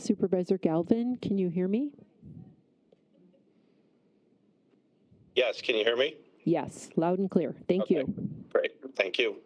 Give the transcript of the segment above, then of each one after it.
Supervisor Galvin, can you hear me? Yes, can you hear me? Yes, loud and clear. Thank you. Great, thank you.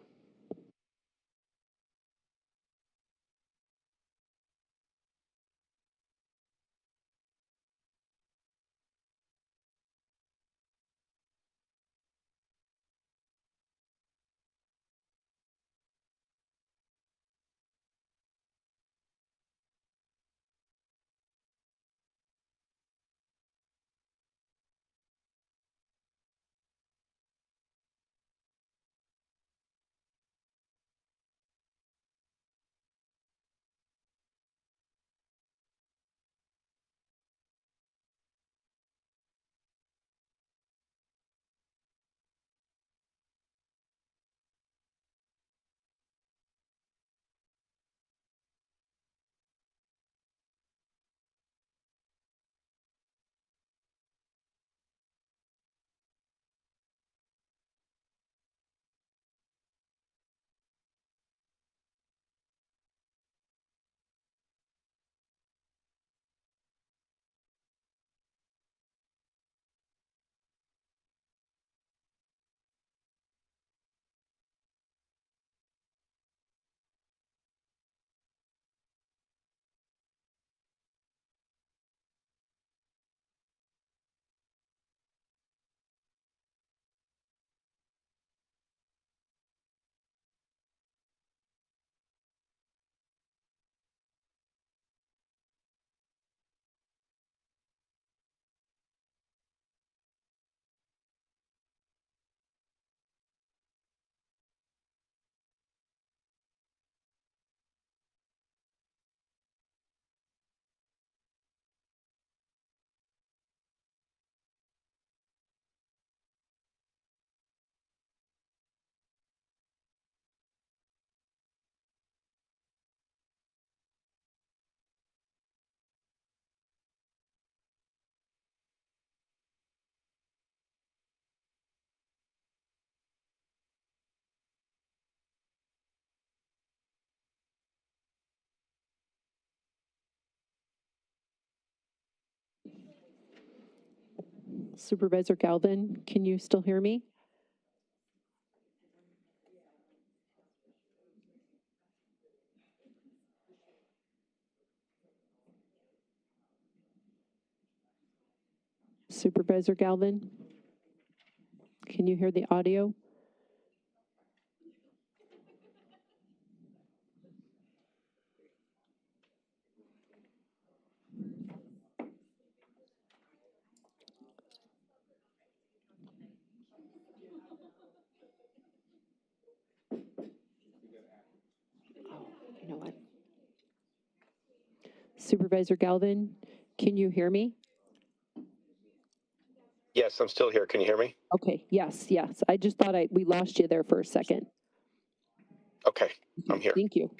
Supervisor Galvin, can you still hear me? Supervisor Galvin, can you hear the audio? You know what? Supervisor Galvin, can you hear me? Yes, I'm still here. Can you hear me? Okay, yes. I just thought we lost you there for a second. Okay, I'm here. Thank you.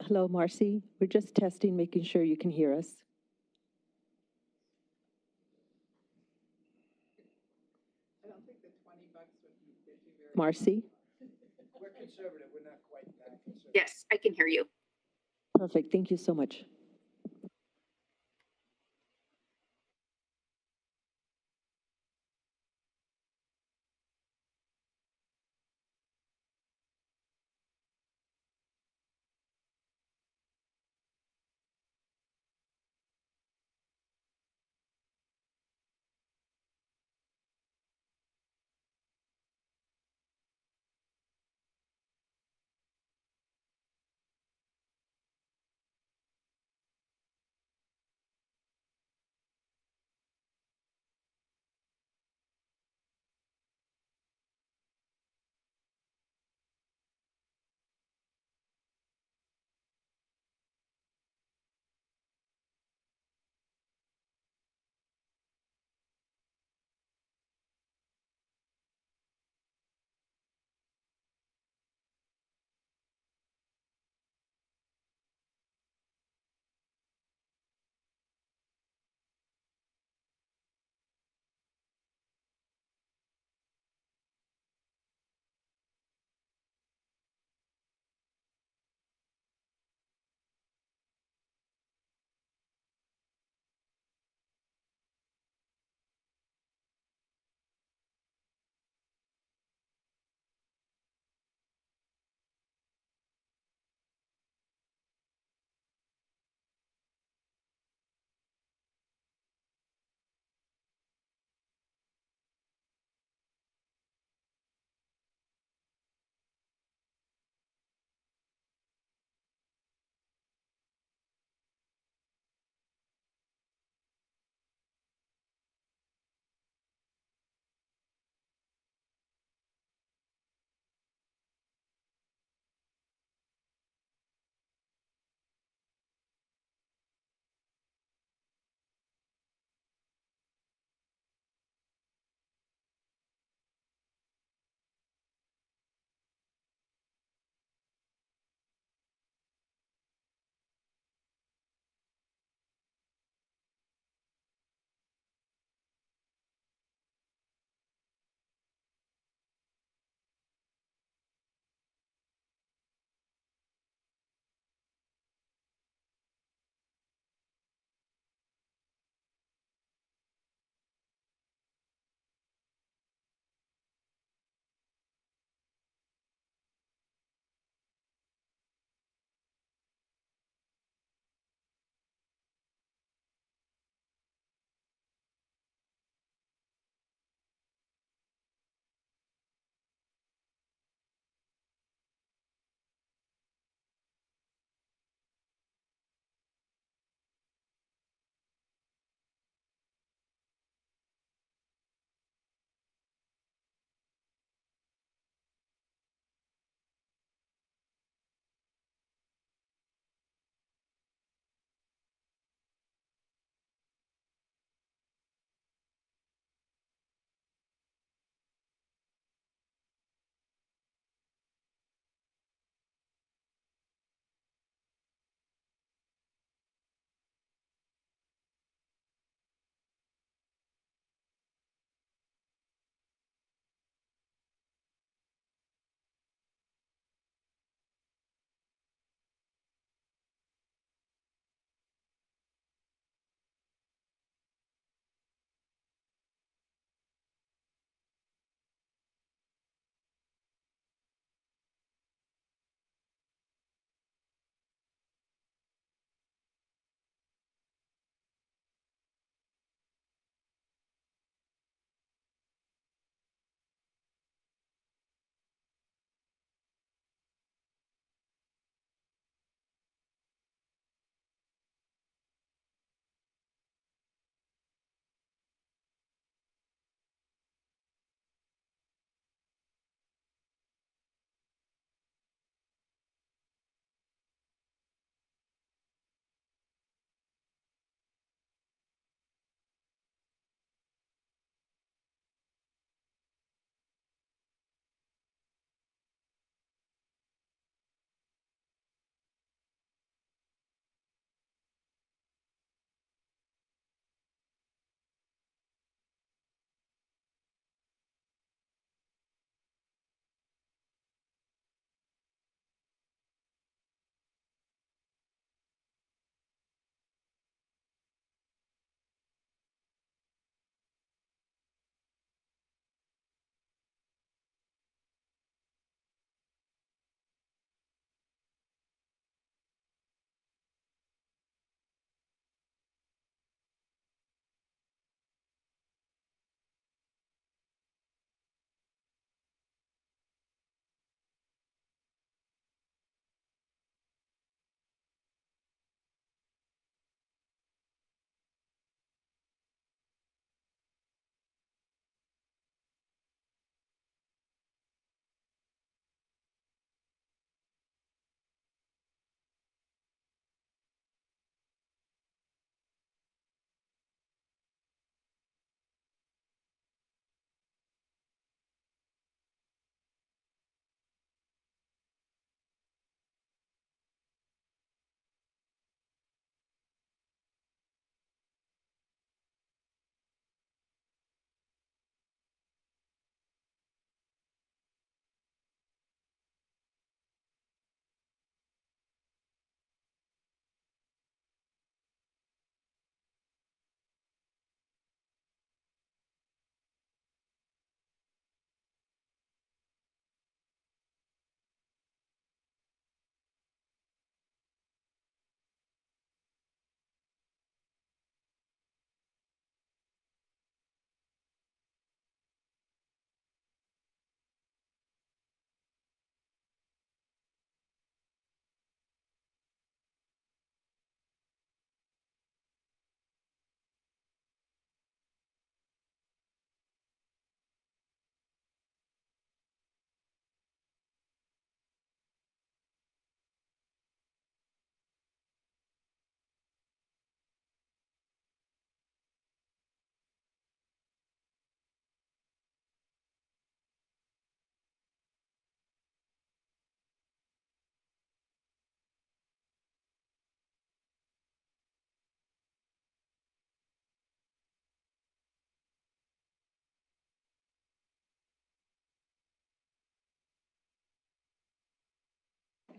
Hello, Marcy. We're just testing, making sure you can hear us. Marcy? Yes, I can hear you. Perfect. Thank you so much.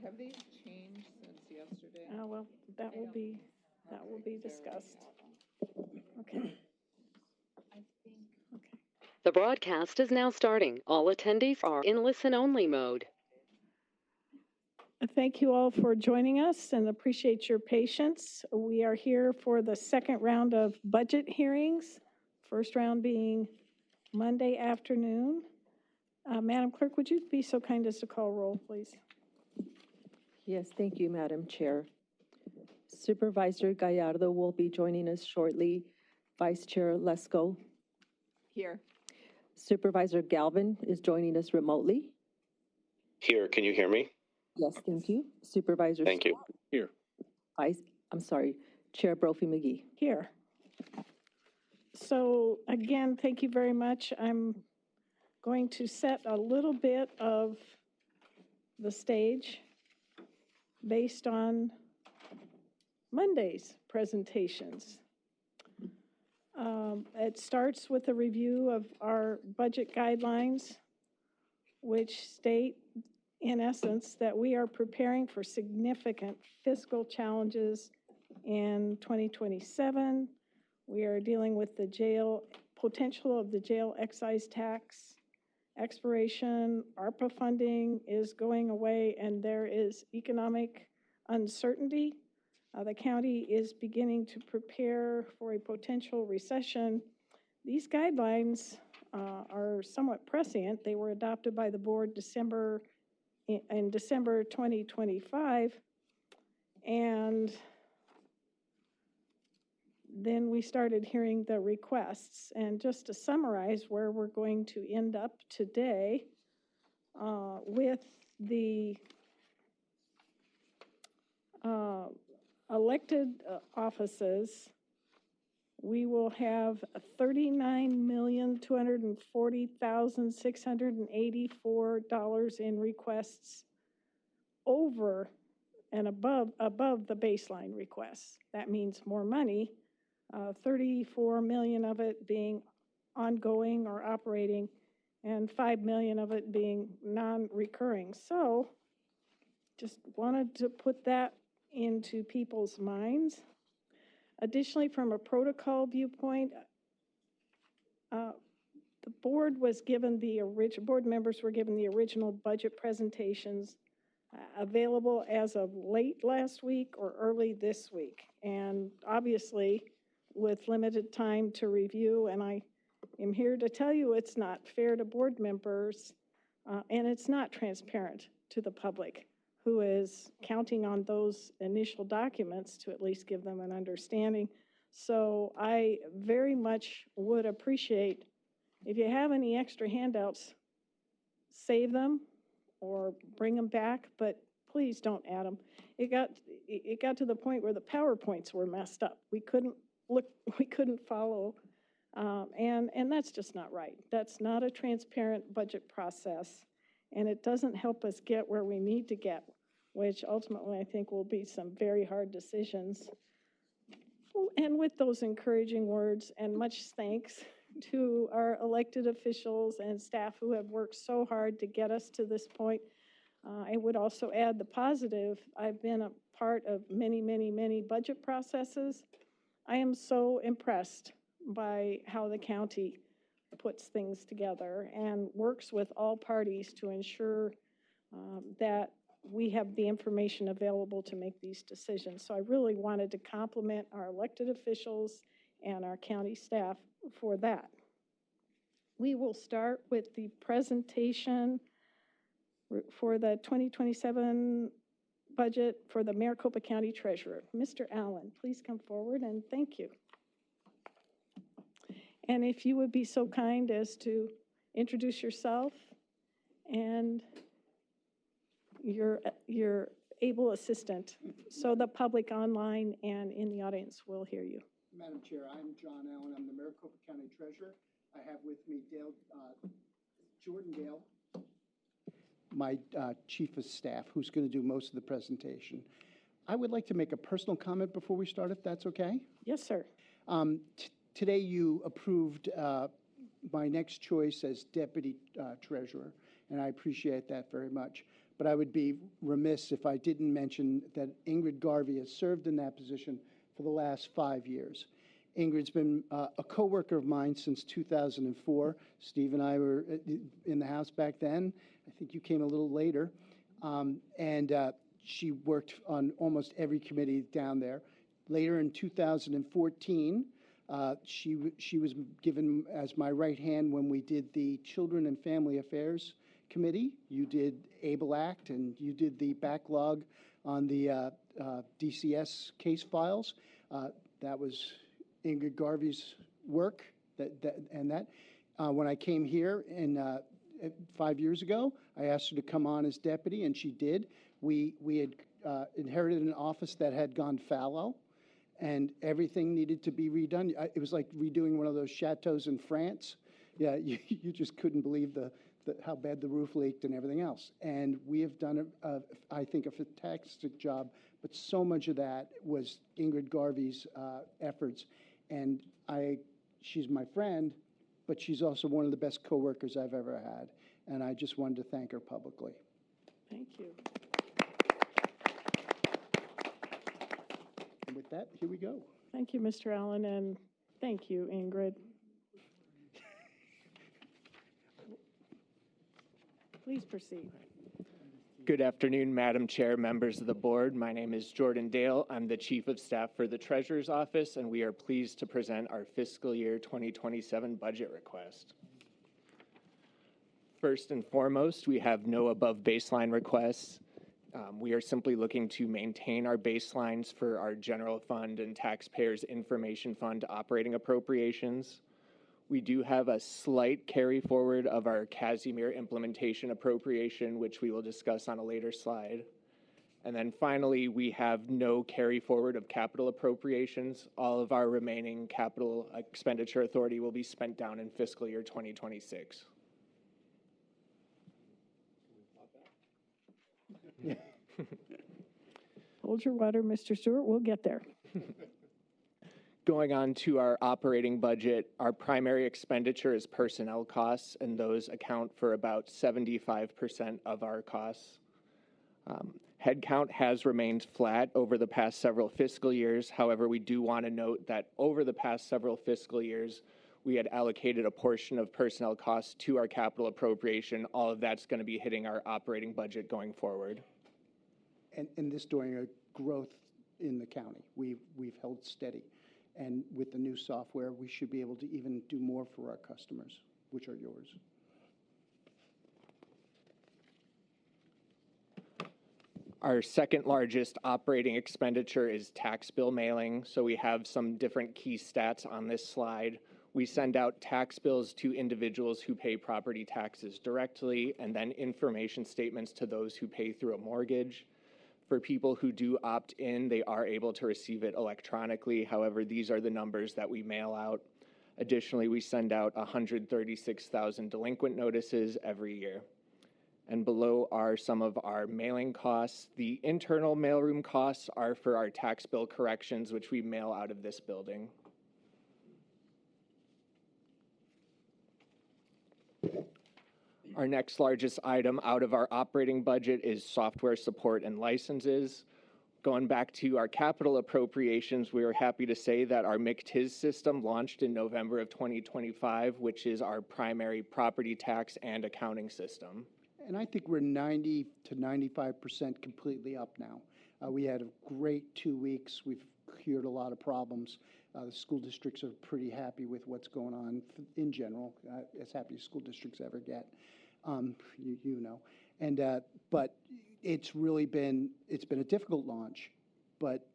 Have these changed since yesterday? Well, that will be discussed. Okay. Okay. The broadcast is now starting. All attendees are in listen-only mode. Thank you all for joining us and appreciate your patience. We are here for the second round of budget hearings, first round being Monday afternoon. Madam Clerk, would you be so kind as to call roll, please? Yes, thank you, Madam Chair. Supervisor Gallardo will be joining us shortly. Vice Chair Lesko. Here. Supervisor Galvin is joining us remotely. Here, can you hear me? Yes, thank you. Supervisor. Thank you. Here. Chair Brophy McGee. Here. So again, thank you very much. I'm going to set a little bit of the stage based on Monday's presentations. It starts with a review of our budget guidelines, which state, in essence, that we are preparing for significant fiscal challenges in 2027. We are dealing with the potential of the jail excise tax expiration. ARPA funding is going away, and there is economic uncertainty. The county is beginning to prepare for a potential recession. These guidelines are somewhat prescient. They were adopted by the board in December 2025, and then we started hearing the requests. And just to summarize where we're going to end up today, with the elected offices, we will have $39,240,684 in requests over and above the baseline requests. That means more money, 34 million of it being ongoing or operating, and 5 million of it being non-recurring. So just wanted to put that into people's minds. Additionally, from a protocol viewpoint, the board members were given the original budget presentations available as of late last week or early this week. And obviously, with limited time to review, and I am here to tell you it's not fair to board members, and it's not transparent to the public, who is counting on those initial documents to at least give them an understanding. So I very much would appreciate if you have any extra handouts, save them or bring them back, but please don't add them. It got to the point where the PowerPoints were messed up. We couldn't follow, and that's just not right. That's not a transparent budget process, and it doesn't help us get where we need to get, which ultimately I think will be some very hard decisions. And with those encouraging words, and much thanks to our elected officials and staff who have worked so hard to get us to this point. I would also add the positive. I've been a part of many, many, many budget processes. I am so impressed by how the county puts things together and works with all parties to ensure that we have the information available to make these decisions. So I really wanted to compliment our elected officials and our county staff for that. We will start with the presentation for the 2027 budget for the Maricopa County Treasurer. Mr. Allen, please come forward, and thank you. And if you would be so kind as to introduce yourself and your able assistant, so the public online and in the audience will hear you. Madam Chair, I'm John Allen. I'm the Maricopa County Treasurer. I have with me Jordan Dale, my Chief of Staff, who's going to do most of the presentation. I would like to make a personal comment before we start, if that's okay. Yes, sir. Today you approved my next choice as Deputy Treasurer, and I appreciate that very much. but I would be remiss if I didn't mention that Ingrid Garvey has served in that position for the last 5 years. Ingrid's been a coworker of mine since 2004. Steve and I were in the house back then. I think you came a little later. She worked on almost every committee down there. Later in 2014, she was given as my right hand when we did the Children and Family Affairs Committee. You did ABLE Act, and you did the backlog on the DCS case files. That was Ingrid Garvey's work. When I came here 5 years ago, I asked her to come on as deputy, and she did. We had inherited an office that had gone fallow, and everything needed to be redone. It was like redoing one of those chateaus in France. Yeah, you just couldn't believe how bad the roof leaked and everything else. And we have done, I think, a fantastic job. But so much of that was Ingrid Garvey's efforts. And she's my friend, but she's also one of the best coworkers I've ever had. And I just wanted to thank her publicly. Thank you. And with that, here we go. Thank you, Mr. Allen, and thank you, Ingrid. Please proceed. Good afternoon, Madam Chair, members of the board. My name is Jordan Dale. I'm the Chief of Staff for the Treasurer's Office, and we are pleased to present our fiscal year 2027 budget request. First and foremost, we have no above baseline requests. We are simply looking to maintain our baselines for our general fund and taxpayers information fund operating appropriations. We do have a slight carry forward of our Casimir implementation appropriation, which we will discuss on a later slide. And then finally, we have no carry forward of capital appropriations. All of our remaining capital expenditure authority will be spent down in fiscal year 2026. Hold your water, Mr. Stewart. We'll get there. Going on to our operating budget, our primary expenditure is personnel costs, and those account for about 75% of our costs. Headcount has remained flat over the past several fiscal years. However, we do want to note that over the past several fiscal years, we had allocated a portion of personnel costs to our capital appropriation. All of that's going to be hitting our operating budget going forward. And this during a growth in the county. We've held steady. And with the new software, we should be able to even do more for our customers, which are yours. Our second largest operating expenditure is tax bill mailing. So we have some different key stats on this slide. We send out tax bills to individuals who pay property taxes directly, and then information statements to those who pay through a mortgage. For people who do opt in, they are able to receive it electronically. However, these are the numbers that we mail out. Additionally, we send out 136,000 delinquent notices every year. And below are some of our mailing costs. The internal mailroom costs are for our tax bill corrections, which we mail out of this building. Our next largest item out of our operating budget is software support and licenses. Going back to our capital appropriations, we are happy to say that our MCTIS system launched in November of 2025, which is our primary property tax and accounting system. And I think we're 90 to 95% completely up now. We had a great 2 weeks. We've cured a lot of problems. The school districts are pretty happy with what's going on in general, as happy as school districts ever get. You know, but it's been a difficult launch, but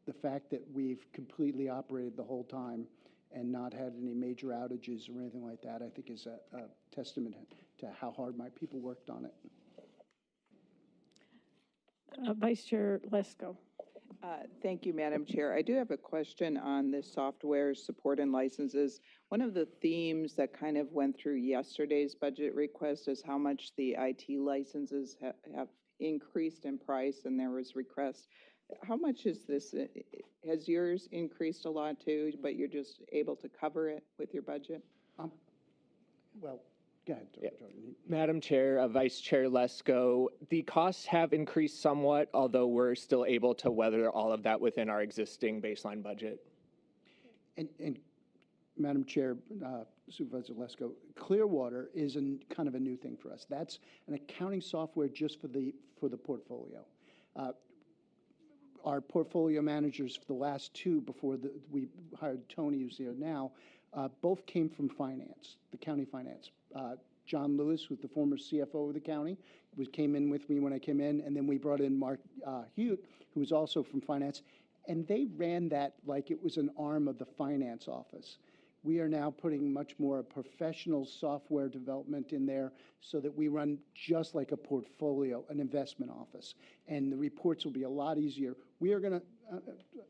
the fact that we've completely operated the whole time and not had any major outages or anything like that, I think is a testament to how hard my people worked on it. Vice Chair Lesko. Thank you, Madam Chair. I do have a question on the software support and licenses. One of the themes that kind of went through yesterday's budget request is how much the IT licenses have increased in price, and there was requests. How much is this? Has yours increased a lot too, but you're just able to cover it with your budget? Well, Go ahead, Yeah. Jordan. Madam Chair, Vice Chair Lesko, the costs have increased somewhat, although we're still able to weather all of that within our existing baseline budget. And Madam Chair, Supervisor Lesko, Clearwater is kind of a new thing for us. That's an accounting software just for the portfolio. Our portfolio managers for the last two, before we hired Tony, who's here now, both came from finance, the county finance. John Lewis, who's the former CFO of the county, came in with me when I came in, and then we brought in Mark Hute, who was also from finance, and they ran that like it was an arm of the finance office. We are now putting much more professional software development in there so that we run just like a portfolio, an investment office, and the reports will be a lot easier. We are going to,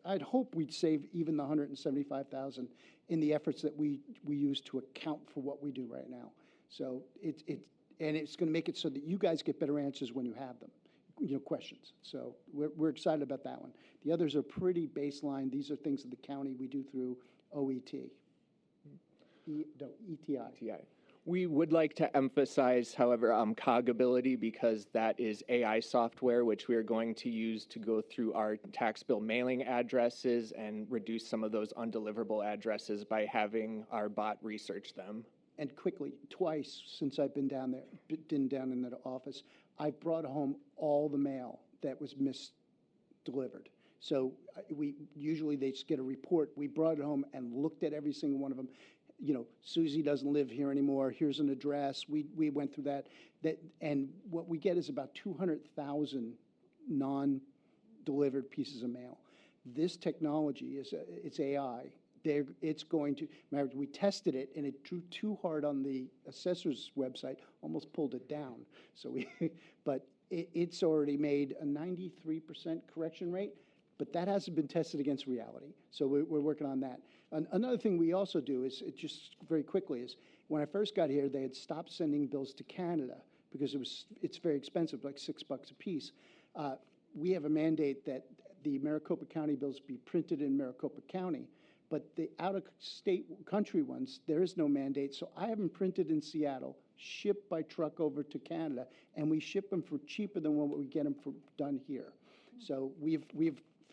I'd hope we'd save even the $175,000 in the efforts that we use to account for what we do right now. So it's going to make it so that you guys get better answers when you have them, questions. So we're excited about that one. The others are pretty baseline. These are things that the county we do through OET. ETI. We would like to emphasize, however, Cogability, because that is AI software, which we are going to use to go through our tax bill mailing addresses and reduce some of those undeliverable addresses by having our bot research them. And quickly, twice since I've been down in that office, I've brought home all the mail that was misdelivered. So usually they just get a report. We brought it home and looked at every single one of them. Susie doesn't live here anymore. Here's an address. We went through that, and what we get is about 200,000 non-delivered pieces of mail. This technology it's AI. It's going to. We tested it, and it drew too hard on the assessor's website, almost pulled it down. So but it's already made a 93% correction rate. But that hasn't been tested against reality. So we're working on that. Another thing we also do is, just very quickly, is when I first got here, they had stopped sending bills to Canada because it's very expensive, like $6 a piece. We have a mandate that the Maricopa County bills be printed in Maricopa County, but the out-of-state country ones, there is no mandate. So I have them printed in Seattle, shipped by truck over to Canada, and we ship them for cheaper than what we get them for done here. So we've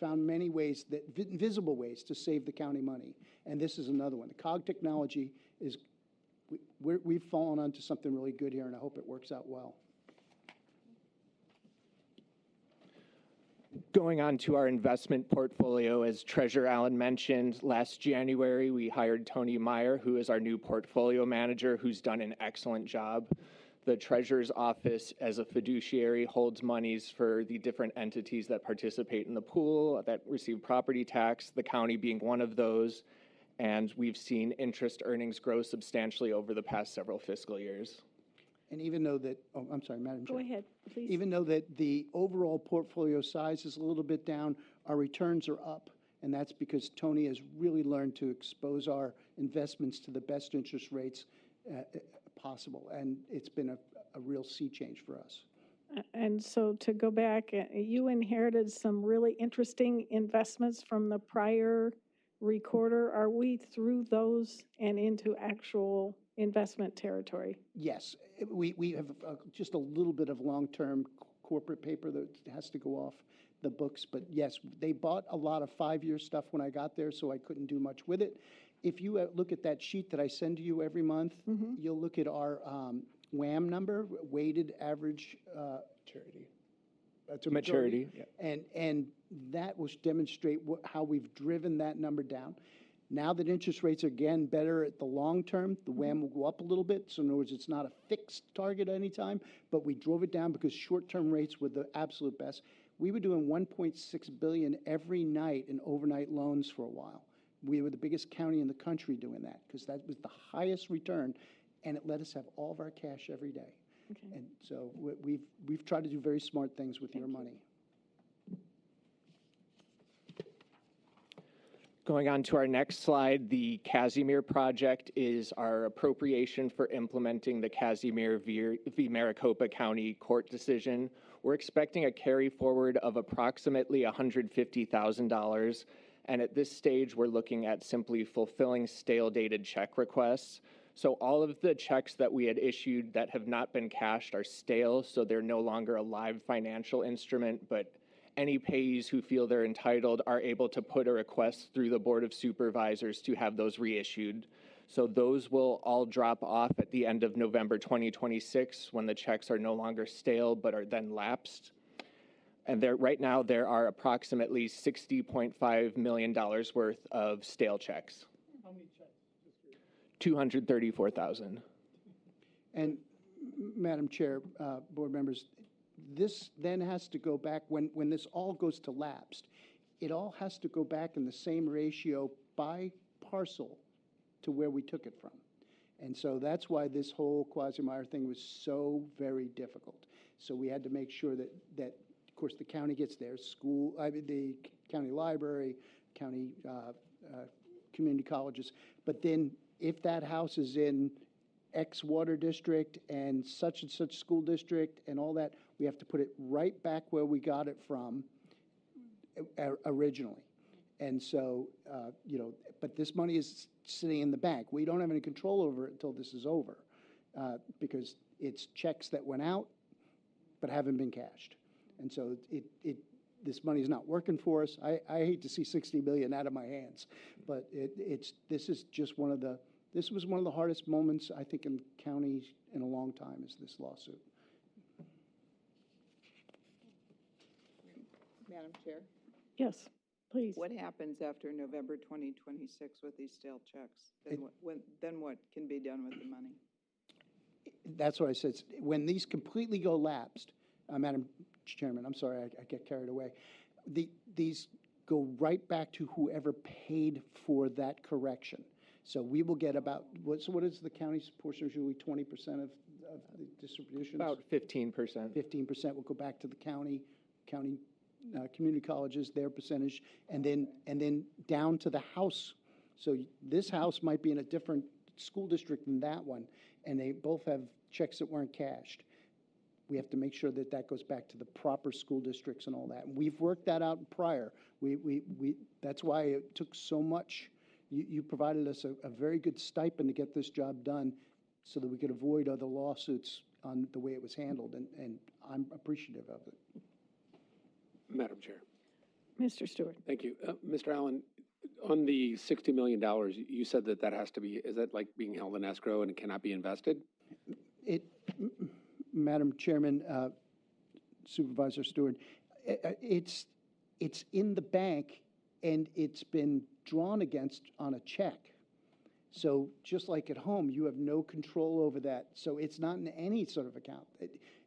found many ways, visible ways, to save the county money, and this is another one. The COG technology is, we've fallen onto something really good here, and I hope it works out well. Going on to our investment portfolio, as Treasurer Allen mentioned, last January we hired Tony Meyer, who is our new portfolio manager, who's done an excellent job. The Treasurer's Office, as a fiduciary, holds monies for the different entities that participate in the pool, that receive property tax, the county being one of those. And we've seen interest earnings grow substantially over the past several fiscal years. And even though that, I'm sorry, Madam Chair. Go ahead, please. Even though that the overall portfolio size is a little bit down, our returns are up. And that's because Tony has really learned to expose our investments to the best interest rates possible, and it's been a real sea change for us. And so to go back, you inherited some really interesting investments from the prior recorder. Are we through those and into actual investment territory? Yes, we have just a little bit of long-term corporate paper that has to go off the books, but yes, they bought a lot of 5-year stuff when I got there, so I couldn't do much with it. If you look at that sheet that I send to you every month, you'll look at our WAM number, weighted average Maturity. That's a Maturity. Yeah. And that will demonstrate how we've driven that number down. Now that interest rates are again better at the long term, the WAM will go up a little bit. So in other words, it's not a fixed target at any time, but we drove it down because short-term rates were the absolute best. We were doing $1.6 billion every night in overnight loans for a while. We were the biggest county in the country doing that because that was the highest return, and it let us have all of our cash every day. Okay. And so we've tried to do very smart things with your money. Going on to our next slide, the Casimir project is our appropriation for implementing the Casimir v. Maricopa County court decision. We're expecting a carry forward of approximately $150,000. And at this stage, we're looking at simply fulfilling stale dated check requests. So all of the checks that we had issued that have not been cashed are stale, so they're no longer a live financial instrument, but any payees who feel they're entitled are able to put a request through the Board of Supervisors to have those reissued. So those will all drop off at the end of November 2026 when the checks are no longer stale but are then lapsed. And right now there are approximately $60.5 million worth of stale checks. How many checks? 234,000. And Madam Chair, board members, this then has to go back, when this all goes to lapsed, it all has to go back in the same ratio by parcel to where we took it from. And so that's why this whole Quagmire thing was so very difficult. So we had to make sure that of course, the county gets their the county library, county community colleges, but then if that house is in X water district and such school district and all that, we have to put it right back where we got it from originally. And so, but this money is sitting in the bank. We don't have any control over it until this is over because it's checks that went out but haven't been cashed. And so this money is not working for us. I hate to see $60 million out of my hands, but this was one of the hardest moments, I think, in the county in a long time, is this lawsuit. Madam Chair, Yes, please. what happens after November 2026 with these stale checks? Then what can be done with the money? That's what I said. When these completely go lapsed, Madam Chairman, I'm sorry, I get carried away. These go right back to whoever paid for that correction. So we will get about, what is the county's portion, usually 20% of the distributions? About 15%. 15% will go back to the county community colleges, their percentage, and then down to the house. So this house might be in a different school district than that one, and they both have checks that weren't cashed. We have to make sure that that goes back to the proper school districts and all that. And we've worked that out prior. That's why it took so much. You provided us a very good stipend to get this job done so that we could avoid other lawsuits on the way it was handled, and I'm appreciative of it. Madam Chair. Mr. Stewart. Thank you. Mr. Allen, on the $60 million, you said that has to be, is that like being held in escrow and it cannot be invested? Madam Chairman, Supervisor Stewart, it's in the bank and it's been drawn against on a check. So just like at home, you have no control over that. So it's not in any sort of account.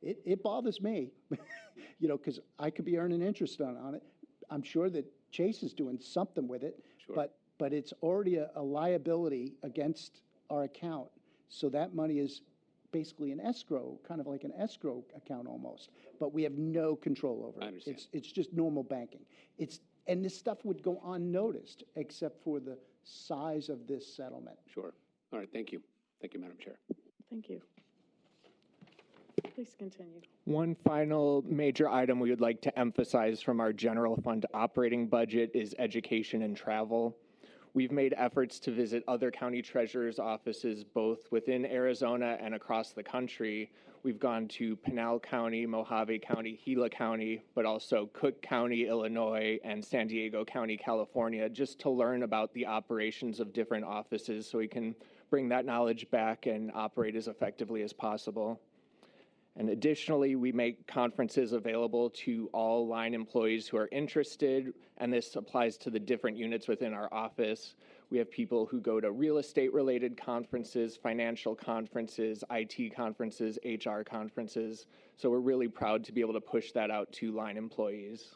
It bothers me, because I could be earning interest on it. I'm sure that Chase is doing something with it, Sure. but it's already a liability against our account. So that money is basically an escrow, kind of like an escrow account almost. But we have no control over it. I understand. It's just normal banking. And this stuff would go unnoticed except for the size of this settlement. Sure. All right. Thank you. Thank you, Madam Chair. Thank you. Please continue. One final major item we would like to emphasize from our general fund operating budget is education and travel. We've made efforts to visit other county treasurers' offices, both within Arizona and across the country. We've gone to Pinal County, Mojave County, Gila County, but also Cook County, Illinois, and San Diego County, California, just to learn about the operations of different offices so we can bring that knowledge back and operate as effectively as possible. And additionally, we make conferences available to all line employees who are interested, and this applies to the different units within our office. We have people who go to real estate-related conferences, financial conferences, IT conferences, HR conferences. So we're really proud to be able to push that out to line employees.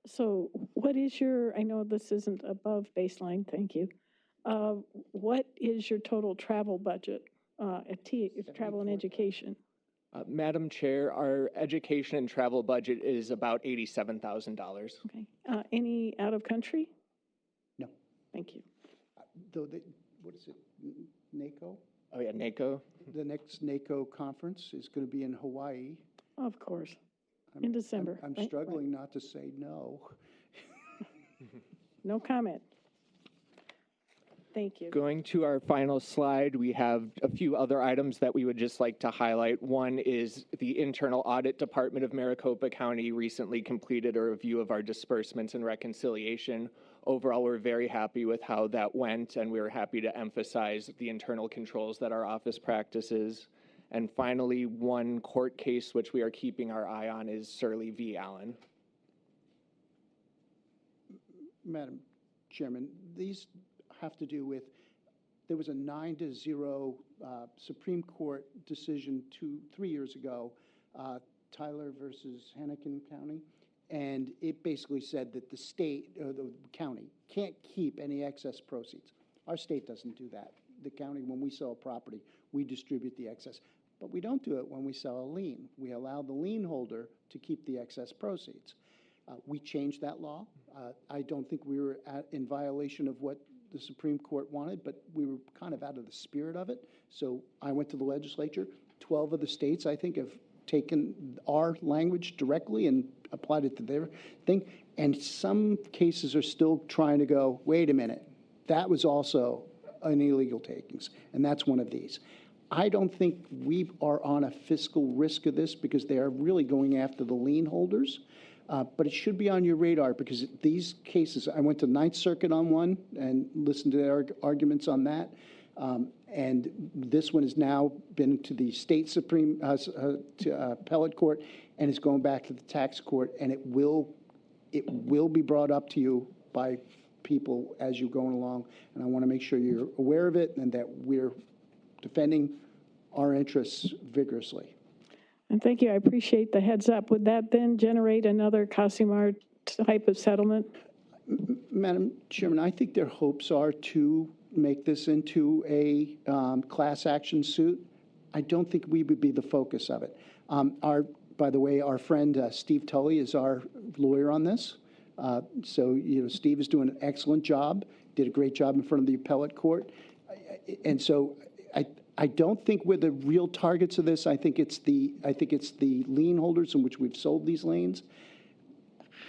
So what is I know this isn't above baseline, thank you. What is your total travel budget at travel and education? Madam Chair, our education and travel budget is about $87,000. Okay. Any out of country? No. Thank you. What is it, NACO? Oh yeah, NACO. The next NACO conference is going to be in Hawaii. Of course. In December. I'm right? struggling not to say no. No comment. Thank you. Going to our final slide, we have a few other items that we would just like to highlight. One is the Internal Audit Department of Maricopa County recently completed a review of our disbursements and reconciliation. Overall, we're very happy with how that went, and we're happy to emphasize the internal controls that our office practices. And finally, one court case which we are keeping our eye on is Surly v. Allen. Madam Chairman, these have to do with, there was a 9-0 Supreme Court decision 3 years ago, Tyler versus Hennepin County, and it basically said that the state, or the county, can't keep any excess proceeds. Our state doesn't do that. The county, when we sell a property, we distribute the excess. But we don't do it when we sell a lien. We allow the lien holder to keep the excess proceeds. We changed that law. I don't think we were in violation of what the Supreme Court wanted, but we were kind of out of the spirit of it. So I went to the legislature. 12 of the states, I think, have taken our language directly and applied it to their thing. And some cases are still trying to go, wait a minute, that was also an illegal takings. And that's one of these. I don't think we are on a fiscal risk of this because they are really going after the lien holders. But it should be on your radar because these cases, I went to Ninth Circuit on one and listened to their arguments on that. And this one has now been to the state Supreme appellate court and is going back to the tax court, and it will be brought up to you by people as you're going along. And I want to make sure you're aware of it and that we're defending our interests vigorously. And thank you. I appreciate the heads up. Would that then generate another Casimir type of settlement? Madam Chairman, I think their hopes are to make this into a class action suit. I don't think we would be the focus of it. By the way, our friend Steve Tully is our lawyer on this. So, Steve is doing an excellent job, did a great job in front of the appellate court. And so I don't think we're the real targets of this. I think it's the lien holders in which we've sold these liens.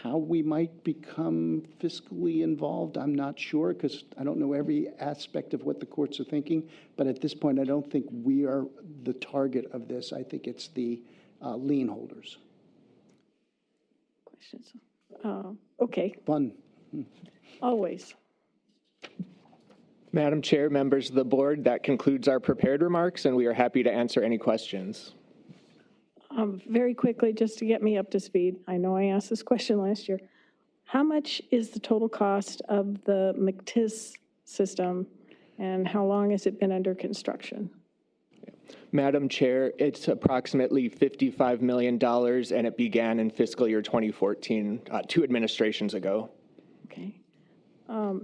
How we might become fiscally involved, I'm not sure, because I don't know every aspect of what the courts are thinking. But at this point, I don't think we are the target of this. I think it's the lien holders. Questions? Okay. Fun. Always. Madam Chair, members of the board, that concludes our prepared remarks, and we are happy to answer any questions. Very quickly, just to get me up to speed, I know I asked this question last year. How much is the total cost of the McTIS system, and how long has it been under construction? Madam Chair, it's approximately $55 million, and it began in fiscal year 2014, 2 administrations ago. Okay.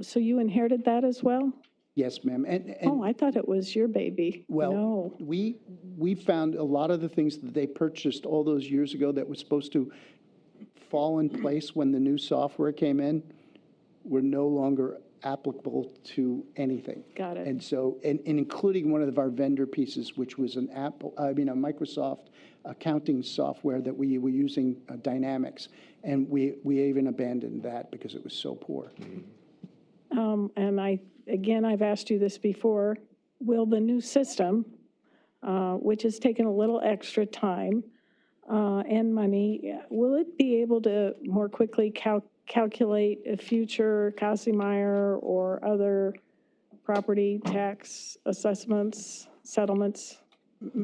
So you inherited that as well? Yes, ma'am. And Oh, I thought it was your baby. well, No. we found a lot of the things that they purchased all those years ago that was supposed to fall in place when the new software came in were no longer applicable to anything. Got it. And so, and including one of our vendor pieces, which was a Microsoft accounting software that we were using, Dynamics, and we even abandoned that because it was so poor. And I've asked you this before, will the new system, which has taken a little extra time and money, will it be able to more quickly calculate a future Casimir or other property tax assessments, settlements?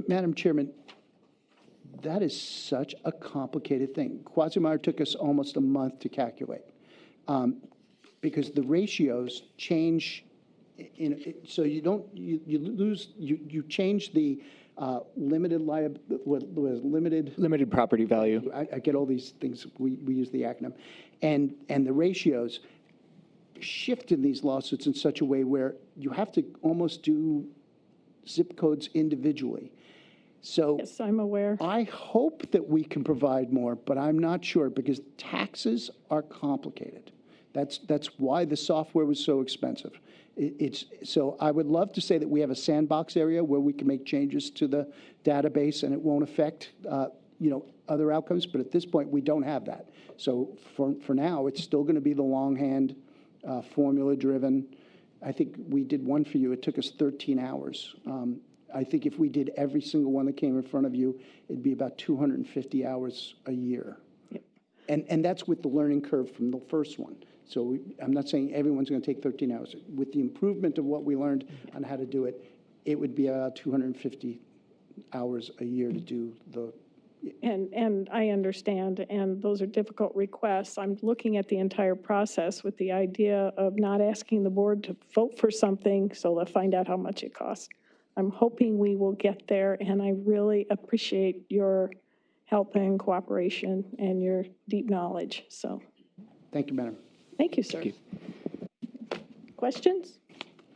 Madam Chairman, that is such a complicated thing. Quasimir took us almost a month to calculate because the ratios change. So you change the limited Property value. I get all these things. We use the acronym, and the ratios shift in these lawsuits in such a way where you have to almost do zip codes individually. So Yes, I'm aware. I hope that we can provide more, but I'm not sure because taxes are complicated. That's why the software was so expensive. So I would love to say that we have a sandbox area where we can make changes to the database and it won't affect other outcomes. But at this point, we don't have that. So for now, it's still going to be the longhand, formula-driven, I think we did one for you. It took us 13 hours. I think if we did every single one that came in front of you, it'd be about 250 hours a year. Yep. And that's with the learning curve from the first one. So I'm not saying everyone's going to take 13 hours. With the improvement of what we learned on how to do it, it would be about 250 hours a year to do the. And I understand, and those are difficult requests. I'm looking at the entire process with the idea of not asking the board to vote for something so they'll find out how much it costs. I'm hoping we will get there, and I really appreciate your help and cooperation and your deep knowledge. So, Thank you, Madam. thank you, sir. Questions?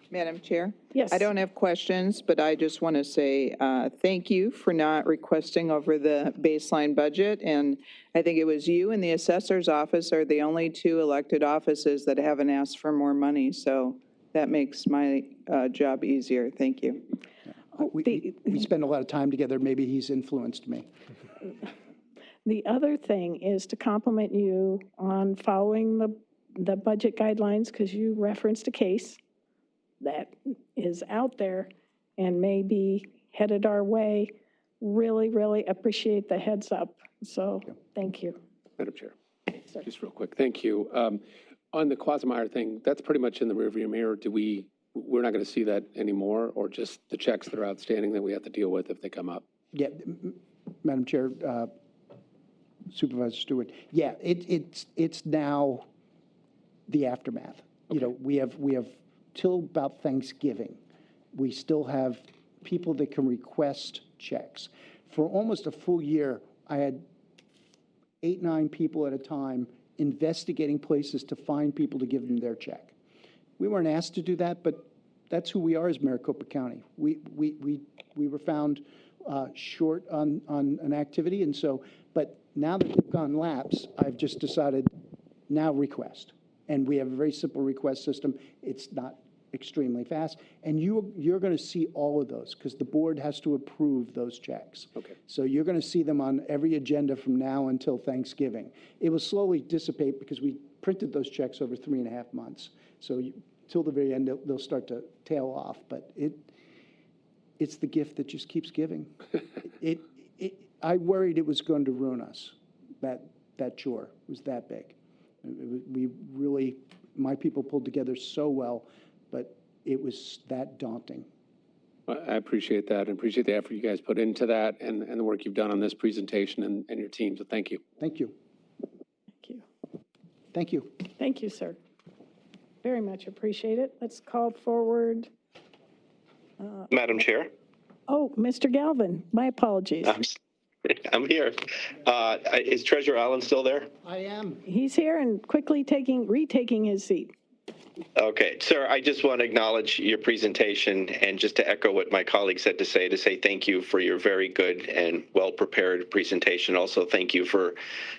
Madam Chair? Yes. I don't have questions, but I just want to say thank you for not requesting over the baseline budget. And I think it was you and the assessor's office are the only two elected offices that haven't asked for more money. So that makes my job easier. Thank you. We spend a lot of time together. Maybe he's influenced me. The other thing is to compliment you on following the budget guidelines, because you referenced a case that is out there and may be headed our way. Really, really appreciate the heads up. So thank you. Madam Chair, Sir. just real quick, thank you. On the Quagmire thing, that's pretty much in the rearview mirror. We're not going to see that anymore, or just the checks that are outstanding that we have to deal with if they come up? Yeah, Madam Chair, Supervisor Stewart. Yeah, it's now the aftermath. Okay. You know, we have till about Thanksgiving, we still have people that can request checks. For almost a full year, I had 8, 9 people at a time investigating places to find people to give them their check. We weren't asked to do that, but that's who we are as Maricopa County. We were found short on an activity, and so, but now that they've gone lapse, I've just decided now request. And we have a very simple request system. It's not extremely fast. And you're going to see all of those because the board has to approve those checks. Okay. So you're going to see them on every agenda from now until Thanksgiving. It will slowly dissipate because we printed those checks over 3.5 months. So till the very end, they'll start to tail off. But it's the gift that just keeps giving. I worried it was going to ruin us. That chore was that big. We really, my people pulled together so well, but it was that daunting. I appreciate that and appreciate the effort you guys put into that and the work you've done on this presentation and your team. So thank you. Thank you. Thank you. Thank you. Thank you, sir. Very much appreciate it. Let's call forward. Madam Chair? Oh, Mr. Galvin, my apologies. I'm here. Is Treasurer Allen still there? I am. He's here and quickly retaking his seat. Okay, sir, I just want to acknowledge your presentation and just to echo what my colleague said to say thank you for your very good and well-prepared presentation. Also, thank you for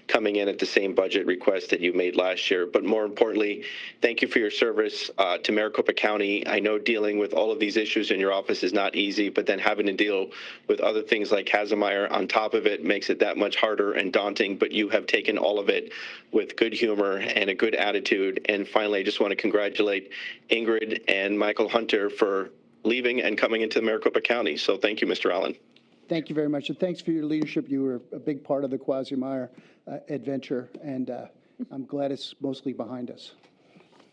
coming in at the same budget request that you made last year. But more importantly, thank you for your service to Maricopa County. I know dealing with all of these issues in your office is not easy, but then having to deal with other things like Casimir on top of it makes it that much harder and daunting. But you have taken all of it with good humor and a good attitude. And finally, I just want to congratulate Ingrid and Michael Hunter for leaving and coming into Maricopa County. So thank you, Mr. Allen. Thank you very much, and thanks for your leadership. You were a big part of the Quagmire adventure, and I'm glad it's mostly behind us.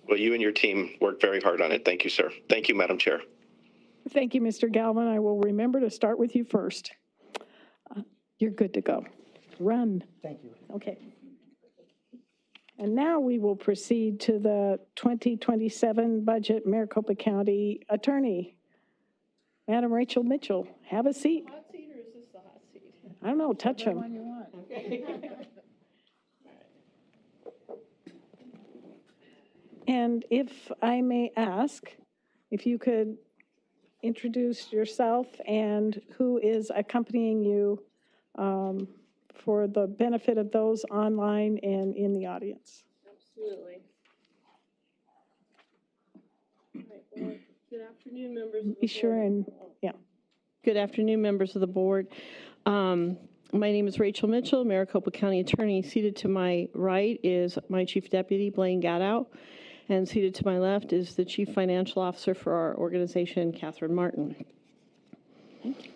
Well, you and your team worked very hard on it. Thank you, sir. Thank you, Madam Chair. Thank you, Mr. Galvin. I will remember to start with you first. You're good to go. Run. Thank you. Okay. And now we will proceed to the 2027 budget. Maricopa County Attorney, Madam Rachel Mitchell, have a seat. Hot seat or is this the hot seat? I don't know, touch him. One you want. Okay. And if I may ask, if you could introduce yourself and who is accompanying you for the benefit of those online and in the audience. Absolutely. All right, well, good afternoon, members of the Be sure board. and, yeah. Good afternoon, members of the board. My name is Rachel Mitchell, Maricopa County Attorney. Seated to my right is my Chief Deputy, Blaine Gattow. And seated to my left is the Chief Financial Officer for our organization, Catherine Martin. Thank you.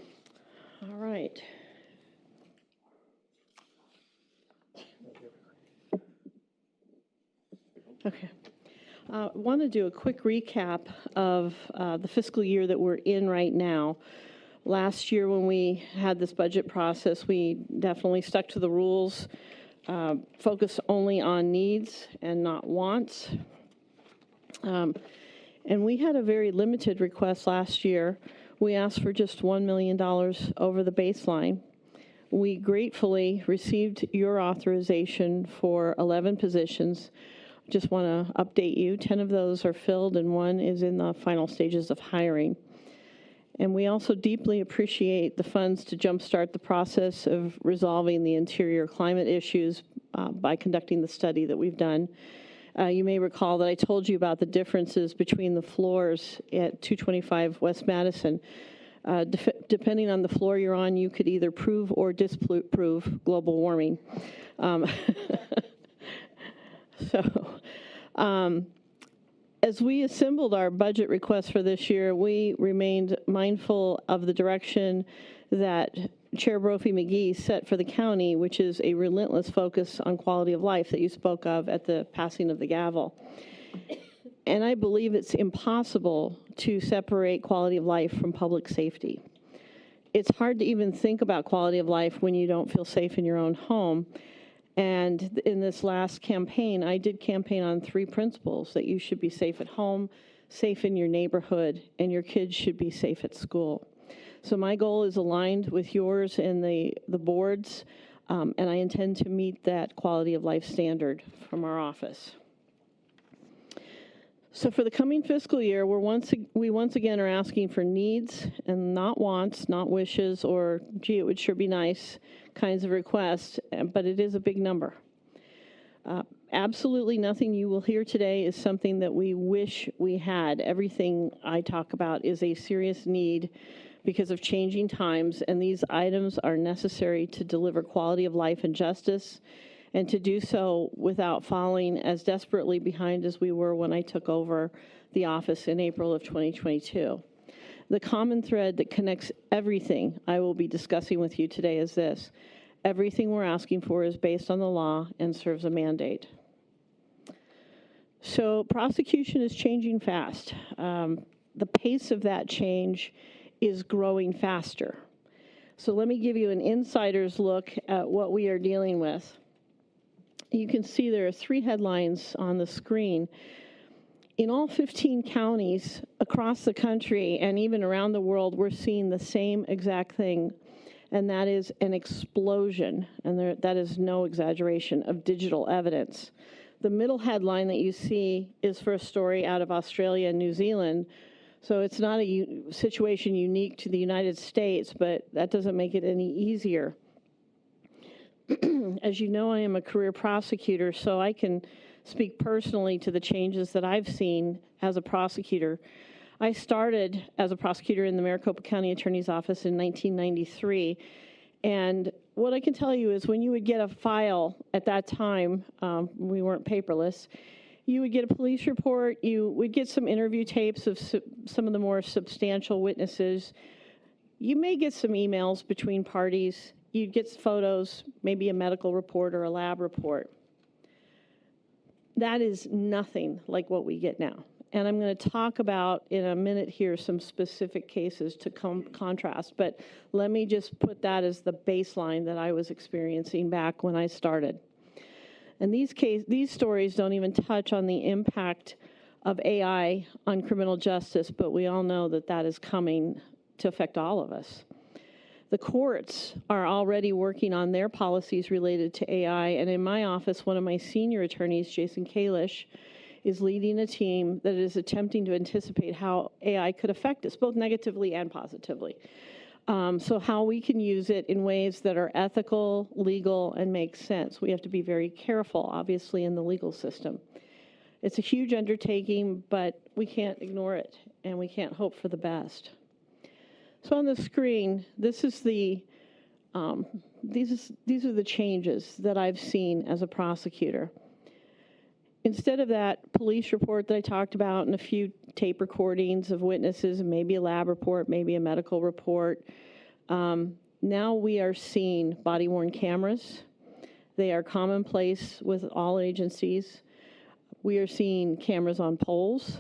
All right. Okay. I want to do a quick recap of the fiscal year that we're in right now. Last year when we had this budget process, we definitely stuck to the rules, focused only on needs and not wants. And we had a very limited request last year. We asked for just $1 million over the baseline. We gratefully received your authorization for 11 positions. Just want to update you, 10 of those are filled and 1 is in the final stages of hiring. And we also deeply appreciate the funds to jumpstart the process of resolving the interior climate issues by conducting the study that we've done. You may recall that I told you about the differences between the floors at 225 West Madison. Depending on the floor you're on, you could either prove or disprove global warming. As we assembled our budget request for this year, we remained mindful of the direction that Chair Brophy-McGee set for the county, which is a relentless focus on quality of life that you spoke of at the passing of the gavel. And I believe it's impossible to separate quality of life from public safety. It's hard to even think about quality of life when you don't feel safe in your own home. And in this last campaign, I did campaign on 3 principles: that you should be safe at home, safe in your neighborhood, and your kids should be safe at school. So my goal is aligned with yours and the board's, and I intend to meet that quality of life standard from our office. So for the coming fiscal year, we once again are asking for needs and not wants, not wishes, or gee, it would sure be nice kinds of requests, but it is a big number. Absolutely nothing you will hear today is something that we wish we had. Everything I talk about is a serious need because of changing times, and these items are necessary to deliver quality of life and justice, and to do so without falling as desperately behind as we were when I took over the office in April of 2022. The common thread that connects everything I will be discussing with you today is this: everything we're asking for is based on the law and serves a mandate. So prosecution is changing fast. The pace of that change is growing faster. So let me give you an insider's look at what we are dealing with. You can see there are 3 headlines on the screen. In all 15 counties across the country and even around the world, we're seeing the same exact thing, and that is an explosion, and that is no exaggeration, of digital evidence. The middle headline that you see is for a story out of Australia and New Zealand, so it's not a situation unique to the United States, but that doesn't make it any easier. As you know, I am a career prosecutor, so I can speak personally to the changes that I've seen as a prosecutor. I started as a prosecutor in the Maricopa County Attorney's Office in 1993, and what I can tell you is when you would get a file at that time, we weren't paperless, you would get a police report, you would get some interview tapes of some of the more substantial witnesses, you may get some emails between parties, you'd get photos, maybe a medical report or a lab report. That is nothing like what we get now. And I'm going to talk about in a minute here some specific cases to contrast, but let me just put that as the baseline that I was experiencing back when I started. And these stories don't even touch on the impact of AI on criminal justice, but we all know that that is coming to affect all of us. The courts are already working on their policies related to AI, and in my office, one of my senior attorneys, Jason Kalish, is leading a team that is attempting to anticipate how AI could affect us, both negatively and positively. So how we can use it in ways that are ethical, legal, and make sense. We have to be very careful, obviously, in the legal system. It's a huge undertaking, but we can't ignore it, and we can't hope for the best. So on the screen, this is these are the changes that I've seen as a prosecutor. Instead of that police report that I talked about and a few tape recordings of witnesses, and maybe a lab report, maybe a medical report, now we are seeing body-worn cameras. They are commonplace with all agencies. We are seeing cameras on poles.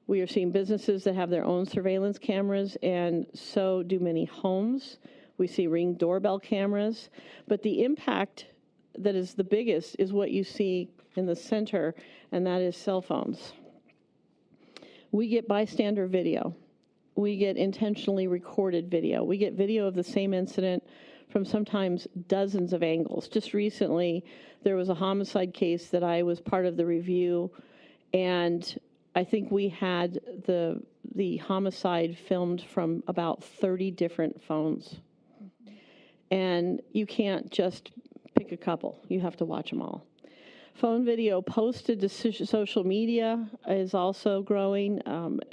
We are seeing businesses that have their own surveillance cameras, and so do many homes. We see Ring doorbell cameras. But the impact that is the biggest is what you see in the center, and that is cell phones. We get bystander video. We get intentionally recorded video. We get video of the same incident from sometimes dozens of angles. Just recently, there was a homicide case that I was part of the review, and I think we had the homicide filmed from about 30 different phones. And you can't just pick a couple. You have to watch them all. Phone video posted to social media is also growing.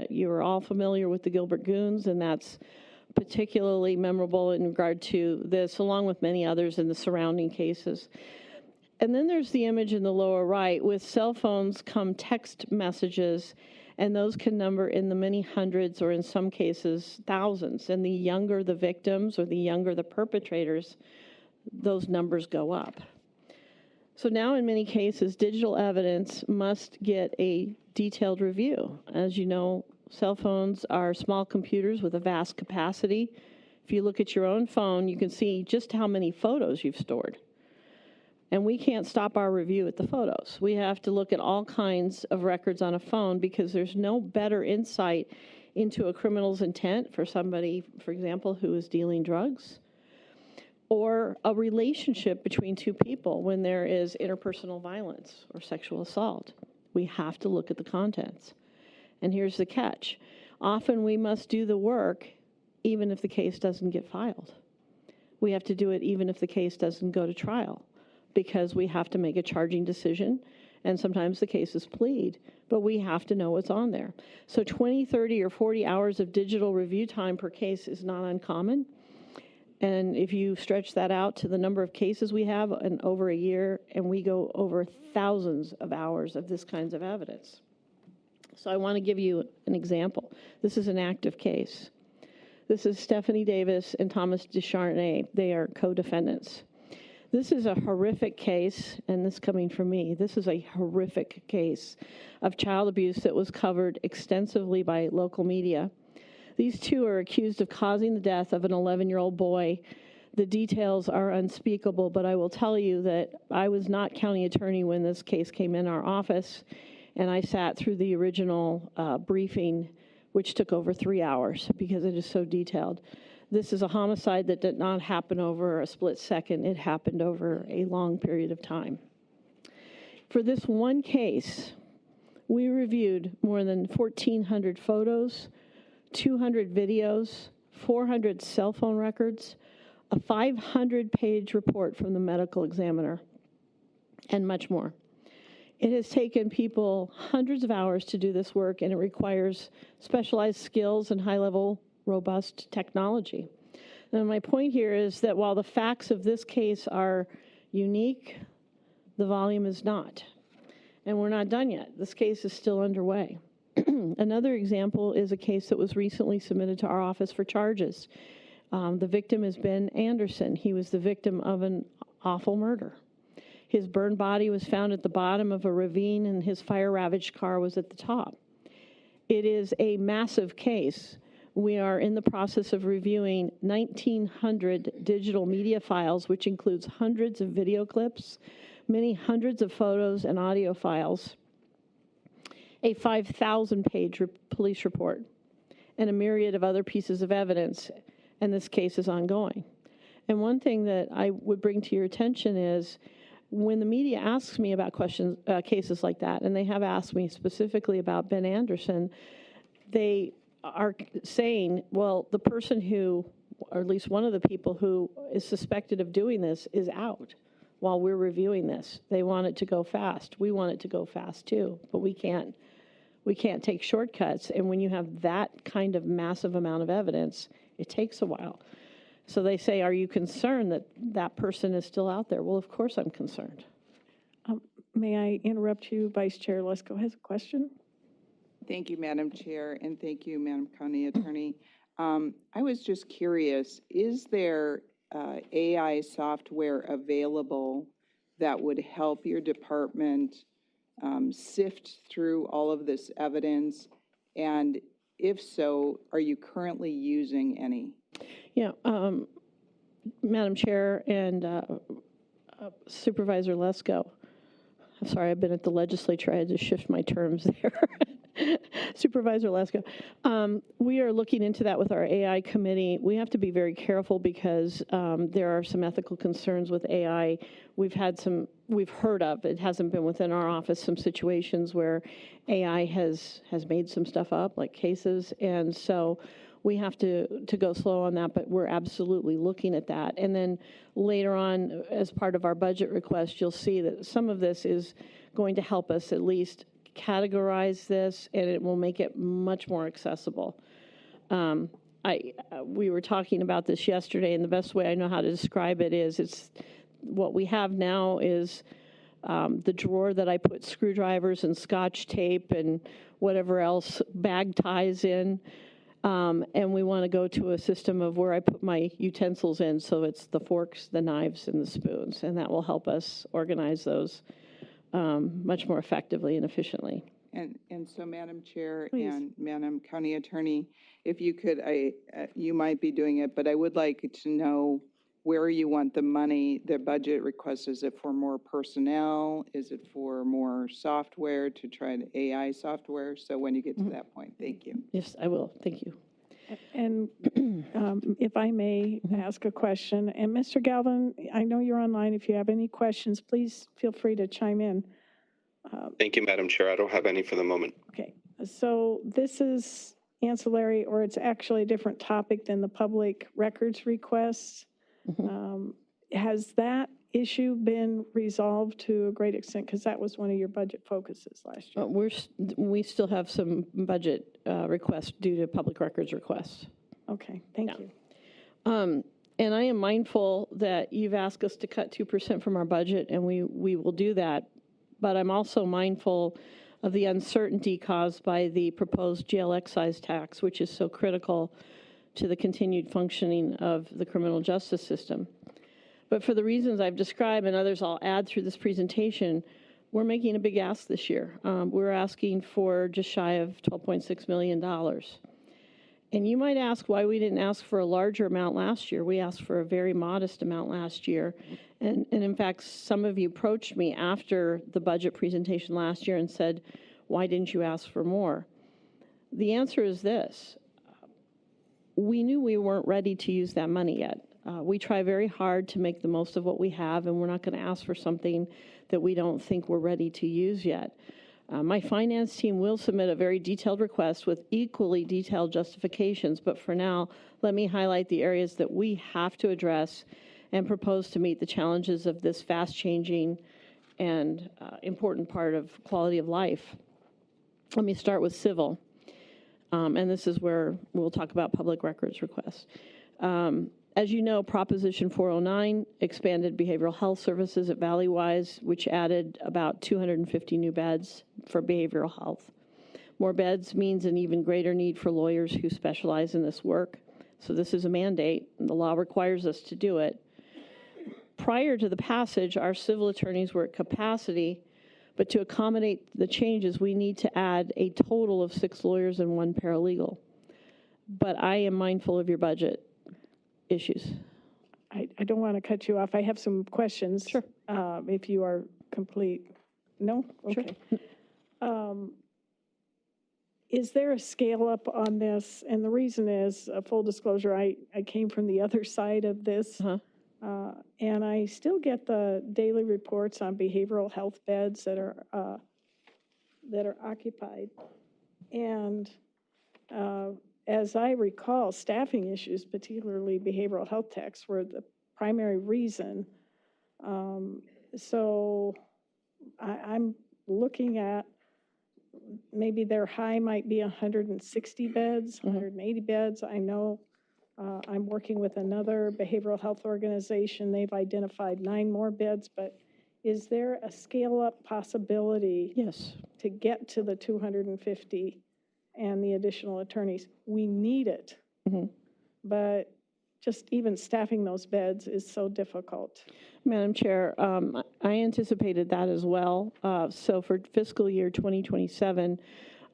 You're all familiar with the Gilbert Goons, and that's particularly memorable in regard to this, along with many others in the surrounding cases. And then there's the image in the lower right. With cell phones come text messages, and those can number in the many hundreds, or in some cases, thousands. And the younger the victims or the younger the perpetrators, those numbers go up. So now in many cases, digital evidence must get a detailed review. As you know, cell phones are small computers with a vast capacity. If you look at your own phone, you can see just how many photos you've stored. And we can't stop our review at the photos. We have to look at all kinds of records on a phone, because there's no better insight into a criminal's intent for somebody, for example, who is dealing drugs, or a relationship between two people when there is interpersonal violence or sexual assault. We have to look at the contents. And here's the catch. Often we must do the work even if the case doesn't get filed. We have to do it even if the case doesn't go to trial, because we have to make a charging decision, and sometimes the cases plead, but we have to know what's on there. So 20, 30, or 40 hours of digital review time per case is not uncommon. And if you stretch that out to the number of cases we have in over a year, and we go over thousands of hours of this kinds of evidence. So I want to give you an example. This is an active case. This is Stephanie Davis and Thomas Descharnay. They are co-defendants. This is a horrific case, and this coming from me, this is a horrific case of child abuse that was covered extensively by local media. These two are accused of causing the death of an 11-year-old boy. The details are unspeakable, but I will tell you that I was not county attorney when this case came in our office, and I sat through the original briefing, which took over 3 hours because it is so detailed. This is a homicide that did not happen over a split second. It happened over a long period of time. For this one case, we reviewed more than 1,400 photos, 200 videos, 400 cell phone records, a 500-page report from the medical examiner, and much more. It has taken people hundreds of hours to do this work, and it requires specialized skills and high-level, robust technology. Now, my point here is that while the facts of this case are unique, the volume is not. And we're not done yet. This case is still underway. Another example is a case that was recently submitted to our office for charges. The victim is Ben Anderson. He was the victim of an awful murder. His burned body was found at the bottom of a ravine, and his fire-ravaged car was at the top. It is a massive case. We are in the process of reviewing 1,900 digital media files, which includes hundreds of video clips, many hundreds of photos and audio files, a 5,000-page police report, and a myriad of other pieces of evidence, and this case is ongoing. And one thing that I would bring to your attention is, when the media asks me about cases like that, and they have asked me specifically about Ben Anderson, they are saying, well, the person who, or at least one of the people who is suspected of doing this is out while we're reviewing this. They want it to go fast. We want it to go fast too, but we can't take shortcuts. And when you have that kind of massive amount of evidence, it takes a while. So they say, are you concerned that that person is still out there? Well, of course I'm concerned. May I interrupt you? Vice Chair Lesko has a question. Thank you, Madam Chair, and thank you, Madam County Attorney. I was just curious, is there AI software available that would help your department sift through all of this evidence? And if so, are you currently using any? Yeah, Madam Chair and Supervisor Lesko. I'm sorry, I've been at the legislature. I had to shift my terms there. Supervisor Lesko. We are looking into that with our AI committee. We have to be very careful because there are some ethical concerns with AI. We've heard of, it hasn't been within our office, some situations where AI has made some stuff up, like cases. And so we have to go slow on that, but we're absolutely looking at that. And then later on, as part of our budget request, you'll see that some of this is going to help us at least categorize this, and it will make it much more accessible. We were talking about this yesterday, and the best way I know how to describe it is it's what we have now is the drawer that I put screwdrivers and Scotch tape and whatever else, bag ties in. And we want to go to a system of where I put my utensils in, so it's the forks, the knives, and the spoons, and that will help us organize those much more effectively and efficiently. And so, Madam Chair Please. and Madam County Attorney, if you could, you might be doing it, but I would like to know where you want the money, the budget request. Is it for more personnel? Is it for more software to try the AI software? So when you get to that point, thank you. Yes, I will. Thank you. And if I may ask a question, and Mr. Galvin, I know you're online. If you have any questions, please feel free to chime in. Thank you, Madam Chair. I don't have any for the moment. Okay, so this is ancillary, or it's actually a different topic than the public records request. Has that issue been resolved to a great extent? Because that was one of your budget focuses last year. We still have some budget requests due to public records requests. Okay, thank you. And I am mindful that you've asked us to cut 2% from our budget, and we will do that. But I'm also mindful of the uncertainty caused by the proposed jail excise tax, which is so critical to the continued functioning of the criminal justice system. But for the reasons I've described and others I'll add through this presentation, we're making a big ask this year. We're asking for just shy of $12.6 million. And you might ask why we didn't ask for a larger amount last year. We asked for a very modest amount last year. And in fact, some of you approached me after the budget presentation last year and said, why didn't you ask for more? The answer is this. We knew we weren't ready to use that money yet. We try very hard to make the most of what we have, and we're not going to ask for something that we don't think we're ready to use yet. My finance team will submit a very detailed request with equally detailed justifications, but for now, let me highlight the areas that we have to address and propose to meet the challenges of this fast-changing and important part of quality of life. Let me start with civil, and this is where we'll talk about public records requests. As you know, Proposition 409 expanded behavioral health services at Valleywise, which added about 250 new beds for behavioral health. More beds means an even greater need for lawyers who specialize in this work. So this is a mandate, and the law requires us to do it. Prior to the passage, our civil attorneys were at capacity, but to accommodate the changes, we need to add a total of 6 lawyers and 1 paralegal. But I am mindful of your budget issues. I don't want to cut you off. I have some questions. Sure. If you are complete. No? Okay. Sure. Is there a scale up on this? And the reason is, full disclosure, I came from the other side of this. And I still get the daily reports on behavioral health beds that are occupied. And as I recall, staffing issues, particularly behavioral health techs, were the primary reason. So I'm looking at maybe their high might be 160 beds, 180 beds. I know I'm working with another behavioral health organization. They've identified 9 more beds, but Is there a scale-up possibility Yes. to get to the 250 and the additional attorneys? We need it, Mhm. but just even staffing those beds is so difficult. Madam Chair, I anticipated that as well. So for fiscal year 2027,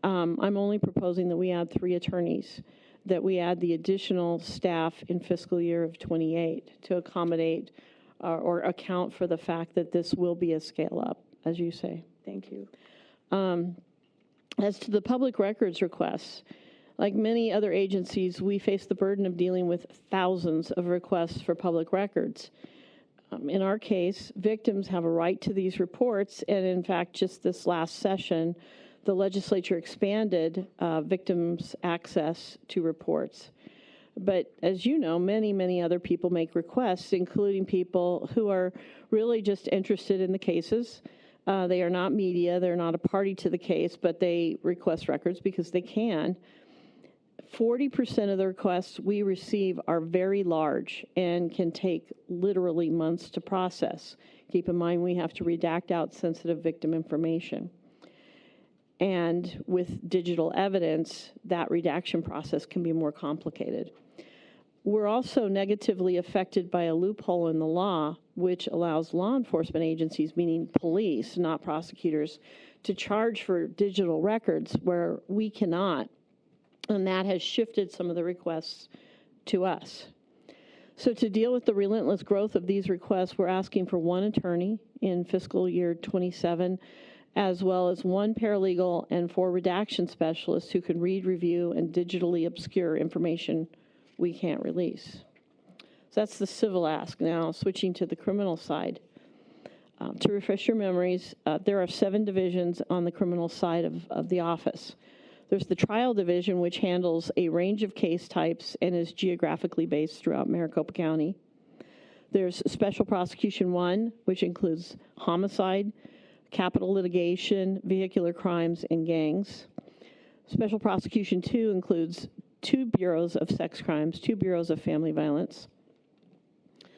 I'm only proposing that we add 3 attorneys, that we add the additional staff in fiscal year of 28 to accommodate or account for the fact that this will be a scale up, as you say. Thank you. As to the public records requests, like many other agencies, we face the burden of dealing with thousands of requests for public records. In our case, victims have a right to these reports, and in fact, just this last session, the legislature expanded victims' access to reports. But as you know, many, many other people make requests, including people who are really just interested in the cases. They are not media, they're not a party to the case, but they request records because they can. 40% of the requests we receive are very large and can take literally months to process. Keep in mind, we have to redact out sensitive victim information. And with digital evidence, that redaction process can be more complicated. We're also negatively affected by a loophole in the law, which allows law enforcement agencies, meaning police, not prosecutors, to charge for digital records where we cannot. And that has shifted some of the requests to us. So to deal with the relentless growth of these requests, we're asking for 1 attorney in fiscal year 27, as well as 1 paralegal and 4 redaction specialists who can read, review, and digitally obscure information we can't release. So that's the civil ask. Now, switching to the criminal side. To refresh your memories, there are 7 divisions on the criminal side of the office. There's the trial division, which handles a range of case types and is geographically based throughout Maricopa County. There's Special Prosecution 1, which includes homicide, capital litigation, vehicular crimes, and gangs. Special Prosecution 2 includes 2 bureaus of sex crimes, 2 bureaus of family violence,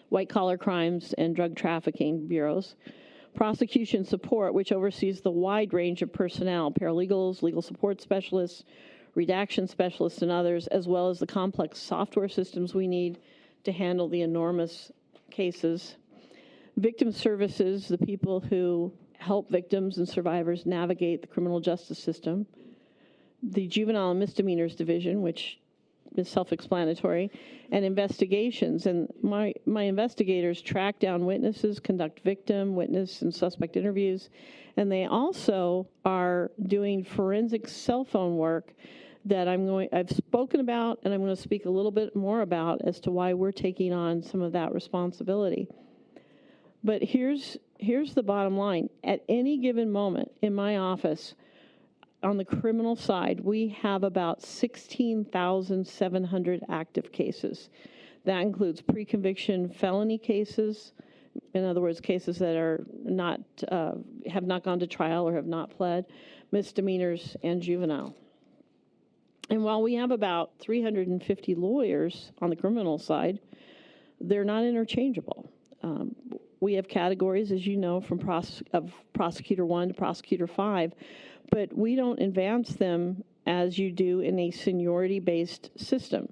white-collar crimes, and drug trafficking bureaus. Prosecution Support, which oversees the wide range of personnel, paralegals, legal support specialists, redaction specialists, and others, as well as the complex software systems we need to handle the enormous cases. Victim Services, the people who help victims and survivors navigate the criminal justice system. The Juvenile and Misdemeanors Division, which is self-explanatory, and investigations. And my investigators track down witnesses, conduct victim, witness, and suspect interviews, and they also are doing forensic cell phone work that I've spoken about, and I'm going to speak a little bit more about as to why we're taking on some of that responsibility. But here's the bottom line. At any given moment in my office, on the criminal side, we have about 16,700 active cases. That includes pre-conviction felony cases, in other words, cases that are not have not gone to trial or have not pled, misdemeanors, and juvenile. And while we have about 350 lawyers on the criminal side, they're not interchangeable. We have categories, as you know, from prosecutor 1 to prosecutor 5, but we don't advance them as you do in a seniority-based system.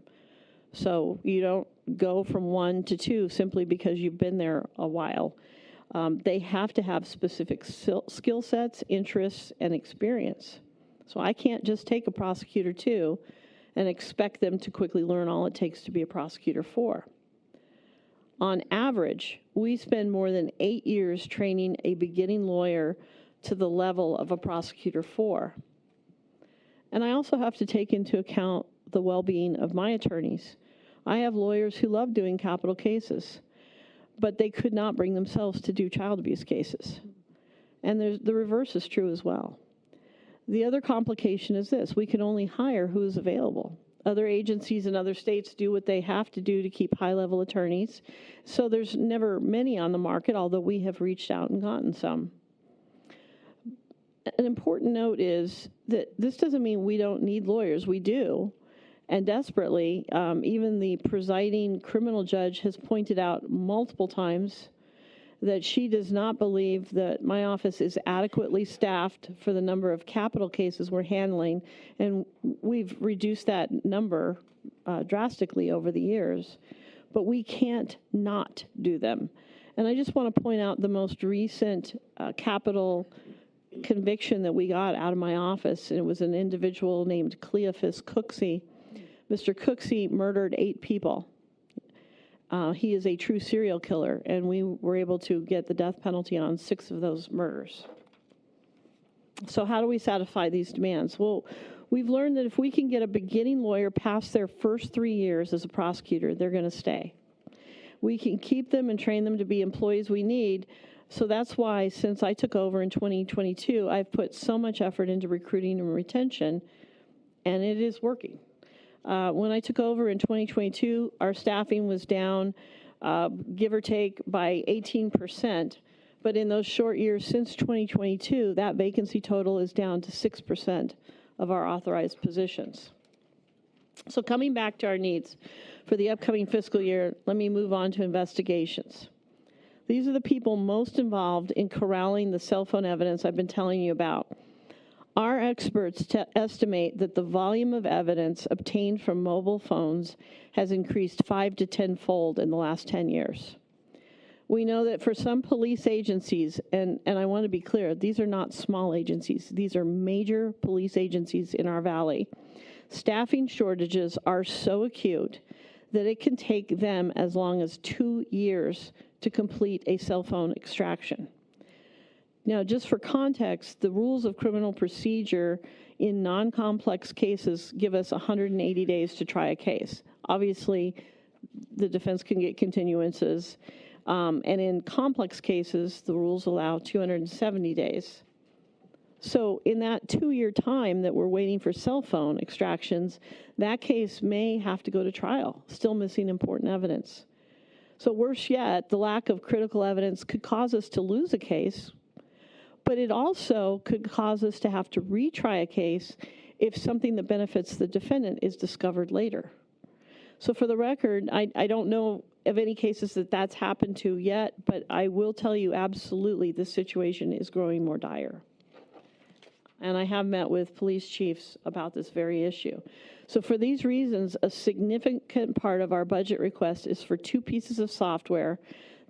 So you don't go from 1 to 2 simply because you've been there a while. They have to have specific skill sets, interests, and experience. So I can't just take a prosecutor 2 and expect them to quickly learn all it takes to be a prosecutor 4. On average, we spend more than 8 years training a beginning lawyer to the level of a prosecutor 4. And I also have to take into account the well-being of my attorneys. I have lawyers who love doing capital cases, but they could not bring themselves to do child abuse cases. And the reverse is true as well. The other complication is this: we can only hire who is available. Other agencies in other states do what they have to do to keep high-level attorneys, so there's never many on the market, although we have reached out and gotten some. An important note is that this doesn't mean we don't need lawyers. We do, and desperately. Even the presiding criminal judge has pointed out multiple times that she does not believe that my office is adequately staffed for the number of capital cases we're handling, and we've reduced that number drastically over the years, but we can't not do them. And I just want to point out the most recent capital conviction that we got out of my office, and it was an individual named Cleophas Cooksey. Mr. Cooksey murdered 8 people. He is a true serial killer, and we were able to get the death penalty on 6 of those murders. So how do we satisfy these demands? Well, we've learned that if we can get a beginning lawyer past their first 3 years as a prosecutor, they're going to stay. We can keep them and train them to be employees we need. So that's why, since I took over in 2022, I've put so much effort into recruiting and retention, and it is working. When I took over in 2022, our staffing was down, give or take, by 18%. But in those short years since 2022, that vacancy total is down to 6% of our authorized positions. So coming back to our needs for the upcoming fiscal year, let me move on to investigations. These are the people most involved in corralling the cell phone evidence I've been telling you about. Our experts estimate that the volume of evidence obtained from mobile phones has increased 5 to 10-fold in the last 10 years. We know that for some police agencies, and I want to be clear, these are not small agencies. These are major police agencies in our valley. Staffing shortages are so acute that it can take them as long as 2 years to complete a cell phone extraction. Now, just for context, the rules of criminal procedure in non-complex cases give us 180 days to try a case. Obviously, the defense can get continuances, and in complex cases, the rules allow 270 days. So in that 2-year time that we're waiting for cell phone extractions, that case may have to go to trial, still missing important evidence. So worse yet, the lack of critical evidence could cause us to lose a case, but it also could cause us to have to retry a case if something that benefits the defendant is discovered later. So for the record, I don't know of any cases that that's happened to yet, but I will tell you absolutely this situation is growing more dire. And I have met with police chiefs about this very issue. So for these reasons, a significant part of our budget request is for 2 pieces of software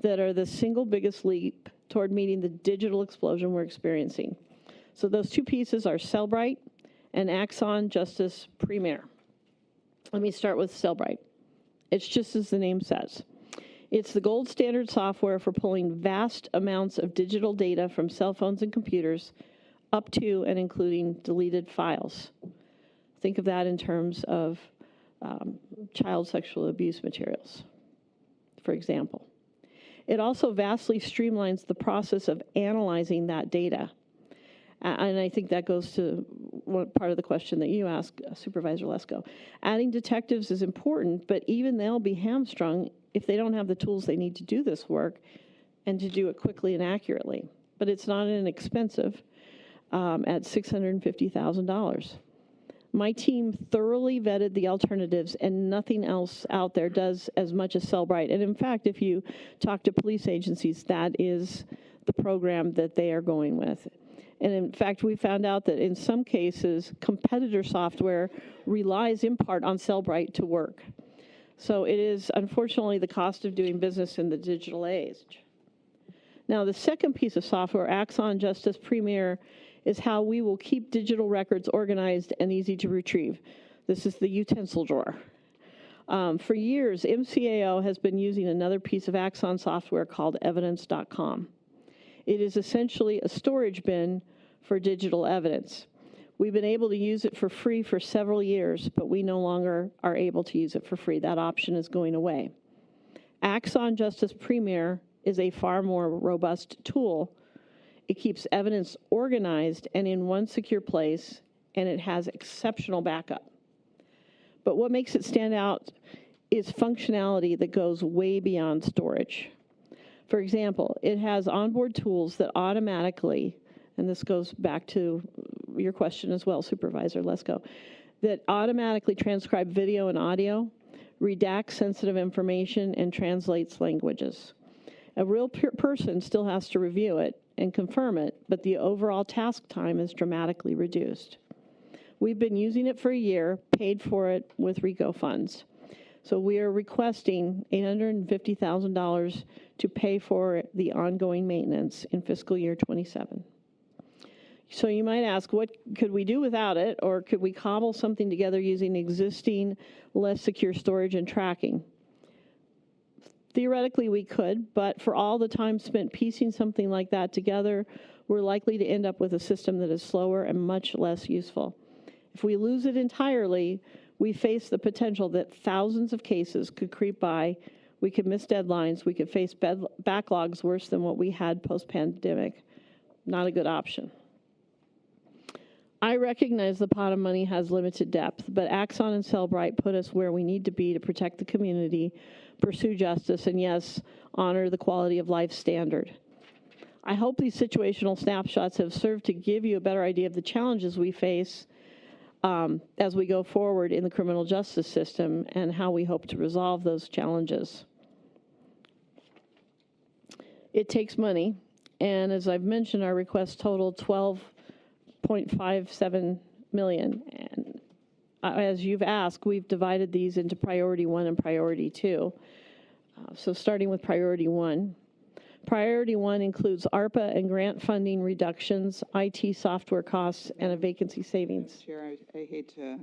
that are the single biggest leap toward meeting the digital explosion we're experiencing. So those 2 pieces are Cellbrite and Axon Justice Premier. Let me start with Cellbrite. It's just as the name says. It's the gold standard software for pulling vast amounts of digital data from cell phones and computers up to and including deleted files. Think of that in terms of child sexual abuse materials, for example. It also vastly streamlines the process of analyzing that data. And I think that goes to one part of the question that you asked, Supervisor Lesko. Adding detectives is important, but even they'll be hamstrung if they don't have the tools they need to do this work and to do it quickly and accurately. But it's not inexpensive at $650,000. My team thoroughly vetted the alternatives, and nothing else out there does as much as Cellbrite. And in fact, if you talk to police agencies, that is the program that they are going with. And in fact, we found out that in some cases, competitor software relies in part on Cellbrite to work. So it is, unfortunately, the cost of doing business in the digital age. Now, the second piece of software, Axon Justice Premier, is how we will keep digital records organized and easy to retrieve. This is the utensil drawer. For years, MCAO has been using another piece of Axon software called evidence.com. It is essentially a storage bin for digital evidence. We've been able to use it for free for several years, but we no longer are able to use it for free. That option is going away. Axon Justice Premier is a far more robust tool. It keeps evidence organized and in one secure place, and it has exceptional backup. But what makes it stand out is functionality that goes way beyond storage. For example, it has onboard tools that automatically, and this goes back to your question as well, Supervisor Lesko, that automatically transcribe video and audio, redacts sensitive information, and translates languages. A real person still has to review it and confirm it, but the overall task time is dramatically reduced. We've been using it for a year, paid for it with RICO funds. So we are requesting $850,000 to pay for the ongoing maintenance in fiscal year 27. So you might ask, what could we do without it, or could we cobble something together using existing, less secure storage and tracking? Theoretically, we could, but for all the time spent piecing something like that together, we're likely to end up with a system that is slower and much less useful. If we lose it entirely, we face the potential that thousands of cases could creep by, we could miss deadlines, we could face backlogs worse than what we had post-pandemic. Not a good option. I recognize the pot of money has limited depth, but Axon and Cellbrite put us where we need to be to protect the community, pursue justice, and yes, honor the quality of life standard. I hope these situational snapshots have served to give you a better idea of the challenges we face as we go forward in the criminal justice system and how we hope to resolve those challenges. It takes money, and as I've mentioned, our request totaled $12.57 million. And as you've asked, we've divided these into priority 1 and priority 2. So starting with priority 1. Priority 1 includes ARPA and grant funding reductions, IT software costs, and a vacancy savings. Chair, I hate to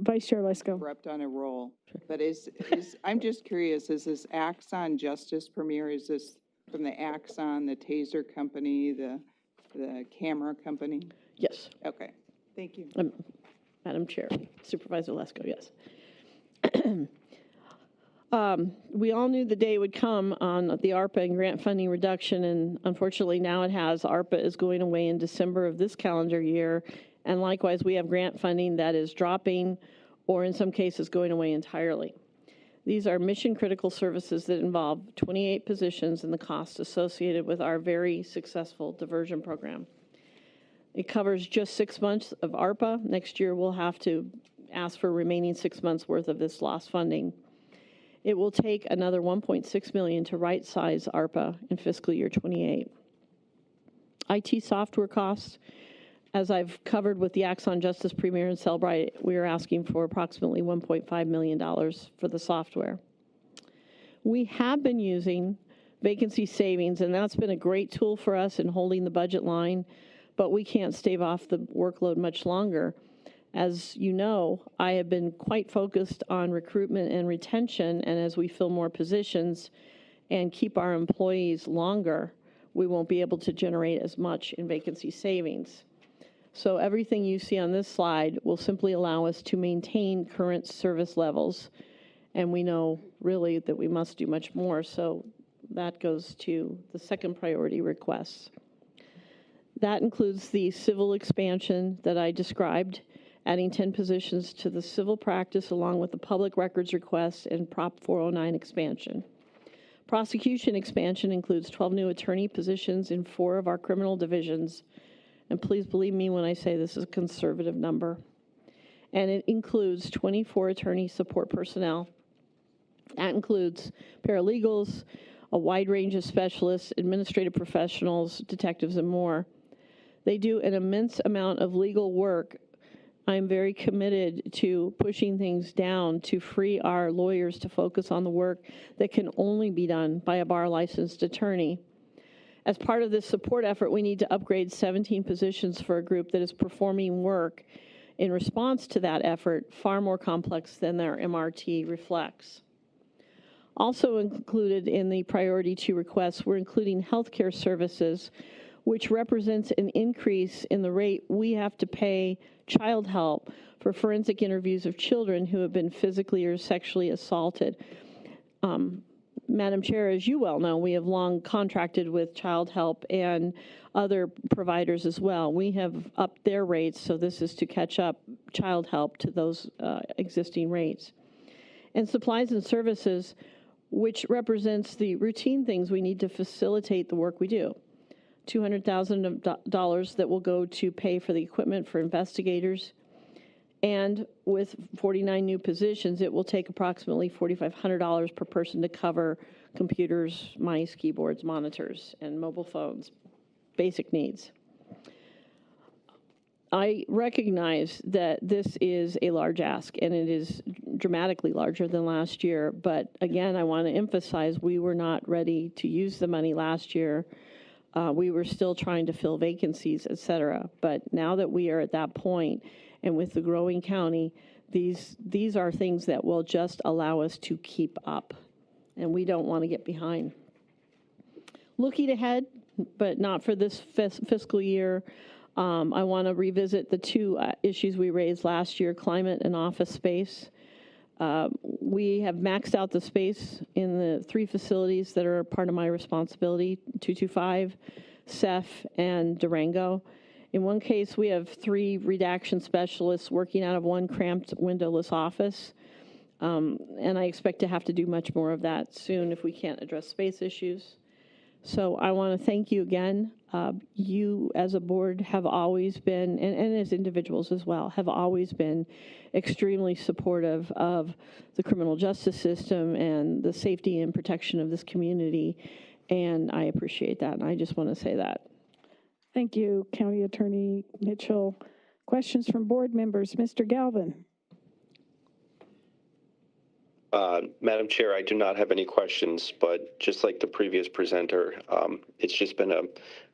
Vice Chair Lesko. interrupt on a roll, but I'm just curious, is this Axon Justice Premier, is this from the Axon, the Taser company, the camera company? Yes. Okay, thank you. Madam Chair, Supervisor Lesko, yes. We all knew the day would come on the ARPA and grant funding reduction, and unfortunately now it has. ARPA is going away in December of this calendar year, and likewise we have grant funding that is dropping or in some cases going away entirely. These are mission-critical services that involve 28 positions and the costs associated with our very successful diversion program. It covers just 6 months of ARPA. Next year we'll have to ask for remaining 6 months worth of this lost funding. It will take another $1.6 million to right-size ARPA in fiscal year 28. IT software costs, as I've covered with the Axon Justice Premier and Cellbrite, we are asking for approximately $1.5 million for the software. We have been using vacancy savings, and that's been a great tool for us in holding the budget line, but we can't stave off the workload much longer. As you know, I have been quite focused on recruitment and retention, and as we fill more positions and keep our employees longer, we won't be able to generate as much in vacancy savings. So everything you see on this slide will simply allow us to maintain current service levels, and we know really that we must do much more, so that goes to the second priority request. That includes the civil expansion that I described, adding 10 positions to the civil practice along with the public records request and Prop 409 expansion. Prosecution expansion includes 12 new attorney positions in 4 of our criminal divisions, and please believe me when I say this is a conservative number. And it includes 24 attorney support personnel. That includes paralegals, a wide range of specialists, administrative professionals, detectives, and more. They do an immense amount of legal work. I'm very committed to pushing things down to free our lawyers to focus on the work that can only be done by a bar licensed attorney. As part of this support effort, we need to upgrade 17 positions for a group that is performing work in response to that effort far more complex than their MRT reflects. Also included in the priority 2 requests, we're including healthcare services, which represents an increase in the rate we have to pay child help for forensic interviews of children who have been physically or sexually assaulted. Madam Chair, as you well know, we have long contracted with child help and other providers as well. We have upped their rates, so this is to catch up child help to those existing rates. And supplies and services, which represents the routine things we need to facilitate the work we do. $200,000 that will go to pay for the equipment for investigators. And with 49 new positions, it will take approximately $4,500 per person to cover computers, mice, keyboards, monitors, and mobile phones, basic needs. I recognize that this is a large ask, and it is dramatically larger than last year. But again, I want to emphasize we were not ready to use the money last year. We were still trying to fill vacancies, et cetera. But now that we are at that point, and with the growing county, these are things that will just allow us to keep up, and we don't want to get behind. Looking ahead, but not for this fiscal year, I want to revisit the two issues we raised last year, climate and office space. We have maxed out the space in the 3 facilities that are part of my responsibility, 225, CEF, and Durango. In one case, we have 3 redaction specialists working out of one cramped windowless office. And I expect to have to do much more of that soon if we can't address space issues. So I want to thank you again. You as a board have always been, and as individuals as well, have always been extremely supportive of the criminal justice system and the safety and protection of this community. And I appreciate that. And I just want to say that. Thank you, County Attorney Mitchell. Questions from board members. Mr. Galvin. Madam Chair, I do not have any questions, but just like the previous presenter, it's just been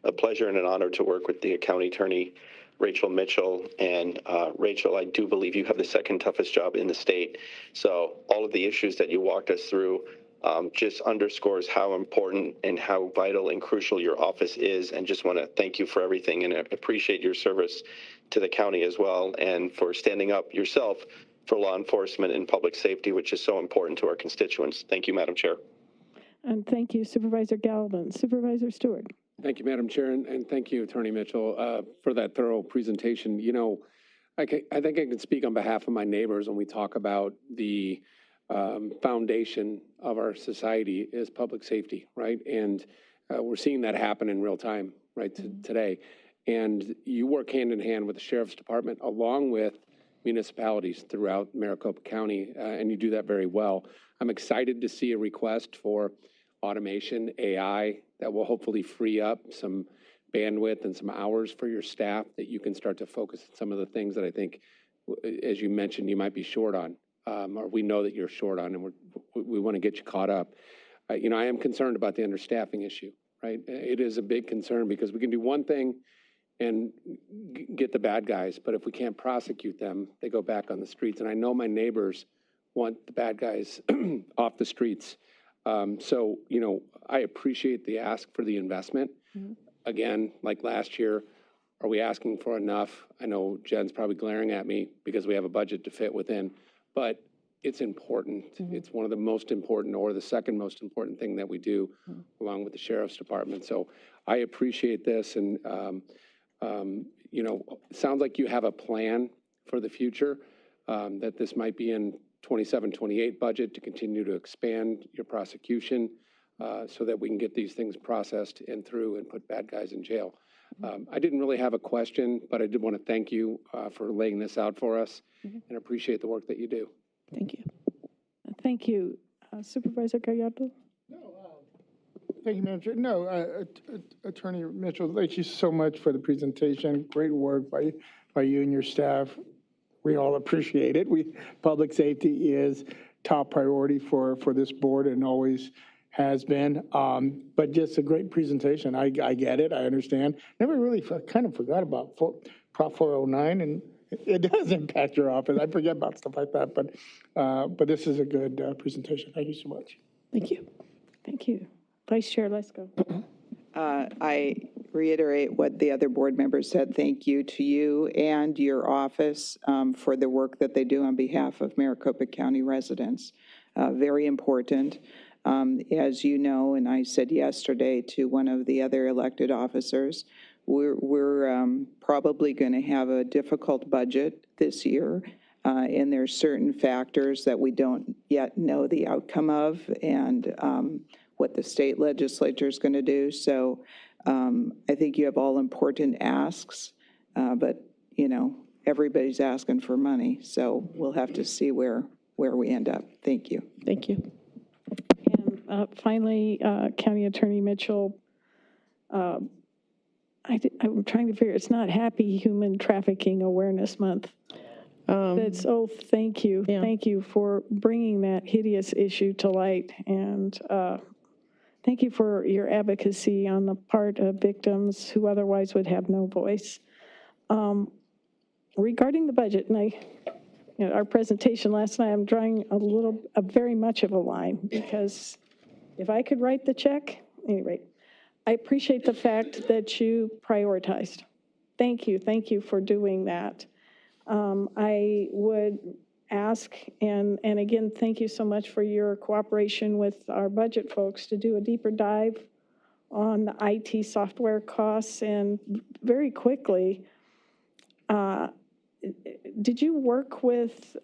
a pleasure and an honor to work with the County Attorney, Rachel Mitchell. And Rachel, I do believe you have the second toughest job in the state. So all of the issues that you walked us through just underscores how important and how vital and crucial your office is. And just want to thank you for everything and appreciate your service to the county as well, and for standing up yourself for law enforcement and public safety, which is so important to our constituents. Thank you, Madam Chair. And thank you, Supervisor Galvin. Supervisor Stewart. Thank you, Madam Chair, and thank you, Attorney Mitchell, for that thorough presentation. You know, I think I can speak on behalf of my neighbors when we talk about the foundation of our society is public safety, right? And we're seeing that happen in real time, right, today. And you work hand in hand with the Sheriff's Department along with municipalities throughout Maricopa County, and you do that very well. I'm excited to see a request for automation, AI, that will hopefully free up some bandwidth and some hours for your staff that you can start to focus on some of the things that I think, as you mentioned, you might be short on, or we know that you're short on, and we want to get you caught up. You know, I am concerned about the understaffing issue, right? It is a big concern because we can do one thing and get the bad guys, but if we can't prosecute them, they go back on the streets. And I know my neighbors want the bad guys off the streets. So, you know, I appreciate the ask for the investment. Mm-hmm. Again, like last year, are we asking for enough? I know Jen's probably glaring at me because we have a budget to fit within, but it's important. Mm-hmm. It's one of the most important, or the second most important thing that we do, mm-hmm, along with the Sheriff's Department. So I appreciate this, and you know, it sounds like you have a plan for the future, that this might be in 27-28 budget to continue to expand your prosecution, so that we can get these things processed and through and put bad guys in jail. I didn't really have a question, but I did want to thank you for laying this out for us, mm-hmm, and appreciate the work that you do. Thank you. Thank you. Supervisor Gallardo? Thank you, Madam Chair. No, Attorney Mitchell, thank you so much for the presentation. Great work by you and your staff. We all appreciate it. Public safety is top priority for this board and always has been. But just a great presentation. I get it. I understand. Never really kind of forgot about Prop 409, and it does impact your office. I forget about stuff like that. But this is a good presentation. Thank you so much. Thank you. Thank you. Vice Chair Lesko. I reiterate what the other board members said. Thank you to you and your office for the work that they do on behalf of Maricopa County residents. Very important. As you know, and I said yesterday to one of the other elected officers, we're probably going to have a difficult budget this year. And there's certain factors that we don't yet know the outcome of, and what the state legislature is going to do. So I think you have all important asks, but, you know, everybody's asking for money. So we'll have to see where we end up. Thank you. Thank you. And Finally, County Attorney Mitchell, I'm trying to figure, it's not Happy Human Trafficking Awareness Month. That's, thank you. Yeah. Thank you for bringing that hideous issue to light. And thank you for your advocacy on the part of victims who otherwise would have no voice. Regarding the budget, and our presentation last night, I'm drawing very much of a line, because if I could write the check, anyway, I appreciate the fact that you prioritized. Thank you for doing that. I would ask, and again, thank you so much for your cooperation with our budget folks to do a deeper dive on the IT software costs, and very quickly, did you work with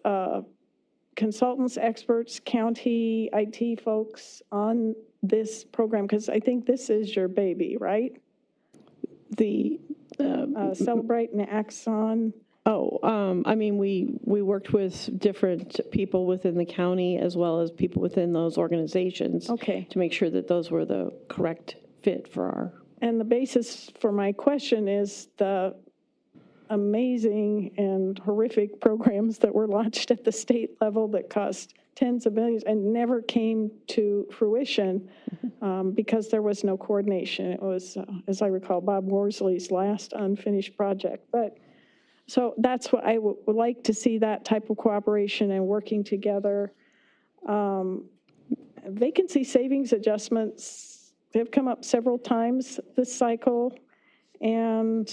consultants, experts, county IT folks on this program? Because I think this is your baby, right? The Celebrate and Axon. I mean, we worked with different people within the county as well as people within those organizations. Okay. To make sure that those were the correct fit for our. And the basis for my question is the amazing and horrific programs that were launched at the state level that cost tens of millions and never came to fruition because there was no coordination. It was, as I recall, Bob Worsley's last unfinished project. But so that's what I would like to see, that type of cooperation and working together. Vacancy savings adjustments have come up several times this cycle, and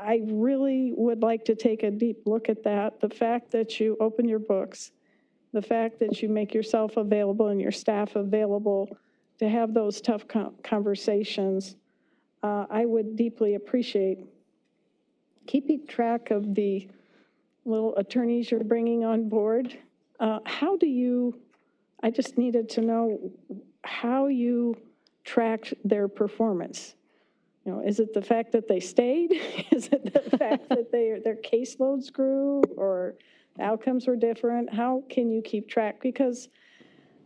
I really would like to take a deep look at that. The fact that you open your books, the fact that you make yourself available and your staff available to have those tough conversations, I would deeply appreciate. Keeping track of the little attorneys you're bringing on board, how do you, I just needed to know how you tracked their performance. You know, is it the fact that they stayed? Is it the fact that their caseloads grew, or the outcomes were different? How can you keep track? Because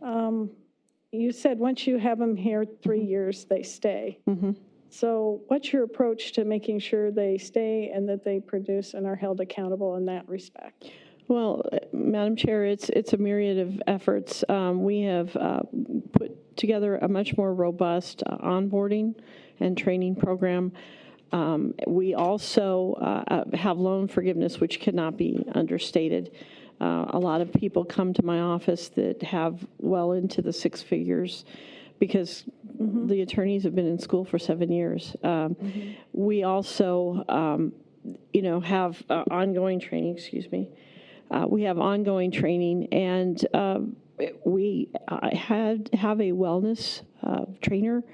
you said once you have them here 3 years, they stay. Mm-hmm. So what's your approach to making sure they stay and that they produce and are held accountable in that respect? Well, Madam Chair, it's a myriad of efforts. We have put together a much more robust onboarding and training program. We also have loan forgiveness, which cannot be understated. A lot of people come to my office that have well into the six figures because the attorneys have been in school for 7 years. We also, have ongoing training, we have ongoing training, and we have a wellness trainer,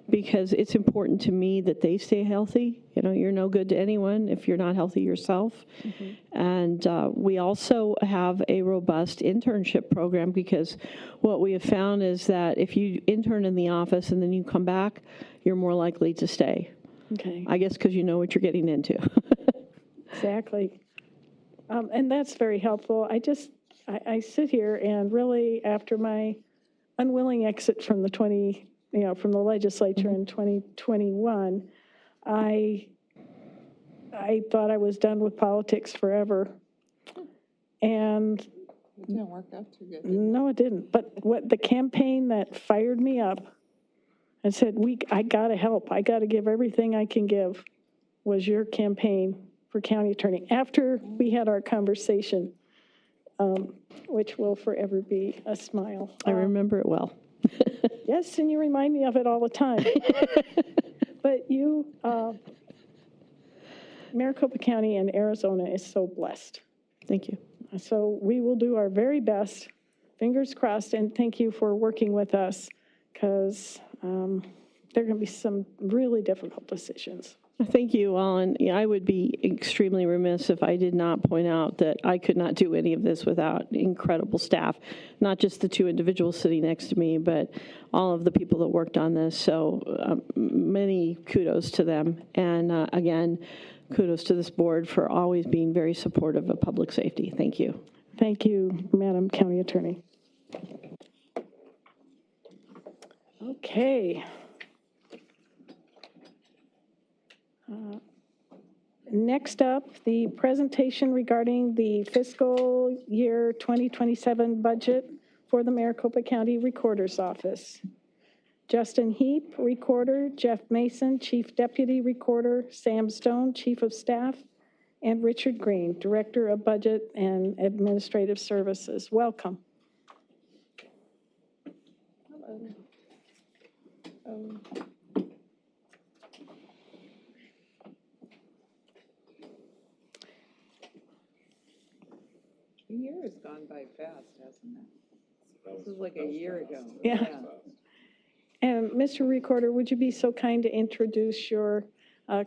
because it's important to me that they stay healthy. You know, you're no good to anyone if you're not healthy yourself. And we also have a robust internship program, because what we have found is that if you intern in the office and then you come back, you're more likely to stay. Okay. I guess because you know what you're getting into. Exactly. And that's very helpful. I sit here and really, after my unwilling exit from from the legislature in 2021, I thought I was done with politics forever. And It didn't work out too good. no, it didn't. But what the campaign that fired me up and said, I gotta help, I gotta give everything I can give, was your campaign for county attorney. After we had our conversation, which will forever be a smile. I remember it well. Yes, and you remind me of it all the time. But you, Maricopa County and Arizona is so blessed. Thank you. So we will do our very best, fingers crossed, and thank you for working with us, because there are going to be some really difficult decisions. Thank you all, and I would be extremely remiss if I did not point out that I could not do any of this without incredible staff, not just the two individuals sitting next to me, but all of the people that worked on this. So many kudos to them, and again, kudos to this board for always being very supportive of public safety. Thank you. Thank you, Madam County Attorney. Okay. Next up, the presentation regarding the fiscal year 2027 budget for the Maricopa County Recorder's Office. Justin Heap, Recorder, Jeff Mason, Chief Deputy Recorder, Sam Stone, Chief of Staff, and Richard Green, Director of Budget and Administrative Services. Welcome. The year has gone by fast, hasn't it? This is like a year ago. Yeah. And Mr. Recorder, would you be so kind to introduce your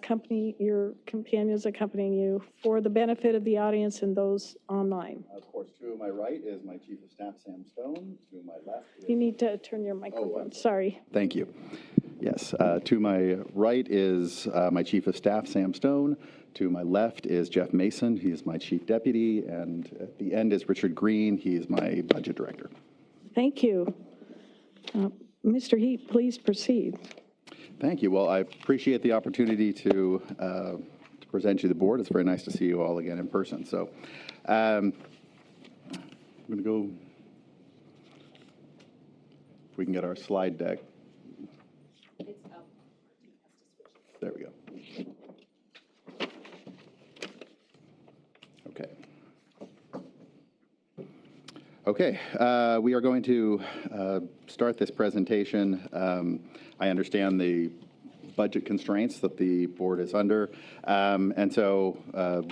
company, your companions accompanying you for the benefit of the audience and those online? Of course, to my right is my Chief of Staff, Sam Stone. To my left is... You need to turn your microphone. Sorry. Thank you. Yes, to my right is my Chief of Staff, Sam Stone. To my left is Jeff Mason. He is my Chief Deputy. And at the end is Richard Green. He is my Budget Director. Thank you. Mr. Heap, please proceed. Thank you. Well, I appreciate the opportunity to present you the board. It's very nice to see you all again in person. So I'm going to go, if we can get our slide deck. There we go. Okay. Okay, we are going to start this presentation. I understand the budget constraints that the board is under, and so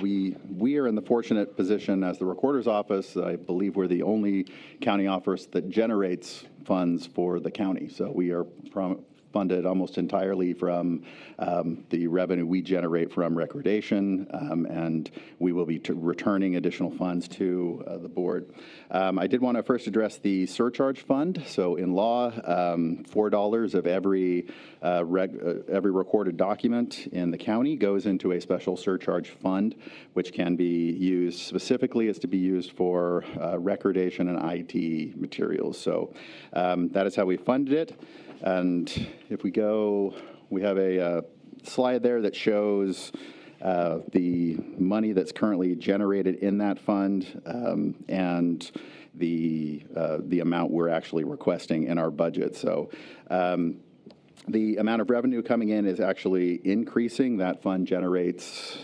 we are in the fortunate position as the Recorder's Office. I believe we're the only county office that generates funds for the county. So we are funded almost entirely from the revenue we generate from recordation, and we will be returning additional funds to the board. I did want to first address the surcharge fund. So in law, $4 of every recorded document in the county goes into a special surcharge fund, which can be used specifically as to be used for recordation and IT materials. So that is how we funded it. And if we go, we have a slide there that shows the money that's currently generated in that fund and the amount we're actually requesting in our budget. So the amount of revenue coming in is actually increasing. That fund generates,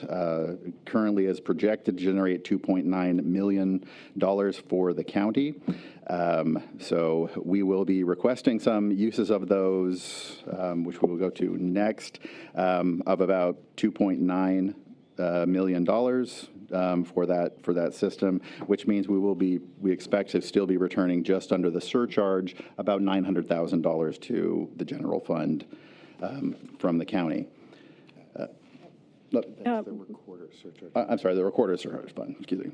currently is projected to generate $2.9 million for the county. So we will be requesting some uses of those, which we will go to next, of about $2.9 million for that system, which means we expect to still be returning just under the surcharge about $900,000 to the general fund from the county. That's the recorder surcharge. I'm sorry, the recorder surcharge fund. Excuse me.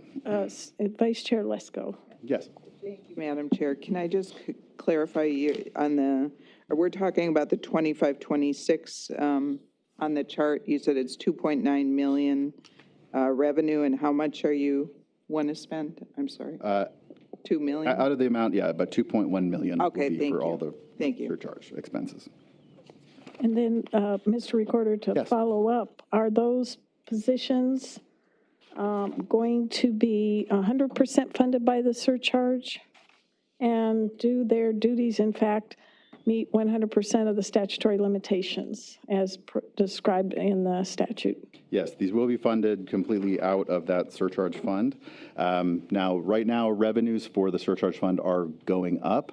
Vice Chair Lesko. Yes. Thank you, Madam Chair. Can I just clarify we're talking about the 25-26 on the chart? You said it's 2.9 million revenue, and how much are you want to spend? I'm sorry. 2 million? Out of the amount, yeah, about 2.1 million okay, will be for all the surcharge expenses. And then, Mr. Recorder, to follow up, are those positions going to be 100% funded by the surcharge? And do their duties, in fact, meet 100% of the statutory limitations as described in the statute? Yes, these will be funded completely out of that surcharge fund. Now, right now, revenues for the surcharge fund are going up.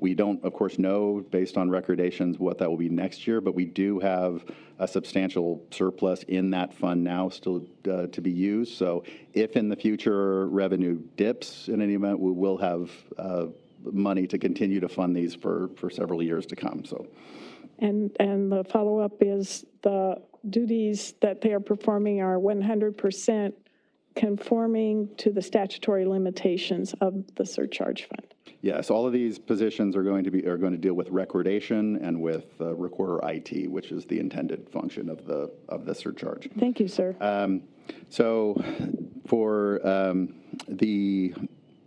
We don't, of course, know based on recordations what that will be next year, but we do have a substantial surplus in that fund now still to be used. So if in the future revenue dips in any event, we will have money to continue to fund these for several years to come. So, and the follow-up is the duties that they are performing are 100% conforming to the statutory limitations of the surcharge fund. Yes, all of these positions are going to deal with recordation and with recorder IT, which is the intended function of the surcharge. Thank you, sir. So for the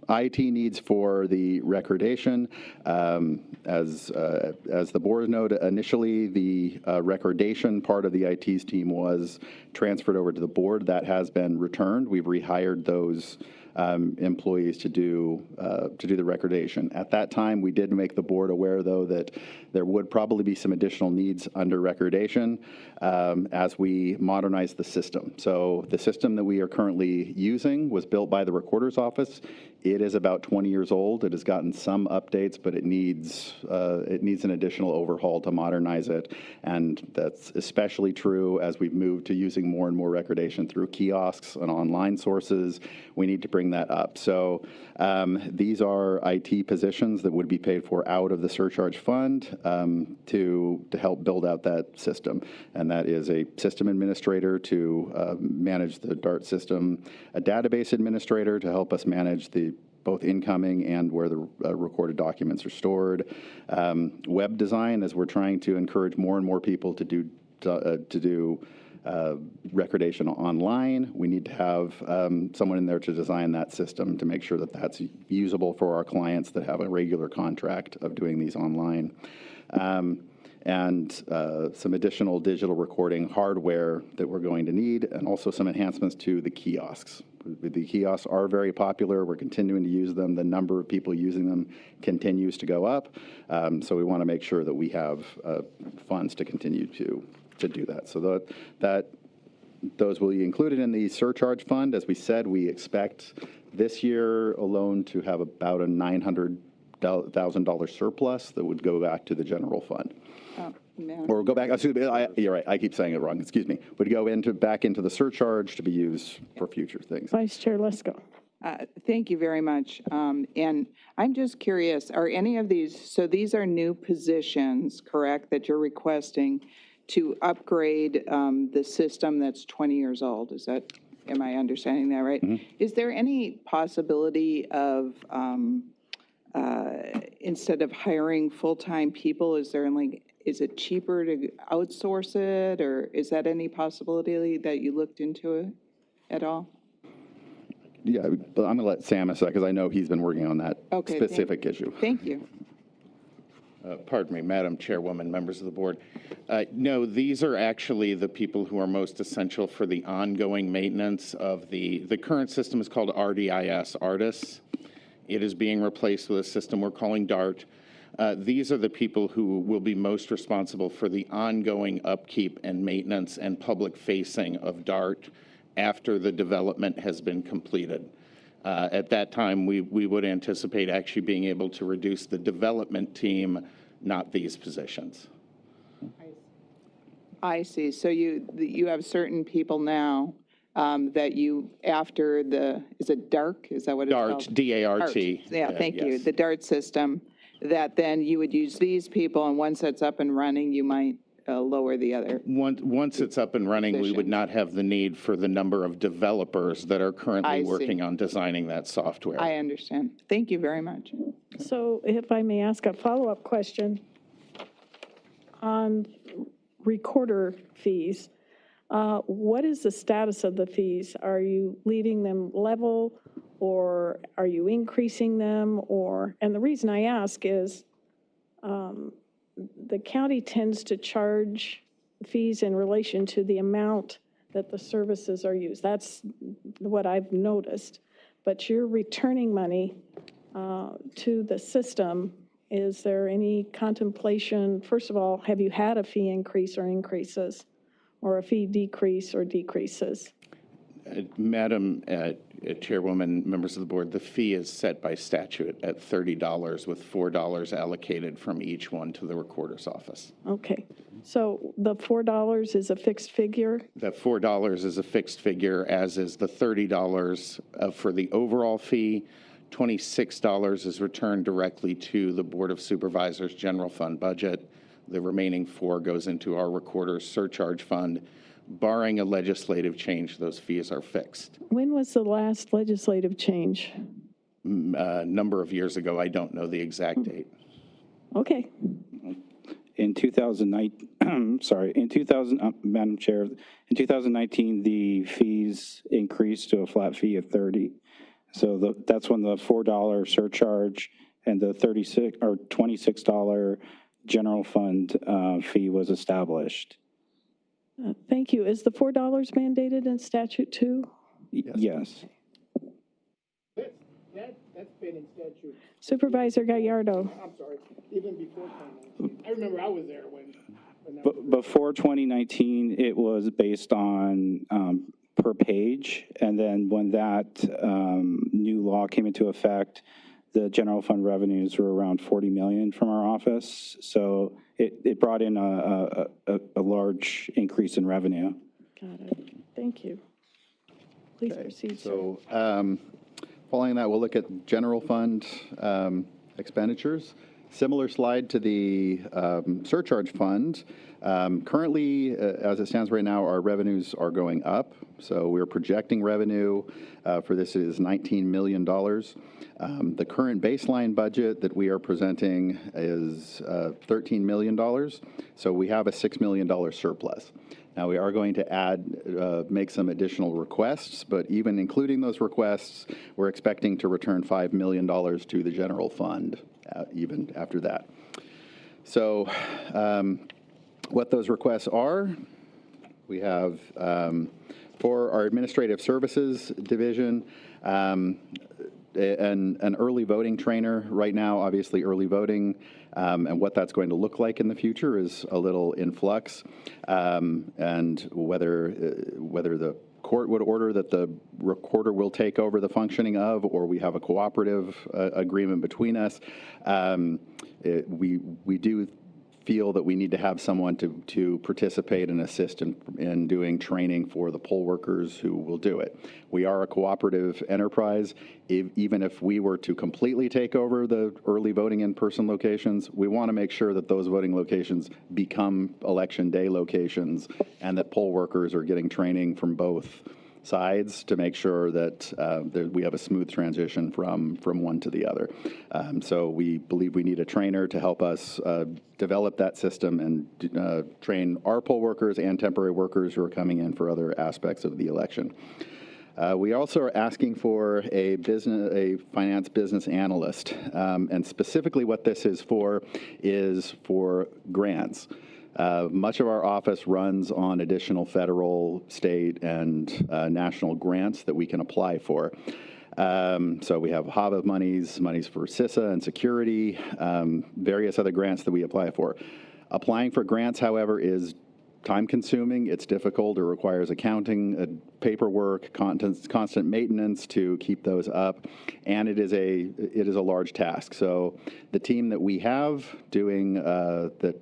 IT needs for the recordation, as the board noted initially, the recordation part of the IT's team was transferred over to the board. That has been returned. We've rehired those employees to do the recordation. At that time, we did make the board aware, though, that there would probably be some additional needs under recordation as we modernize the system. So the system that we are currently using was built by the Recorder's Office. It is about 20 years old. It has gotten some updates, but it needs an additional overhaul to modernize it. And that's especially true as we've moved to using more and more recordation through kiosks and online sources. We need to bring that up. So these are IT positions that would be paid for out of the surcharge fund to help build out that system. And that is a system administrator to manage the DART system, a database administrator to help us manage both incoming and where the recorded documents are stored. Web design, as we're trying to encourage more and more people to do recordation online. We need to have someone in there to design that system to make sure that that's usable for our clients that have a regular contract of doing these online. And some additional digital recording hardware that we're going to need, and also some enhancements to the kiosks. The kiosks are very popular. We're continuing to use them. The number of people using them continues to go up. So we want to make sure that we have funds to continue to do that. So those will be included in the surcharge fund. As we said, we expect this year alone to have about a $900,000 surplus that would go back to the general fund. Or go back, excuse me, you're right, I keep saying it wrong, excuse me. Would go back into the surcharge to be used for future things. Vice Chair Lesko. Thank you very much. And I'm just curious, are any of these, so these are new positions, correct, that you're requesting to upgrade the system that's 20 years old? Am I understanding that right? Mm-hmm. Is there any possibility of, instead of hiring full-time people, is it cheaper to outsource it, or is that any possibility that you looked into it at all? Yeah, but I'm going to let Sam answer that because I know he's been working on that specific issue. Thank you. Pardon me, Madam Chairwoman, members of the board. No, these are actually the people who are most essential for the ongoing maintenance of the current system is called RDIS, ARTIS. It is being replaced with a system we're calling DART. These are the people who will be most responsible for the ongoing upkeep and maintenance and public facing of DART after the development has been completed. At that time, we would anticipate actually being able to reduce the development team, not these positions. I see. So you have certain people now that you, after is it DART? Is that what it's called? DART, D-A-R-T. Yeah, thank you. Yes. The DART system, that then you would use these people, and once that's up and running, you might lower the other. Once it's up and running, positions. we would not have the need for the number of developers that are currently working on designing that software. I understand. Thank you very much. So if I may ask a follow-up question on recorder fees, what is the status of the fees? Are you leaving them level, or are you increasing them? And the reason I ask is the county tends to charge fees in relation to the amount that the services are used. That's what I've noticed. But you're returning money to the system. Is there any contemplation? First of all, have you had a fee increase or increases, or a fee decrease or decreases? Madam Chairwoman, members of the board, the fee is set by statute at $30 with $4 allocated from each one to the recorder's office. Okay. So the $4 is a fixed figure? The $4 is a fixed figure, as is the $30 for the overall fee. $26 is returned directly to the Board of Supervisors general fund budget. The remaining $4 goes into our recorder's surcharge fund. Barring a legislative change, those fees are fixed. When was the last legislative change? A number of years ago. I don't know the exact date. Okay. In 2009, Madam Chair, in 2019, the fees increased to a flat fee of 30. So that's when the $4 surcharge and the $26 general fund fee was established. Thank you. Is the $4 mandated in statute too? Yes. That's been in statute. Supervisor Gallardo. I'm sorry, even before 2019. I remember I was there when that was. Before 2019, it was based on per page, and then when that new law came into effect, the general fund revenues were around 40 million from our office, so it brought in a large increase in revenue. Got it. Thank you. Please proceed, sir. So following that, we'll look at general fund expenditures. Similar slide to the surcharge fund. Currently, as it stands right now, our revenues are going up. So we're projecting revenue for this is $19 million. The current baseline budget that we are presenting is $13 million. So we have a $6 million surplus. Now, we are going to make some additional requests, but even including those requests, we're expecting to return $5 million to the general fund, even after that. So what those requests are, we have for our administrative services division, an early voting trainer. Right now, obviously, early voting and what that's going to look like in the future is a little in flux, and whether the court would order that the recorder will take over the functioning of, or we have a cooperative agreement between us. We do feel that we need to have someone to participate and assist in doing training for the poll workers who will do it. We are a cooperative enterprise. Even if we were to completely take over the early voting in-person locations, we want to make sure that those voting locations become election day locations and that poll workers are getting training from both sides to make sure that we have a smooth transition from one to the other. So we believe we need a trainer to help us develop that system and train our poll workers and temporary workers who are coming in for other aspects of the election. We also are asking for a finance business analyst, and specifically what this is for grants. Much of our office runs on additional federal, state, and national grants that we can apply for. So we have HAVA monies for CISA and security, various other grants that we apply for. Applying for grants, however, is time-consuming. It's difficult. It requires accounting, paperwork, constant maintenance to keep those up, and it is a large task. So the team that we have doing that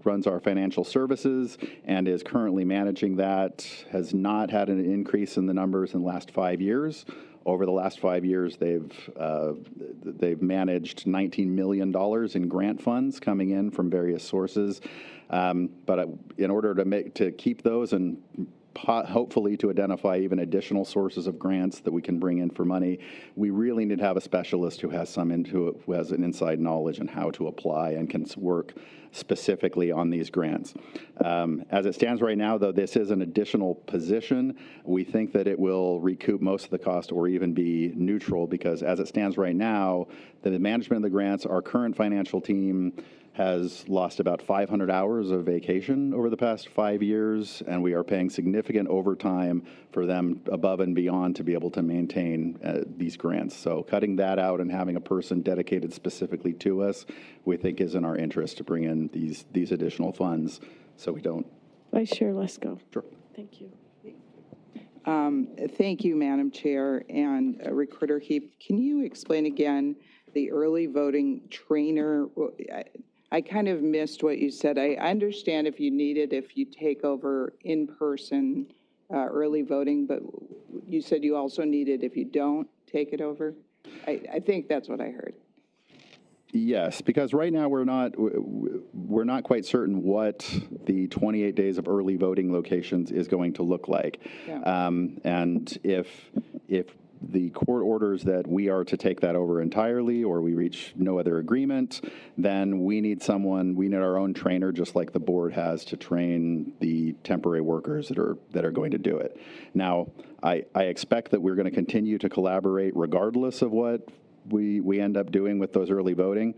runs our financial services and is currently managing that has not had an increase in the numbers in the last 5 years. Over the last 5 years, they've managed $19 million in grant funds coming in from various sources. But in order to keep those and hopefully to identify even additional sources of grants that we can bring in for money, we really need to have a specialist who has who has an inside knowledge on how to apply and can work specifically on these grants. As it stands right now, though, this is an additional position. We think that it will recoup most of the cost or even be neutral, because as it stands right now, the management of the grants, our current financial team has lost about 500 hours of vacation over the past 5 years, and we are paying significant overtime for them above and beyond to be able to maintain these grants. So cutting that out and having a person dedicated specifically to us, we think is in our interest to bring in these additional funds so we don't. Vice Chair Lesko. Sure. Thank you. Thank you, Madam Chair. And Recorder Heap, can you explain again the early voting trainer? I kind of missed what you said. I understand if you take over in-person early voting, but you said you also need it if you don't take it over? I think that's what I heard. Yes, because right now we're not quite certain what the 28 days of early voting locations is going to look like. Yeah. And if the court orders that we are to take that over entirely, or we reach no other agreement, then we need our own trainer, just like the board has, to train the temporary workers that are going to do it. Now, I expect that we're going to continue to collaborate regardless of what we end up doing with those early voting.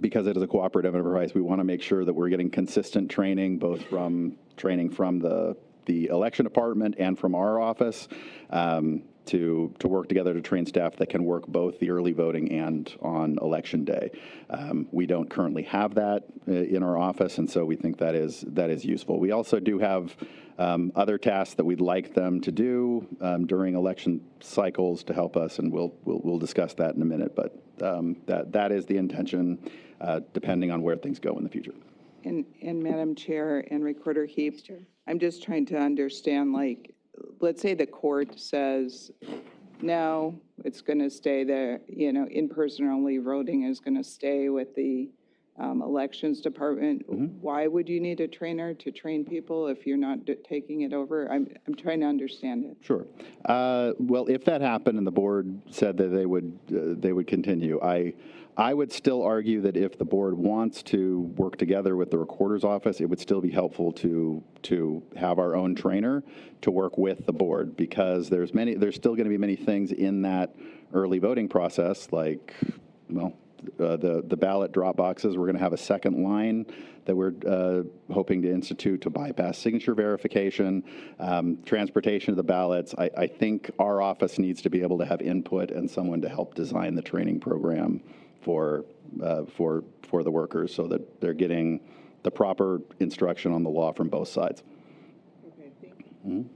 Because it is a cooperative enterprise, we want to make sure that we're getting consistent training, both from the election department and from our office, to work together to train staff that can work both the early voting and on election day. We don't currently have that in our office, and so we think that is useful. We also do have other tasks that we'd like them to do during election cycles to help us, and we'll discuss that in a minute. But that is the intention, depending on where things go in the future. And Madam Chair and Recorder Heap, I'm just trying to understand, like, let's say the court says, no, it's going to stay there, in-person only voting is going to stay with the elections department. Mm-hmm. Why would you need a trainer to train people if you're not taking it over? I'm trying to understand it. Sure. Well, if that happened and the board said that they would continue, I would still argue that if the board wants to work together with the recorder's office, it would still be helpful to have our own trainer to work with the board, because there's still going to be many things in that early voting process, like, well, the ballot drop boxes. We're going to have a second line that we're hoping to institute to bypass signature verification, transportation of the ballots. I think our office needs to be able to have input and someone to help design the training program for the workers, so that they're getting the proper instruction on the law from both sides. Okay, thank you. Mm-hmm.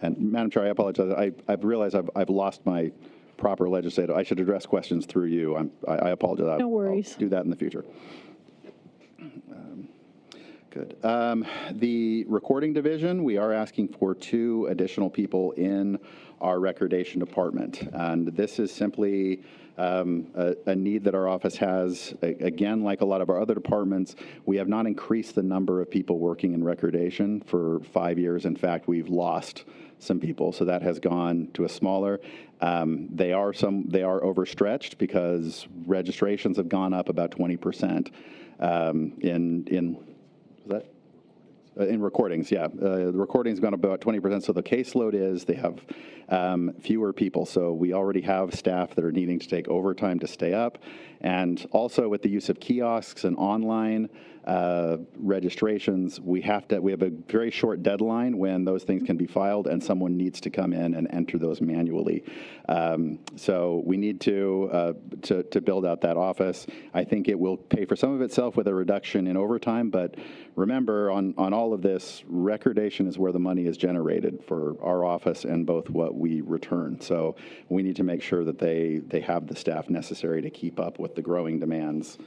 And Madam Chair, I apologize. I've realized I've lost my proper legislative. I should address questions through you. I apologize. No worries. I'll do that in the future. Good. The recording division, we are asking for 2 additional people in our recordation department. And this is simply a need that our office has. Again, like a lot of our other departments, we have not increased the number of people working in recordation for 5 years. In fact, we've lost some people, so that has gone to a smaller. They are overstretched because registrations have gone up about 20% in recordings, yeah. The recordings gone up about 20%, so the caseload is they have fewer people. So we already have staff that are needing to take overtime to stay up. And also with the use of kiosks and online registrations, we have a very short deadline when those things can be filed, and someone needs to come in and enter those manually. So we need to build out that office. I think it will pay for some of itself with a reduction in overtime, but remember, on all of this, recordation is where the money is generated for our office and both what we return. So we need to make sure that they have the staff necessary to keep up with the growing demands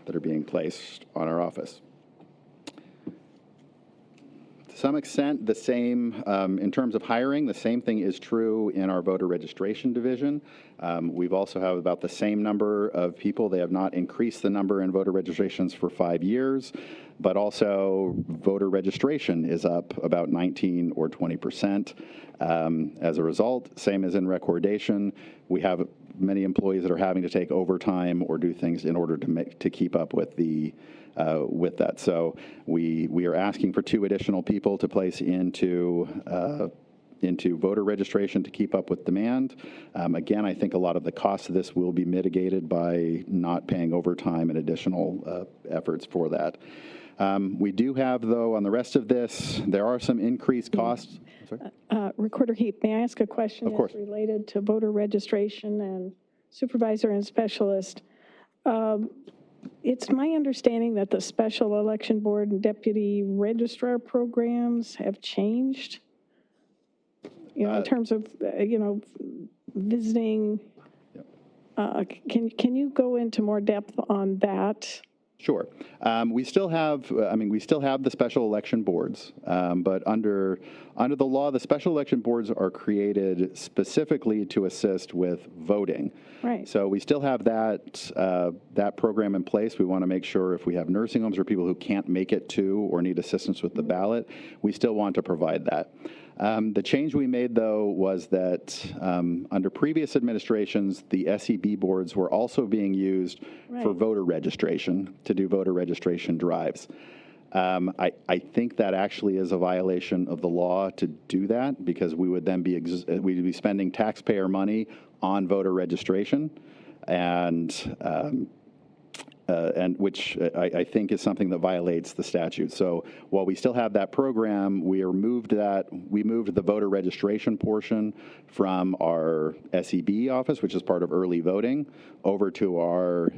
that are being placed on our office. To some extent, the same, in terms of hiring, the same thing is true in our voter registration division. We've also have about the same number of people. They have not increased the number in voter registrations for 5 years, but also voter registration is up about 19 or 20%. As a result, same as in recordation, we have many employees that are having to take overtime or do things in order to keep up with with that. So we are asking for 2 additional people to place into voter registration to keep up with demand. Again, I think a lot of the cost of this will be mitigated by not paying overtime and additional efforts for that. We do have, though, on the rest of this, there are some increased costs. Recorder Heap, may I ask a question? Of course. That's related to voter registration and supervisor and specialist? It's my understanding that the special election board and deputy registrar programs have changed, in terms of, visiting. Can you go into more depth on that? Sure. We still have, we still have the special election boards, but under the law, the special election boards are created specifically to assist with voting. Right. So we still have that program in place. We want to make sure if we have nursing homes or people who can't make it to or need assistance with the ballot, we still want to provide that. The change we made, though, was that under previous administrations, the SEB boards were also being used for voter registration, to do voter registration drives. I think that actually is a violation of the law to do that, because we would then we'd be spending taxpayer money on voter registration, and which I think is something that violates the statute. So while we still have that program, we moved the voter registration portion from our SEB office, which is part of early voting, over to our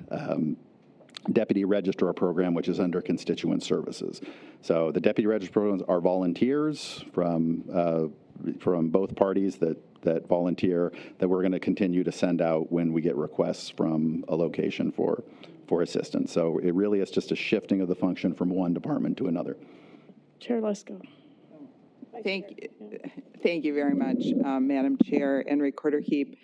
deputy registrar program, which is under constituent services. So the deputy registrar programs are volunteers from both parties that volunteer, that we're going to continue to send out when we get requests from a location for assistance. So it really is just a shifting of the function from one department to another. Chair Lesko. Thank you very much, Madam Chair and Recorder Heap.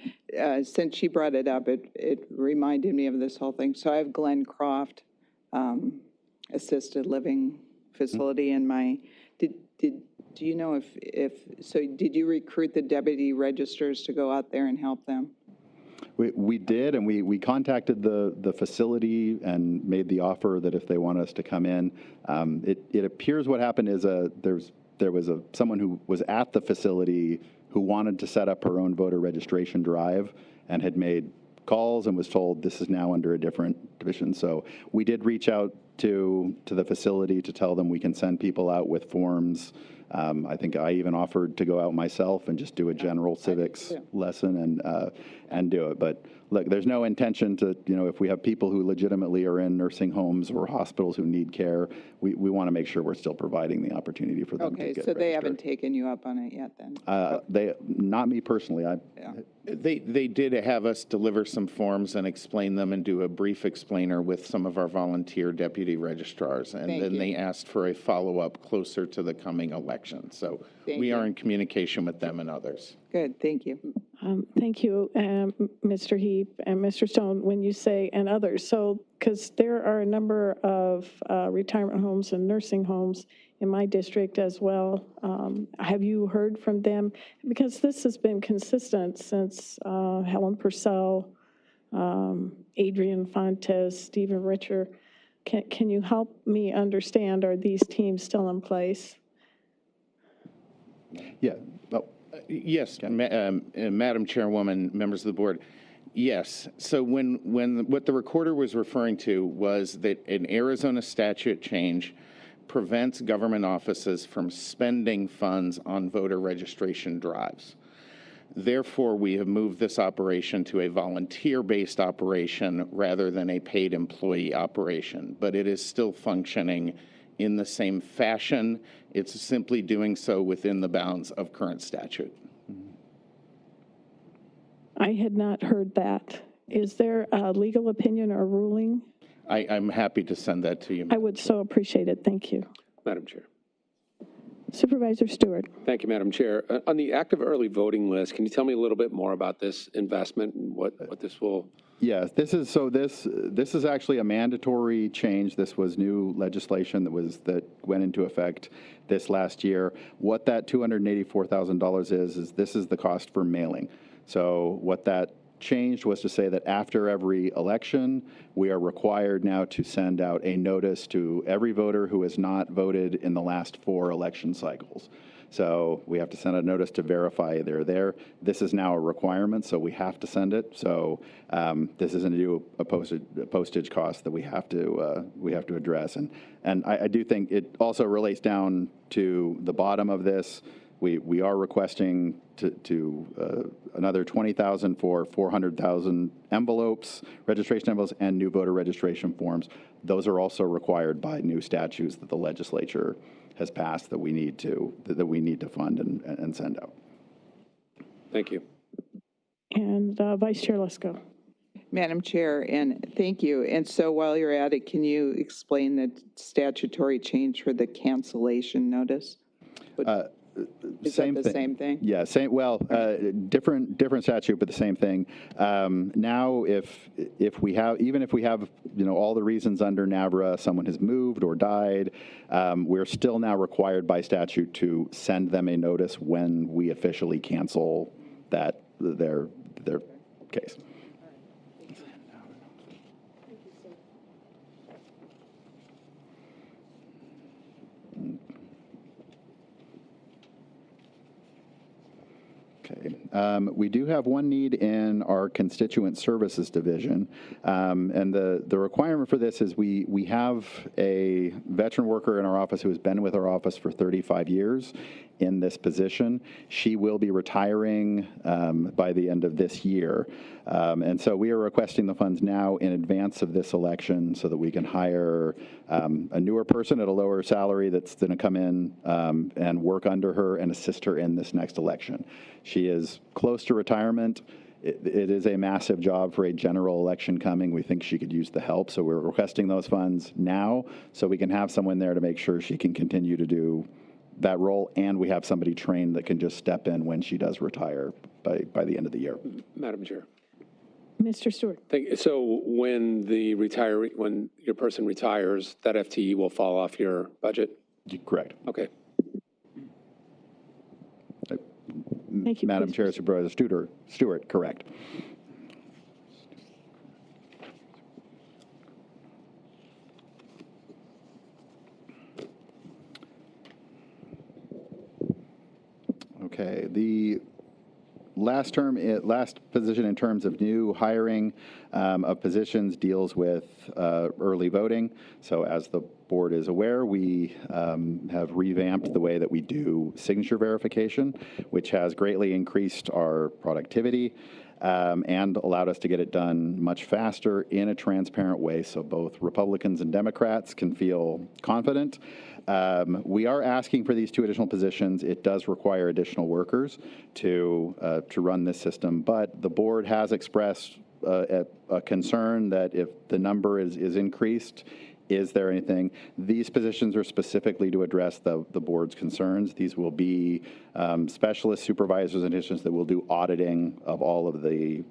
Since she brought it up, it reminded me of this whole thing. So I have Glen Croft assisted living facility in my, do you know so did you recruit the deputy registers to go out there and help them? We did, and we contacted the facility and made the offer that if they want us to come in. It appears what happened is there was someone who was at the facility who wanted to set up her own voter registration drive and had made calls and was told this is now under a different division. So we did reach out to the facility to tell them we can send people out with forms. I think I even offered to go out myself and just do a general civics lesson and do it. But look, there's no intention to, if we have people who legitimately are in nursing homes or hospitals who need care, we want to make sure we're still providing the opportunity for them to get registered. Okay, so they haven't taken you up on it yet then? Not me personally. They did have us deliver some forms and explain them and do a brief explainer with some of our volunteer deputy registrars. And then they asked for a follow-up closer to the coming election. So we are in communication with them and others. Good, thank you. Thank you, Mr. Heap and Mr. Stone, when you say and others. So, because there are a number of retirement homes and nursing homes in my district as well. Have you heard from them? Because this has been consistent since Helen Purcell, Adrian Fontes, Stephen Richer. Can you help me understand, are these teams still in place? Yeah. Yes, Madam Chairwoman, members of the board. Yes. So when what the recorder was referring to was that an Arizona statute change prevents government offices from spending funds on voter registration drives. Therefore, we have moved this operation to a volunteer-based operation rather than a paid employee operation, but it is still functioning in the same fashion. It's simply doing so within the bounds of current statute. I had not heard that. Is there a legal opinion or ruling? I'm happy to send that to you. I would so appreciate it. Thank you. Madam Chair. Supervisor Stewart. Thank you, Madam Chair. On the active early voting list, can you tell me a little bit more about this investment and what this will? Yes, this is actually a mandatory change. This was new legislation that went into effect this last year. What that $284,000 is this is the cost for mailing. So what that changed was to say that after every election, we are required now to send out a notice to every voter who has not voted in the last 4 election cycles. So we have to send a notice to verify they're there. This is now a requirement, so we have to send it. So this isn't a postage cost that we have to address. And I do think it also relates down to the bottom of this. We are requesting to another $20,000 for 400,000 envelopes, registration envelopes, and new voter registration forms. Those are also required by new statutes that the legislature has passed that we need to fund and send out. Thank you. And Vice Chair Lesko. Madam Chair, and thank you. And so while you're at it, can you explain the statutory change for the cancellation notice? Is that the same thing? Yeah, different statute, but the same thing. Now, if we have, even if we have, all the reasons under NAVRA, someone has moved or died, we're still now required by statute to send them a notice when we officially cancel their case. Okay. We do have one need in our constituent services division, and the requirement for this is we have a veteran worker in our office who has been with our office for 35 years in this position. She will be retiring by the end of this year, and so we are requesting the funds now in advance of this election so that we can hire a newer person at a lower salary that's going to come in and work under her and assist her in this next election. She is close to retirement. It is a massive job for a general election coming. We think she could use the help, so we're requesting those funds now so we can have someone there to make sure she can continue to do that role, and we have somebody trained that can just step in when she does retire by the end of the year. Madam Chair. Mr. Stewart. Thank you. So when your person retires, that FTE will fall off your budget? Correct. Okay. Thank you, Madam Chair, Supervisor Stewart, correct. Okay, the last position in terms of new hiring of positions deals with early voting. So as the board is aware, we have revamped the way that we do signature verification, which has greatly increased our productivity and allowed us to get it done much faster in a transparent way so both Republicans and Democrats can feel confident. We are asking for these 2 additional positions. It does require additional workers to run this system, but the board has expressed a concern that if the number is increased, is there anything? These positions are specifically to address the board's concerns. These will be specialist supervisors and assistants that will do auditing of all of the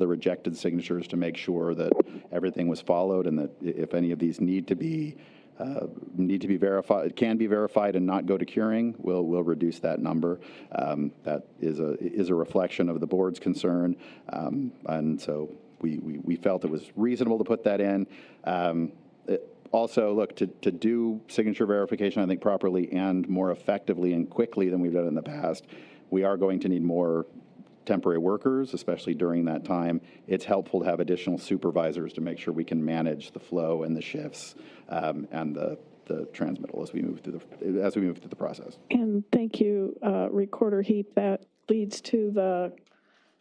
rejected signatures to make sure that everything was followed, and that if any of these need to be verified, can be verified and not go to curing, we'll reduce that number. That is a reflection of the board's concern, and so we felt it was reasonable to put that in. Also, look, to do signature verification, I think, properly and more effectively and quickly than we've done in the past, we are going to need more temporary workers, especially during that time. It's helpful to have additional supervisors to make sure we can manage the flow and the shifts and the transmittal as we move through the process. And thank you, Recorder Heap. That leads to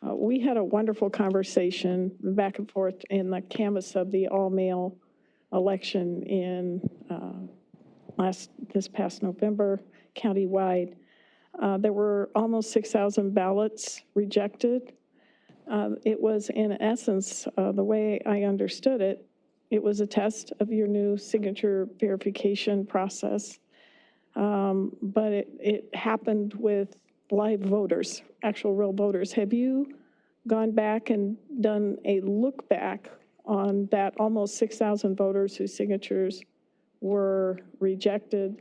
we had a wonderful conversation back and forth in the canvas of the all-male election in this past November, countywide. There were almost 6,000 ballots rejected. It was, in essence, the way I understood it, it was a test of your new signature verification process. But it happened with live voters, actual real voters. Have you gone back and done a look back on that almost 6,000 voters whose signatures were rejected?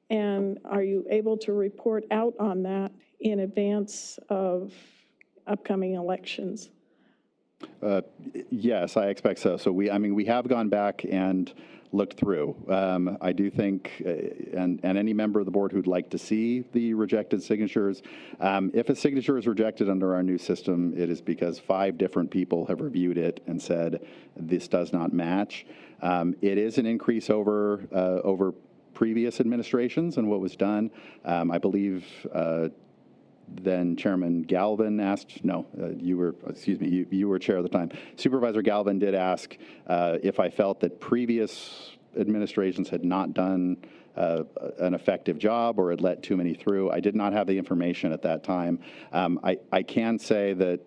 And are you able to report out on that in advance of upcoming elections? Yes, I expect so. So we have gone back and looked through. I do think, and any member of the board who'd like to see the rejected signatures, if a signature is rejected under our new system, it is because 5 different people have reviewed it and said this does not match. It is an increase over previous administrations and what was done. I believe then Chairman Galvin asked, you were chair at the time. Supervisor Galvin did ask if I felt that previous administrations had not done an effective job or had let too many through. I did not have the information at that time. I can say that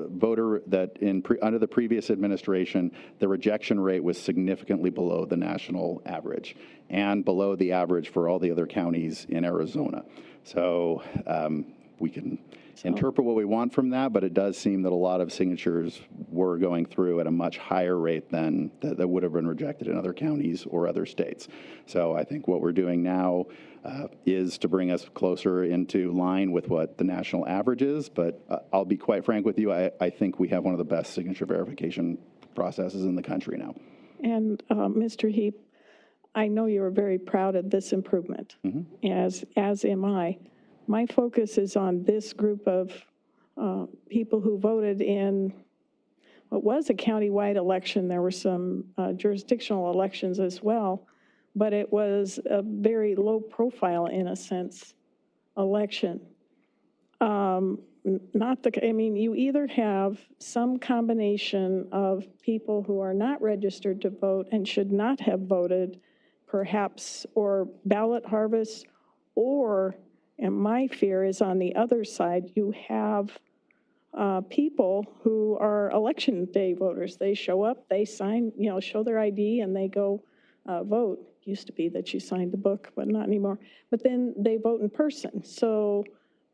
voter that under the previous administration, the rejection rate was significantly below the national average and below the average for all the other counties in Arizona. So we can interpret what we want from that, but it does seem that a lot of signatures were going through at a much higher rate than that would have been rejected in other counties or other states. So I think what we're doing now is to bring us closer into line with what the national average is, but I'll be quite frank with you, I think we have one of the best signature verification processes in the country now. And Mr. Heap, I know you're very proud of this improvement, as am I. My focus is on this group of people who voted in what was a countywide election. There were some jurisdictional elections as well, but it was a very low profile, in a sense, election. You either have some combination of people who are not registered to vote and should not have voted, perhaps, or ballot harvest, or, and my fear is on the other side, you have people who are election day voters. They show up, they sign, show their ID, and they go vote. Used to be that you signed the book, but not anymore. But then they vote in person. So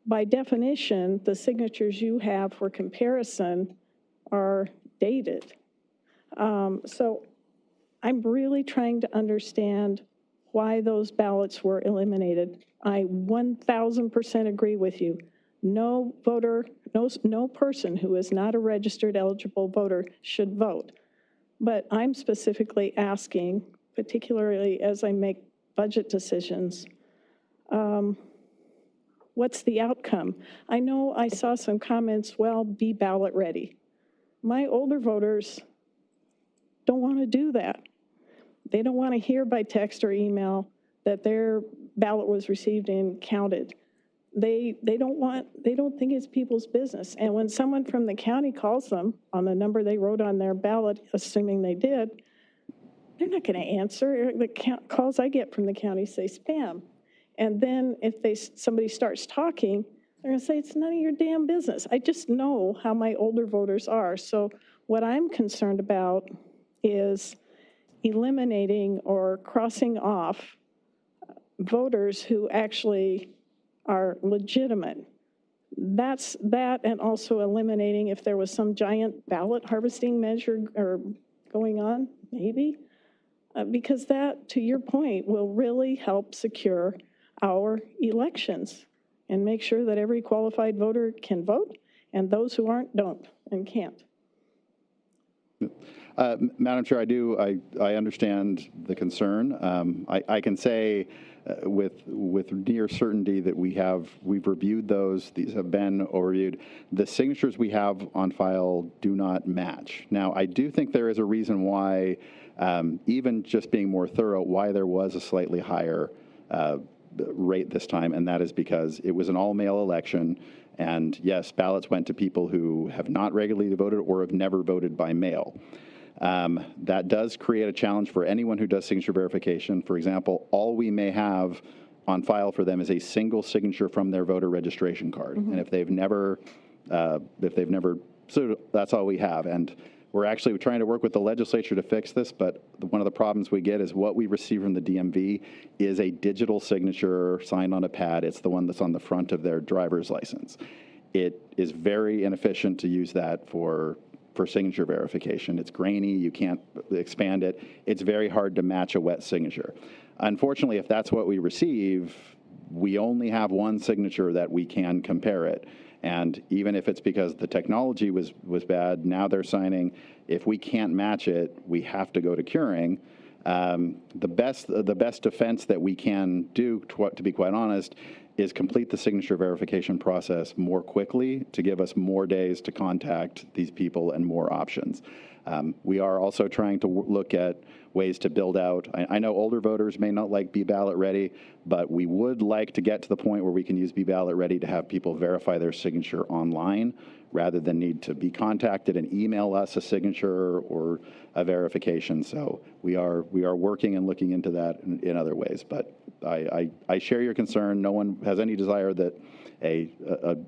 by definition, the signatures you have for comparison are dated. So I'm really trying to understand why those ballots were eliminated. I 1,000% agree with you. No voter, no person who is not a registered eligible voter should vote. But I'm specifically asking, particularly as I make budget decisions, what's the outcome? I know I saw some comments, well, be ballot ready. My older voters don't want to do that. They don't want to hear by text or email that their ballot was received and counted. They don't think it's people's business. And when someone from the county calls them on the number they wrote on their ballot, assuming they did, they're not going to answer. The calls I get from the county say spam. And then if somebody starts talking, they're going to say, it's none of your damn business. I just know how my older voters are. So what I'm concerned about is eliminating or crossing off voters who actually are legitimate. That's that, and also eliminating if there was some giant ballot harvesting measure or going on, maybe, because that, to your point, will really help secure our elections and make sure that every qualified voter can vote, and those who aren't don't and can't. Madam Chair, I understand the concern. I can say with near certainty that we've reviewed those. These have been overviewed. The signatures we have on file do not match. Now, I do think there is a reason why, even just being more thorough, why there was a slightly higher rate this time, and that is because it was an all-mail election. And yes, ballots went to people who have not regularly voted or have never voted by mail. That does create a challenge for anyone who does signature verification. For example, all we may have on file for them is a single signature from their voter registration card. And if they've never, so that's all we have. And we're actually trying to work with the legislature to fix this, but one of the problems we get is what we receive from the DMV is a digital signature signed on a pad. It's the one that's on the front of their driver's license. It is very inefficient to use that for signature verification. It's grainy, you can't expand it. It's very hard to match a wet signature. Unfortunately, if that's what we receive, we only have one signature that we can compare it. And even if it's because the technology was bad, now they're signing, if we can't match it, we have to go to curing. The best defense that we can do, to be quite honest, is complete the signature verification process more quickly to give us more days to contact these people and more options. We are also trying to look at ways to build out. I know older voters may not like Be Ballot Ready, but we would like to get to the point where we can use Be Ballot Ready to have people verify their signature online rather than need to be contacted and email us a signature or a verification. So we are working and looking into that in other ways. But I share your concern. No one has any desire that a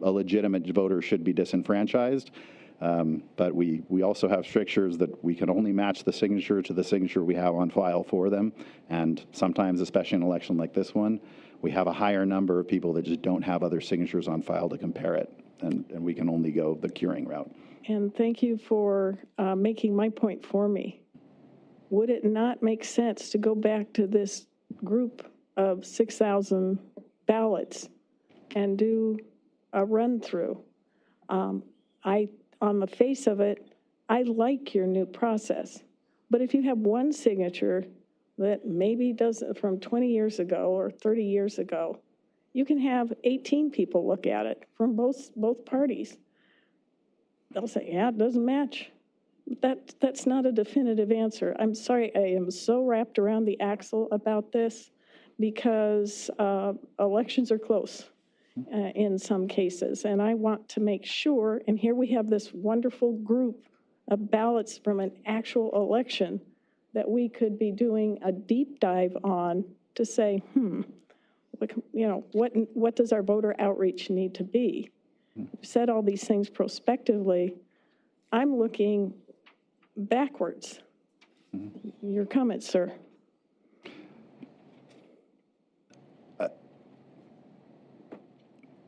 legitimate voter should be disenfranchised. But we also have strictures that we can only match the signature to the signature we have on file for them. And sometimes, especially in an election like this one, we have a higher number of people that just don't have other signatures on file to compare it. And we can only go the curing route. And thank you for making my point for me. Would it not make sense to go back to this group of 6,000 ballots and do a run-through? On the face of it, I like your new process. But if you have one signature that maybe doesn't from 20 years ago or 30 years ago, you can have 18 people look at it from both parties. They'll say, yeah, it doesn't match. That's not a definitive answer. I'm sorry, I am so wrapped around the axle about this because elections are close in some cases. And I want to make sure, and here we have this wonderful group of ballots from an actual election that we could be doing a deep dive on to say, what does our voter outreach need to be? We've said all these things prospectively. I'm looking backwards. Your comments, sir.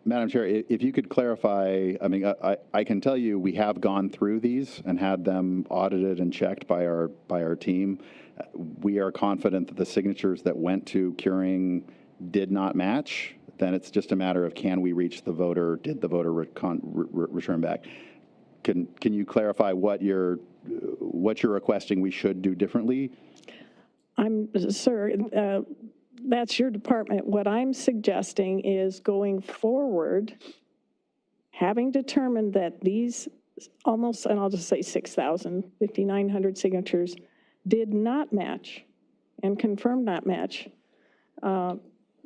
Madam Chair, if you could clarify, I mean, I can tell you we have gone through these and had them audited and checked by our team. We are confident that the signatures that went to curing did not match. Then it's just a matter of can we reach the voter, did the voter return back? Can you clarify what you're requesting we should do differently? Sir, that's your department. What I'm suggesting is going forward, having determined that these almost, and I'll just say 6,000, 5,900 signatures did not match and confirmed not match,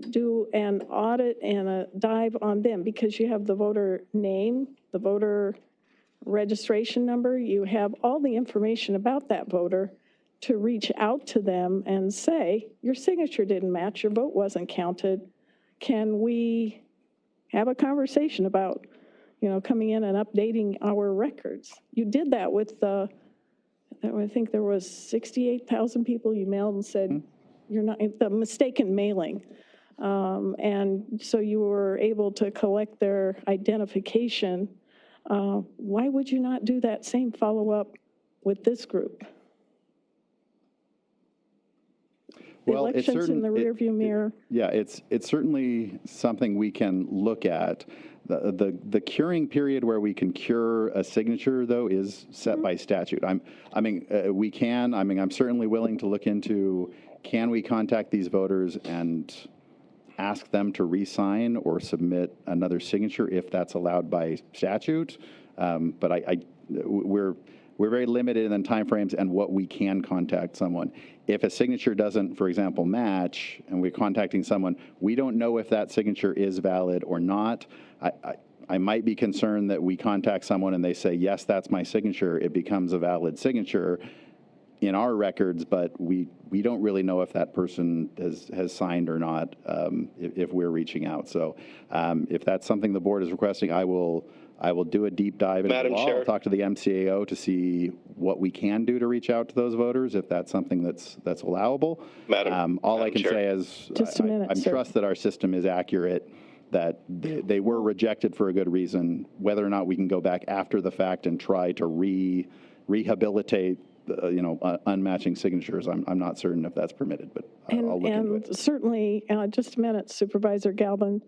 do an audit and a dive on them because you have the voter name, the voter registration number, you have all the information about that voter to reach out to them and say, your signature didn't match, your vote wasn't counted. Can we have a conversation about, coming in and updating our records? You did that with I think there was 68,000 people you mailed and said, you're not, the mistaken mailing. And so you were able to collect their identification. Why would you not do that same follow-up with this group? Well, elections in the rearview mirror. Yeah, it's certainly something we can look at. The curing period where we can cure a signature, though, is set by statute. I'm certainly willing to look into, can we contact these voters and ask them to re-sign or submit another signature if that's allowed by statute? But we're very limited in timeframes and what we can contact someone. If a signature doesn't, for example, match, and we're contacting someone, we don't know if that signature is valid or not. I might be concerned that we contact someone and they say, yes, that's my signature. It becomes a valid signature in our records, but we don't really know if that person has signed or not if we're reaching out. So if that's something the board is requesting, I will do a deep dive into the law. I'll talk to the MCAO to see what we can do to reach out to those voters, if that's something that's allowable. All I can say is I trust that our system is accurate, that they were rejected for a good reason. Whether or not we can go back after the fact and try to rehabilitate unmatching signatures, I'm not certain if that's permitted, but I'll look into it. And certainly, just a minute, Supervisor Galvin,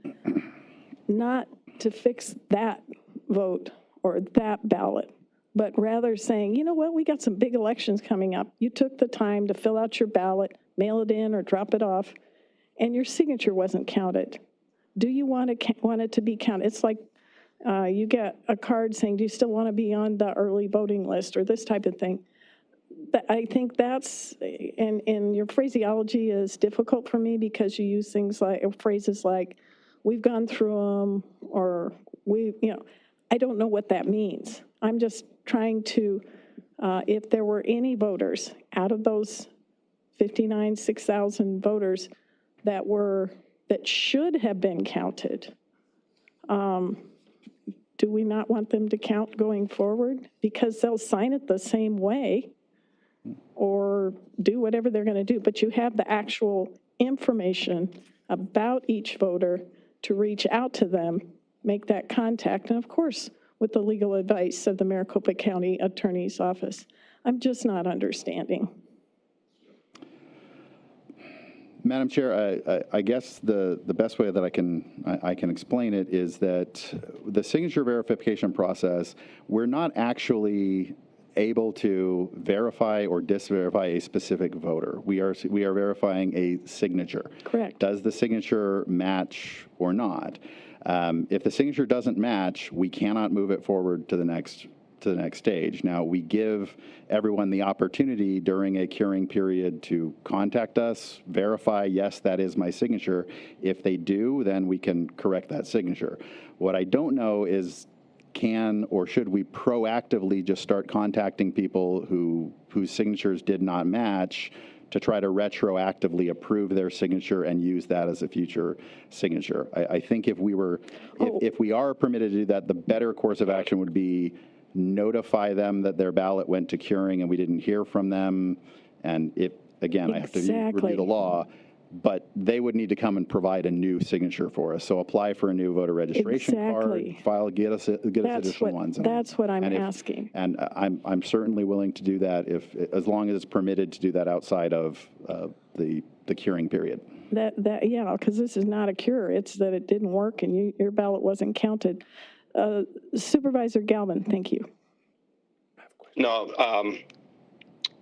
not to fix that vote or that ballot, but rather saying, you know what, we got some big elections coming up. You took the time to fill out your ballot, mail it in or drop it off, and your signature wasn't counted. Do you want it to be counted? It's like you get a card saying, do you still want to be on the early voting list or this type of thing? I think that's, and your phraseology is difficult for me because you use things like, phrases like, we've gone through them, or I don't know what that means. I'm just trying to, if there were any voters out of those 6,000 voters that should have been counted, do we not want them to count going forward? Because they'll sign it the same way or do whatever they're going to do, but you have the actual information about each voter to reach out to them, make that contact, and of course, with the legal advice of the Maricopa County Attorney's Office. I'm just not understanding. Madam Chair, I guess the best way that I can explain it is that the signature verification process, we're not actually able to verify or disverify a specific voter. We are verifying a signature. Correct. Does the signature match or not? If the signature doesn't match, we cannot move it forward to the next stage. Now, we give everyone the opportunity during a curing period to contact us, verify, yes, that is my signature. If they do, then we can correct that signature. What I don't know is, can or should we proactively just start contacting people whose signatures did not match to try to retroactively approve their signature and use that as a future signature? I think if we are permitted to do that, the better course of action would be notify them that their ballot went to curing and we didn't hear from them. And if, again, I have to review the law, but they would need to come and provide a new signature for us. So apply for a new voter registration card, get us additional ones. That's what I'm asking. And I'm certainly willing to do that as long as it's permitted to do that outside of the curing period. Yeah, because this is not a cure. It's that it didn't work and your ballot wasn't counted. Supervisor Galvin, thank you. No,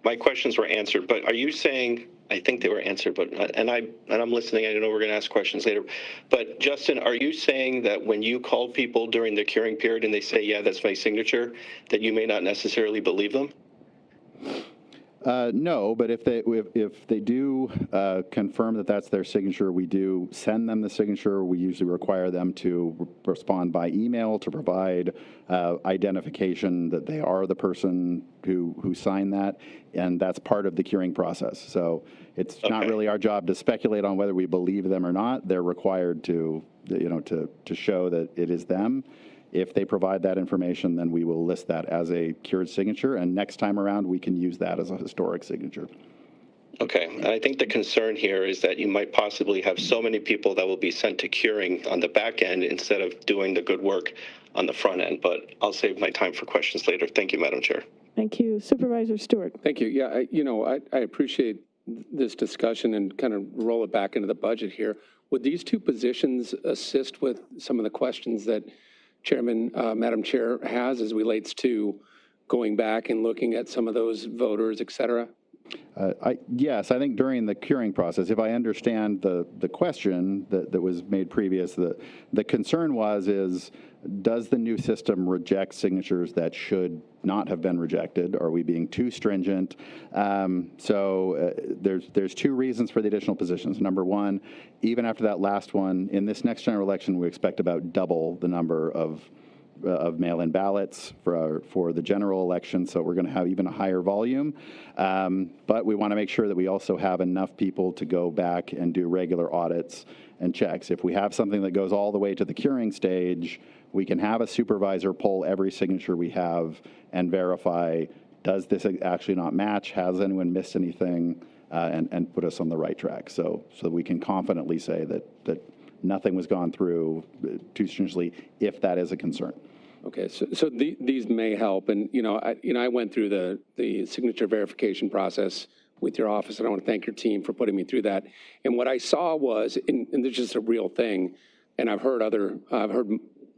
my questions were answered, but are you saying, I think they were answered, but, and I'm listening, I know we're going to ask questions later, but Justin, are you saying that when you call people during the curing period and they say, yeah, that's my signature, that you may not necessarily believe them? No, but if they do confirm that that's their signature, we do send them the signature. We usually require them to respond by email to provide identification that they are the person who signed that, and that's part of the curing process. So it's not really our job to speculate on whether we believe them or not. They're required to show that it is them. If they provide that information, then we will list that as a cured signature, and next time around, we can use that as a historic signature. Okay, and I think the concern here is that you might possibly have so many people that will be sent to curing on the back end instead of doing the good work on the front end, but I'll save my time for questions later. Thank you, Madam Chair. Thank you. Supervisor Stewart. Thank you. Yeah, I appreciate this discussion and kind of roll it back into the budget here. Would these two positions assist with some of the questions that Madam Chair has as relates to going back and looking at some of those voters, et cetera? Yes, I think during the curing process, if I understand the question that was made previous, the concern is does the new system reject signatures that should not have been rejected? Are we being too stringent? There's two reasons for the additional positions. Number one, even after that last one, in this next general election, we expect about double the number of mail-in ballots for the general election, so we're going to have even a higher volume. But we want to make sure that we also have enough people to go back and do regular audits and checks. If we have something that goes all the way to the curing stage, we can have a supervisor pull every signature we have and verify, does this actually not match? Has anyone missed anything? And put us on the right track. So we can confidently say that nothing was gone through too stringently if that is a concern. Okay, so these may help, and I went through the signature verification process with your office, and I want to thank your team for putting me through that. And what I saw was, and this is just a real thing, and I've heard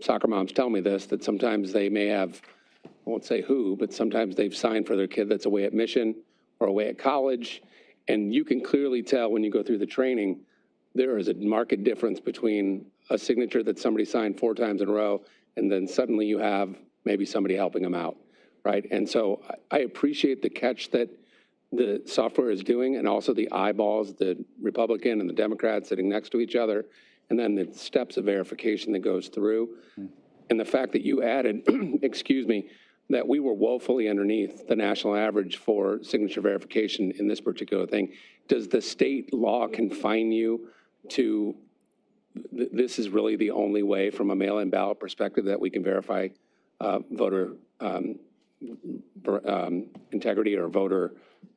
soccer moms tell me this, that sometimes they may have, I won't say who, but sometimes they've signed for their kid that's away at mission or away at college, and you can clearly tell when you go through the training, there is a marked difference between a signature that somebody signed 4 times in a row, and then suddenly you have maybe somebody helping them out, right? And so I appreciate the catch that the software is doing, and also the eyeballs, the Republican and the Democrat sitting next to each other, and then the steps of verification that goes through. And the fact that you added, excuse me, that we were woefully underneath the national average for signature verification in this particular thing. Does the state law confine you to this is really the only way from a mail-in ballot perspective that we can verify voter integrity or voter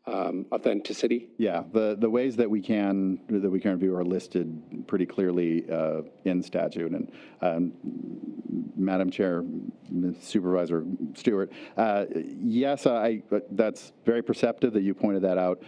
authenticity? Yeah, the ways that we can review are listed pretty clearly in statute. And Madam Chair, Supervisor Stewart, yes, that's very perceptive that you pointed that out.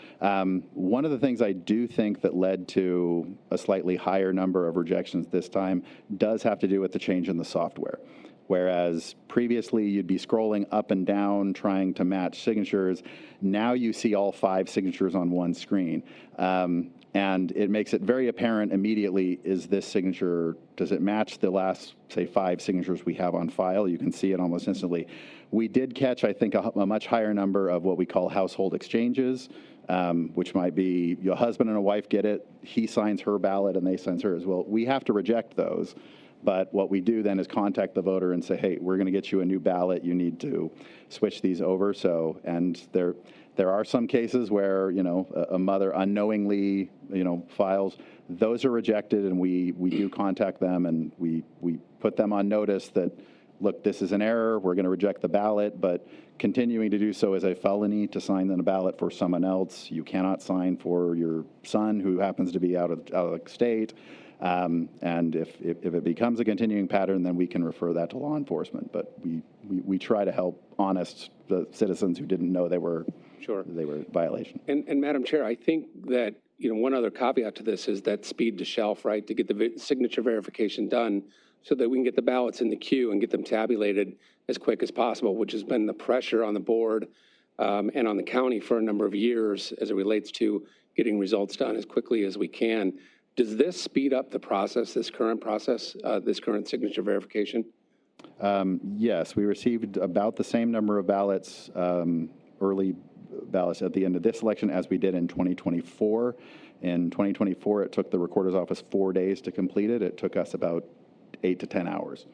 One of the things I do think that led to a slightly higher number of rejections this time does have to do with the change in the software. Whereas previously you'd be scrolling up and down trying to match signatures, now you see all 5 signatures on one screen. And it makes it very apparent immediately, is this signature, does it match the last, say, 5 signatures we have on file? You can see it almost instantly. We did catch, I think, a much higher number of what we call household exchanges, which might be your husband and a wife get it, he signs her ballot and they sign hers. Well, we have to reject those. But what we do then is contact the voter and say, hey, we're going to get you a new ballot. You need to switch these over. So, and there are some cases where, a mother unknowingly, files. Those are rejected, and we do contact them, and we put them on notice that, look, this is an error. We're going to reject the ballot, but continuing to do so is a felony to sign in a ballot for someone else. You cannot sign for your son who happens to be out of the state. And if it becomes a continuing pattern, then we can refer that to law enforcement. But we try to help honest citizens who didn't know they were in violation. And Madam Chair, I think that one other caveat to this is that speed to shelf, right, to get the signature verification done, so that we can get the ballots in the queue and get them tabulated as quick as possible, which has been the pressure on the board and on the county for a number of years as it relates to getting results done as quickly as we can. Does this speed up the process, this current process, this current signature verification? Yes, we received about the same number of ballots, early ballots at the end of this election as we did in 2024. In 2024, it took the recorder's office 4 days to complete it. It took us about 8 to 10 hours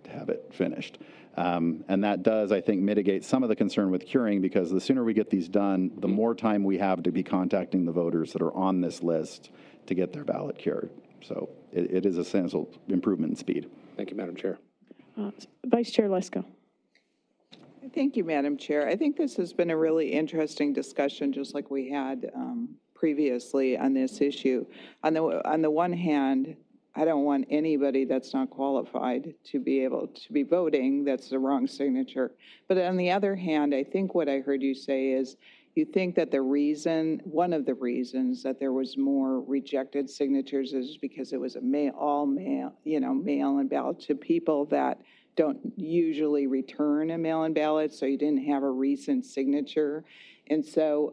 to have it finished. And that does, I think, mitigate some of the concern with curing, because the sooner we get these done, the more time we have to be contacting the voters that are on this list to get their ballot cured. So it is a substantial improvement in speed. Thank you, Madam Chair. Vice Chair Lesko. Thank you, Madam Chair. I think this has been a really interesting discussion, just like we had previously on this issue. On the one hand, I don't want anybody that's not qualified to be able to be voting. That's the wrong signature. But on the other hand, I think what I heard you say is you think that one of the reasons that there was more rejected signatures is because it was a mail-in ballot to people that don't usually return a mail-in ballot, so you didn't have a recent signature. And so,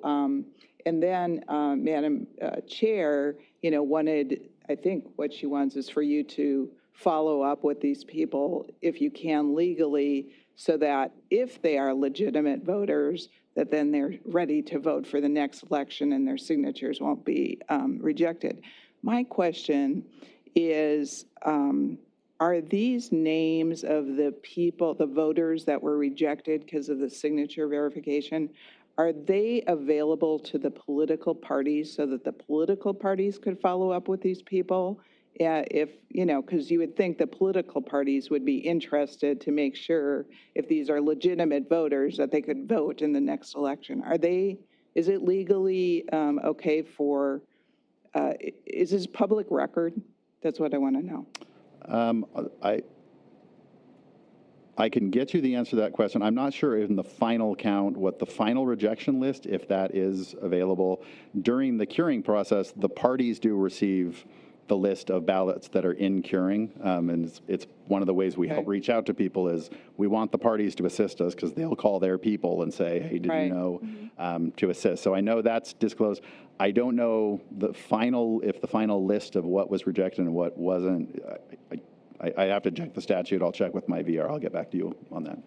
and then Madam Chair, wanted, I think what she wants is for you to follow up with these people, if you can legally, so that if they are legitimate voters, that then they're ready to vote for the next election and their signatures won't be rejected. My question is, are these names of the people, the voters that were rejected because of the signature verification, are they available to the political parties so that the political parties could follow up with these people? If, because you would think the political parties would be interested to make sure if these are legitimate voters that they could vote in the next election. Is it legally okay for, is this public record? That's what I want to know. I can get you the answer to that question. I'm not sure in the final count what the final rejection list, if that is available. During the curing process, the parties do receive the list of ballots that are in curing. And it's one of the ways we help reach out to people is we want the parties to assist us because they'll call their people and say, hey, did you know, to assist. So I know that's disclosed. I don't know if the final list of what was rejected and what wasn't. I have to check the statute. I'll check with my VR. I'll get back to you on that.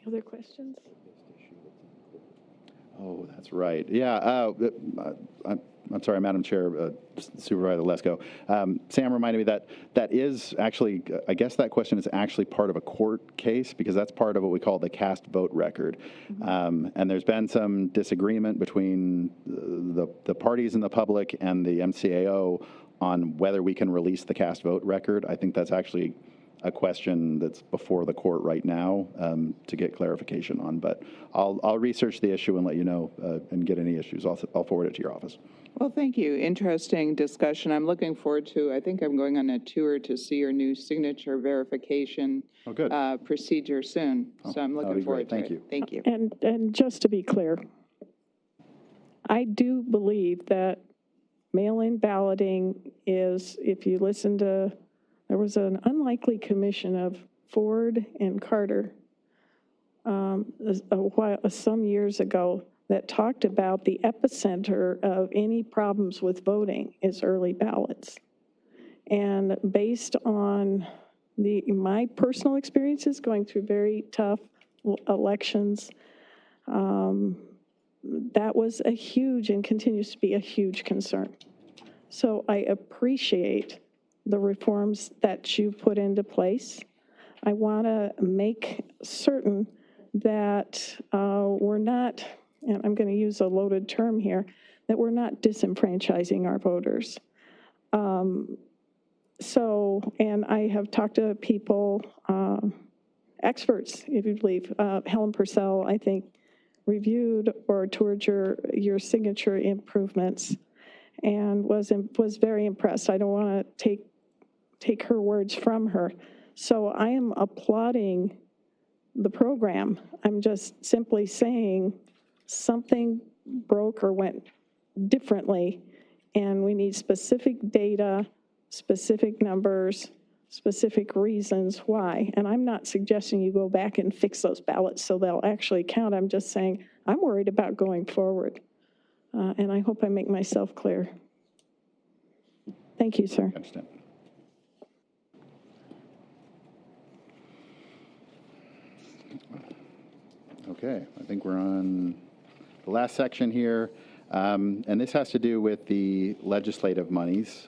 Other questions? Oh, that's right. Yeah. I'm sorry, Madam Chair, Supervisor Lesko. Sam reminded me that is actually, I guess that question is actually part of a court case because that's part of what we call the cast vote record. And there's been some disagreement between the parties and the public and the MCAO on whether we can release the cast vote record. I think that's actually a question that's before the court right now to get clarification on. But I'll research the issue and let you know and get any issues. I'll forward it to your office. Well, thank you. Interesting discussion. I'm looking forward to, I think I'm going on a tour to see your new signature verification procedure soon. So I'm looking forward to it. Thank you. Thank you. And just to be clear, I do believe that mail-in balloting is, if you listen to, there was an unlikely commission of Ford and Carter some years ago that talked about the epicenter of any problems with voting is early ballots. And based on my personal experiences going through very tough elections, that was a huge and continues to be a huge concern. So I appreciate the reforms that you put into place. I want to make certain that we're not, and I'm going to use a loaded term here, that we're not disenfranchising our voters. And I have talked to people, experts, if you believe. Helen Purcell, I think, reviewed or toured your signature improvements and was very impressed. I don't want to take her words from her. So I am applauding the program. I'm just simply saying something broke or went differently, and we need specific data, specific numbers, specific reasons why. And I'm not suggesting you go back and fix those ballots so they'll actually count. I'm just saying I'm worried about going forward. And I hope I make myself clear. Thank you, sir. I understand. Okay, I think we're on the last section here. And this has to do with the legislative monies.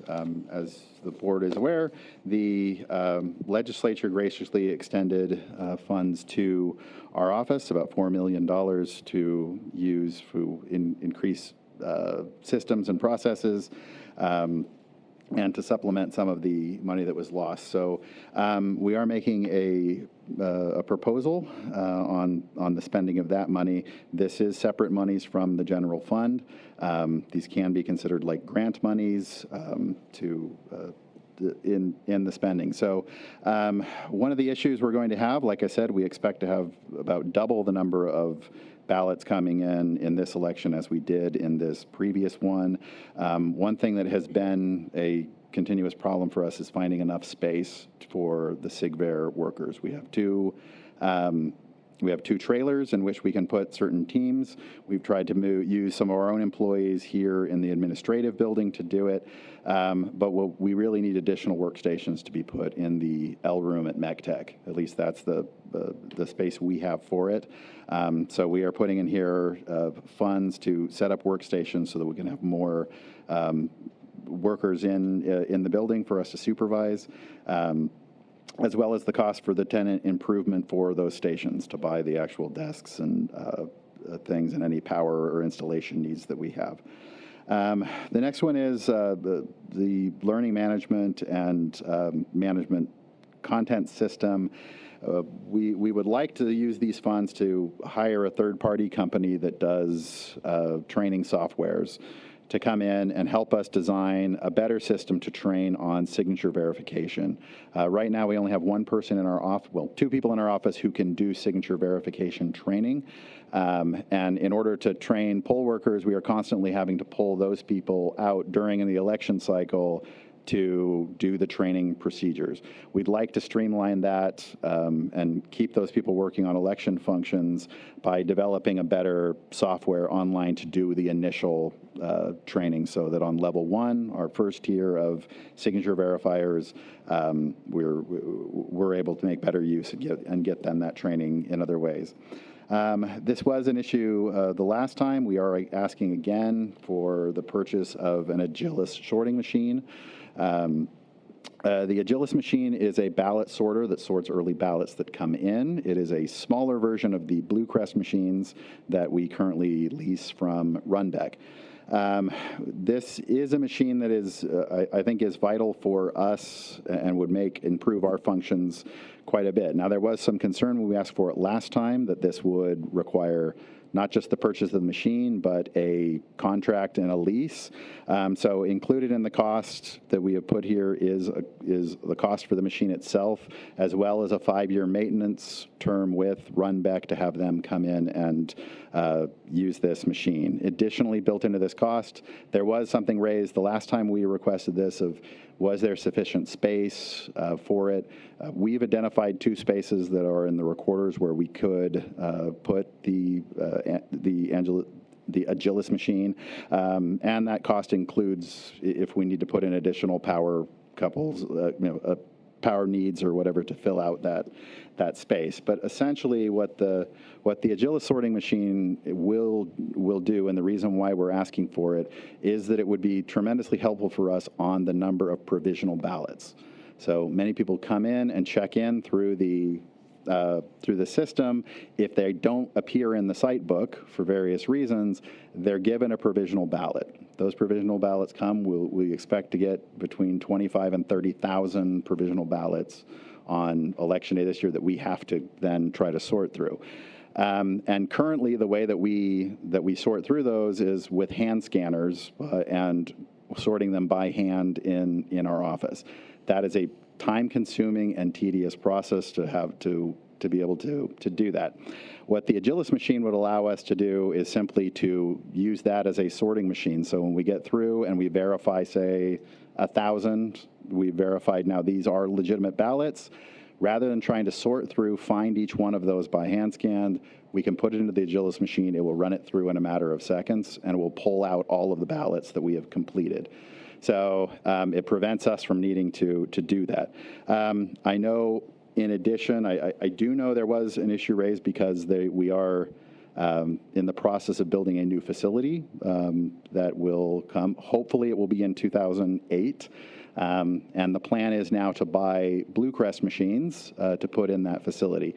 As the board is aware, the legislature graciously extended funds to our office, about $4 million to use to increase systems and processes, and to supplement some of the money that was lost. So we are making a proposal on the spending of that money. This is separate monies from the general fund. These can be considered like grant monies in the spending. So one of the issues we're going to have, like I said, we expect to have about double the number of ballots coming in this election as we did in this previous one. One thing that has been a continuous problem for us is finding enough space for the SIGVER workers. We have two trailers in which we can put certain teams. We've tried to use some of our own employees here in the administrative building to do it, but we really need additional workstations to be put in the L room at MegTech. At least that's the space we have for it. So we are putting in here funds to set up workstations so that we can have more workers in the building for us to supervise. As well as the cost for the tenant improvement for those stations to buy the actual desks and things and any power or installation needs that we have. The next one is the learning management and management content system. We would like to use these funds to hire a third-party company that does training softwares to come in and help us design a better system to train on signature verification. Right now, we only have one person in our office, well, two people in our office who can do signature verification training. And in order to train poll workers, we are constantly having to pull those people out during the election cycle to do the training procedures. We'd like to streamline that and keep those people working on election functions by developing a better software online to do the initial training, so that on level 1, our first tier of signature verifiers, we're able to make better use and get them that training in other ways. This was an issue the last time. We are asking again for the purchase of an Agilis sorting machine. The Agilis machine is a ballot sorter that sorts early ballots that come in. It is a smaller version of the Blue Crest machines that we currently lease from Runbeck. This is a machine that is, I think, is vital for us and would improve our functions quite a bit. Now, there was some concern when we asked for it last time that this would require not just the purchase of the machine, but a contract and a lease. So included in the cost that we have put here is the cost for the machine itself, as well as a 5-year maintenance term with Runbeck to have them come in and use this machine. Additionally, built into this cost, there was something raised the last time we requested this of, was there sufficient space for it? We've identified 2 spaces that are in the recorders where we could put the Agilis machine, and that cost includes if we need to put in additional power couples, power needs or whatever to fill out that space. But essentially, what the Agilis sorting machine will do, and the reason why we're asking for it, is that it would be tremendously helpful for us on the number of provisional ballots. So many people come in and check in through the system. If they don't appear in the site book for various reasons, they're given a provisional ballot. Those provisional ballots come, we expect to get between 25 and 30,000 provisional ballots on election day this year that we have to then try to sort through. And currently, the way that we sort through those is with hand scanners and sorting them by hand in our office. That is a time-consuming and tedious process to have to be able to do that. What the Agilis machine would allow us to do is simply to use that as a sorting machine. So when we get through and we verify, say, 1,000, we verified now these are legitimate ballots. Rather than trying to sort through, find each one of those by hand scanned, we can put it into the Agilis machine. It will run it through in a matter of seconds, and it will pull out all of the ballots that we have completed. So it prevents us from needing to do that. I know, in addition, I do know there was an issue raised because we are in the process of building a new facility that will come. Hopefully, it will be in 2008. And the plan is now to buy Blue Crest machines to put in that facility.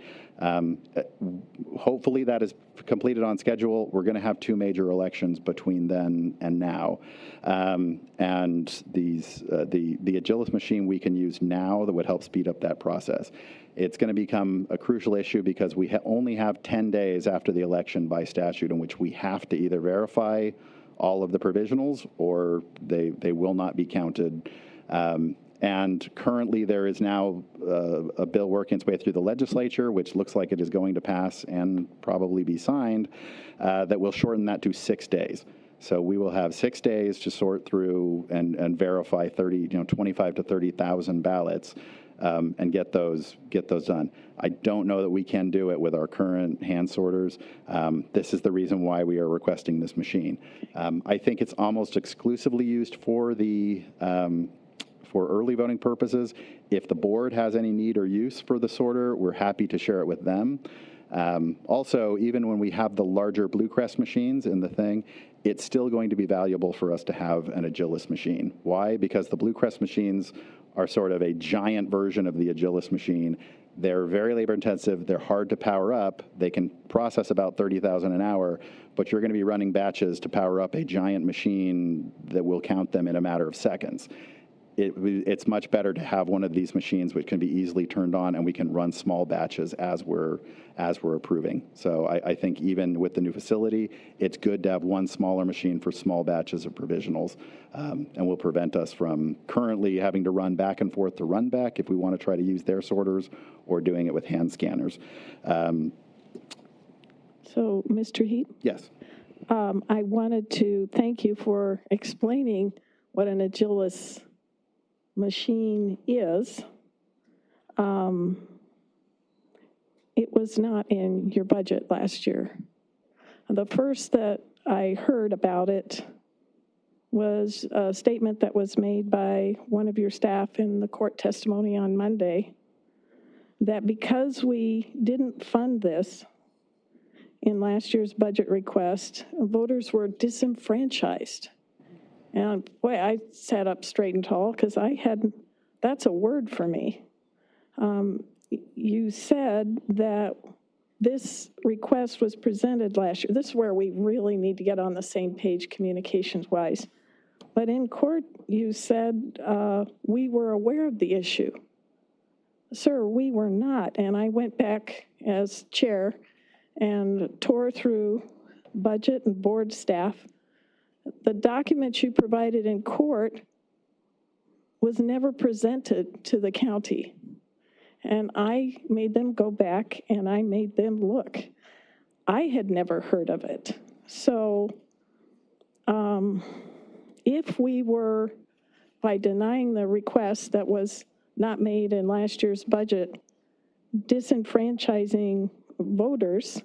Hopefully that is completed on schedule. We're going to have 2 major elections between then and now. And the Agilis machine we can use now that would help speed up that process. It's going to become a crucial issue because we only have 10 days after the election by statute in which we have to either verify all of the provisionals or they will not be counted. And currently there is now a bill working its way through the legislature, which looks like it is going to pass and probably be signed, that will shorten that to 6 days. So we will have 6 days to sort through and verify 25 to 30,000 ballots and get those done. I don't know that we can do it with our current hand sorters. This is the reason why we are requesting this machine. I think it's almost exclusively used for for early voting purposes. If the board has any need or use for the sorter, we're happy to share it with them. Also, even when we have the larger Blue Crest machines in the thing, it's still going to be valuable for us to have an Agilis machine. Why? Because the Blue Crest machines are sort of a giant version of the Agilis machine. They're very labor intensive. They're hard to power up. They can process about 30,000 an hour, but you're going to be running batches to power up a giant machine that will count them in a matter of seconds. It's much better to have one of these machines which can be easily turned on and we can run small batches as we're approving. So I think even with the new facility, it's good to have one smaller machine for small batches of provisionals and will prevent us from currently having to run back and forth to Runbeck if we want to try to use their sorters or doing it with hand scanners. So, Mr. Heap? Yes. I wanted to thank you for explaining what an Agilis machine is. It was not in your budget last year. The first that I heard about it was a statement that was made by one of your staff in the court testimony on Monday, that because we didn't fund this in last year's budget request, voters were disenfranchised. And boy, I sat up straight and tall because that's a word for me. You said that this request was presented last year. This is where we really need to get on the same page communications-wise. But in court, you said we were aware of the issue. Sir, we were not, and I went back as chair and tore through budget and board staff. The documents you provided in court was never presented to the county. And I made them go back and I made them look. I had never heard of it. So if we were, by denying the request that was not made in last year's budget, disenfranchising voters,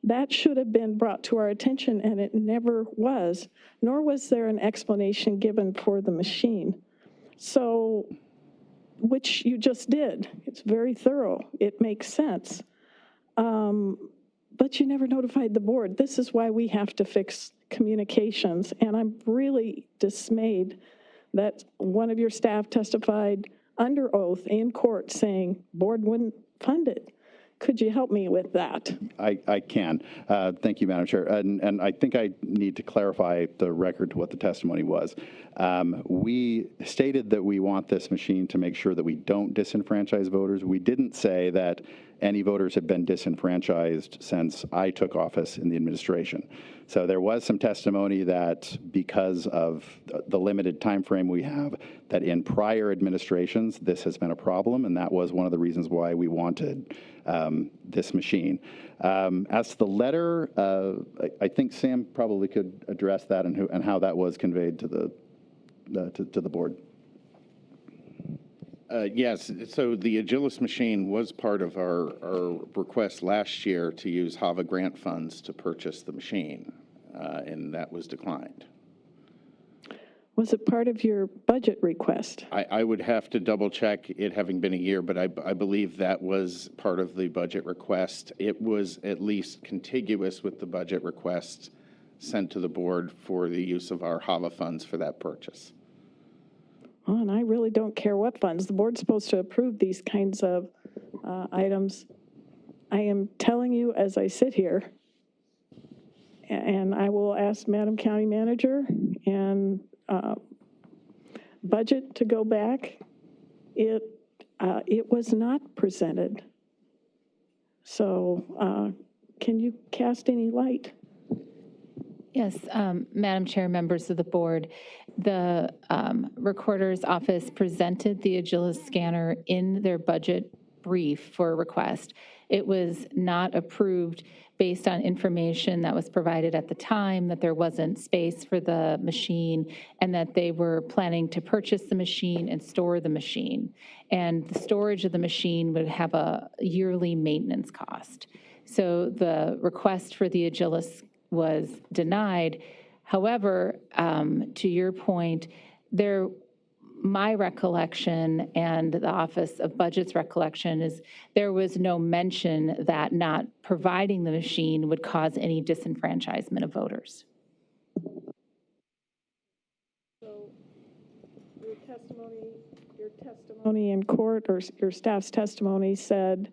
that should have been brought to our attention, and it never was, nor was there an explanation given for the machine. So, which you just did. It's very thorough. It makes sense. But you never notified the board. This is why we have to fix communications, and I'm really dismayed that one of your staff testified under oath in court saying board wouldn't fund it. Could you help me with that? I can. Thank you, Madam Chair. And I think I need to clarify the record to what the testimony was. We stated that we want this machine to make sure that we don't disenfranchise voters. We didn't say that any voters have been disenfranchised since I took office in the administration. So there was some testimony that because of the limited time frame we have, that in prior administrations, this has been a problem, and that was one of the reasons why we wanted this machine. As to the letter, I think Sam probably could address that and how that was conveyed to the board. Yes, so the Agilis machine was part of our request last year to use HAVA grant funds to purchase the machine, and that was declined. Was it part of your budget request? I would have to double check, it having been a year, but I believe that was part of the budget request. It was at least contiguous with the budget request sent to the board for the use of our HAVA funds for that purchase. Oh, and I really don't care what funds. The board's supposed to approve these kinds of items. I am telling you as I sit here, and I will ask Madam County Manager and budget to go back. It was not presented. So can you cast any light? Yes, Madam Chair, members of the board, the Recorder's Office presented the Agilis scanner in their budget brief for a request. It was not approved based on information that was provided at the time, that there wasn't space for the machine, and that they were planning to purchase the machine and store the machine. And the storage of the machine would have a yearly maintenance cost. So the request for the Agilis was denied. However, to your point, my recollection and the Office of Budget's recollection is there was no mention that not providing the machine would cause any disenfranchisement of voters. So your testimony in court, or your staff's testimony, said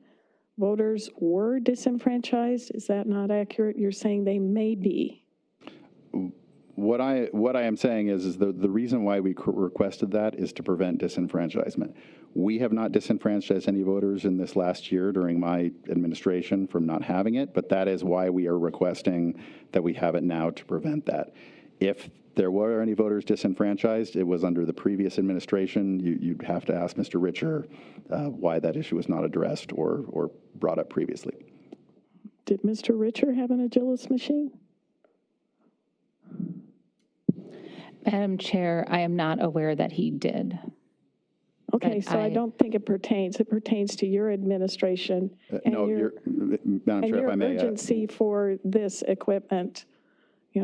voters were disenfranchised. Is that not accurate? You're saying they may be. What I am saying is the reason why we requested that is to prevent disenfranchisement. We have not disenfranchised any voters in this last year during my administration from not having it, but that is why we are requesting that we have it now to prevent that. If there were any voters disenfranchised, it was under the previous administration. You'd have to ask Mr. Richer why that issue was not addressed or brought up previously. Did Mr. Richer have an Agilis machine? Madam Chair, I am not aware that he did. Okay, so I don't think it pertains. It pertains to your administration and No, Madam Chair, if I may. Urgency for this equipment,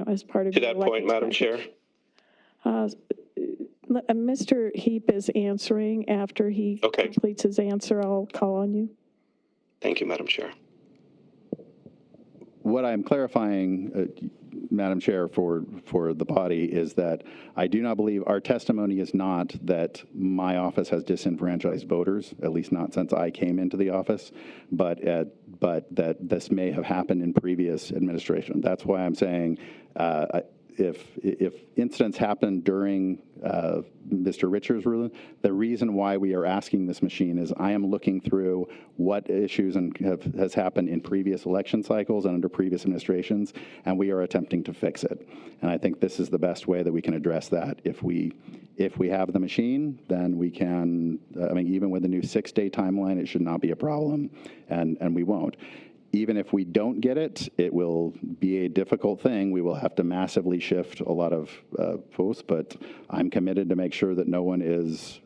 as part of To your that point, Madam Chair. Mr. Heap is answering. After he completes his answer, I'll call on you. Thank you, Madam Chair. What I'm clarifying, Madam Chair, for the body is that I do not believe our testimony is not that my office has disenfranchised voters, at least not since I came into the office, but but that this may have happened in previous administration. That's why I'm saying if incidents happen during Mr. Richards' ruling, the reason why we are asking this machine is I am looking through what issues has happened in previous election cycles and under previous administrations, and we are attempting to fix it. And I think this is the best way that we can address that. If we have the machine, then we can, I mean, even with the new 6-day timeline, it should not be a problem, and we won't. Even if we don't get it, it will be a difficult thing. We will have to massively shift a lot of posts, but I'm committed to make sure that no one is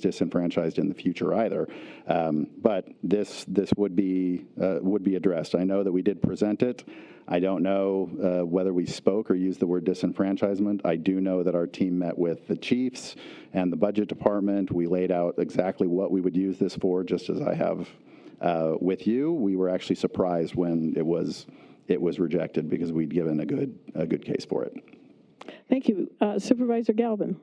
disenfranchised in the future either. But this would be addressed. I know that we did present it. I don't know whether we spoke or used the word disenfranchisement. I do know that our team met with the chiefs and the budget department. We laid out exactly what we would use this for, just as I have with you. We were actually surprised when it was rejected because we'd given a good case for it. Thank you. Supervisor Galvin.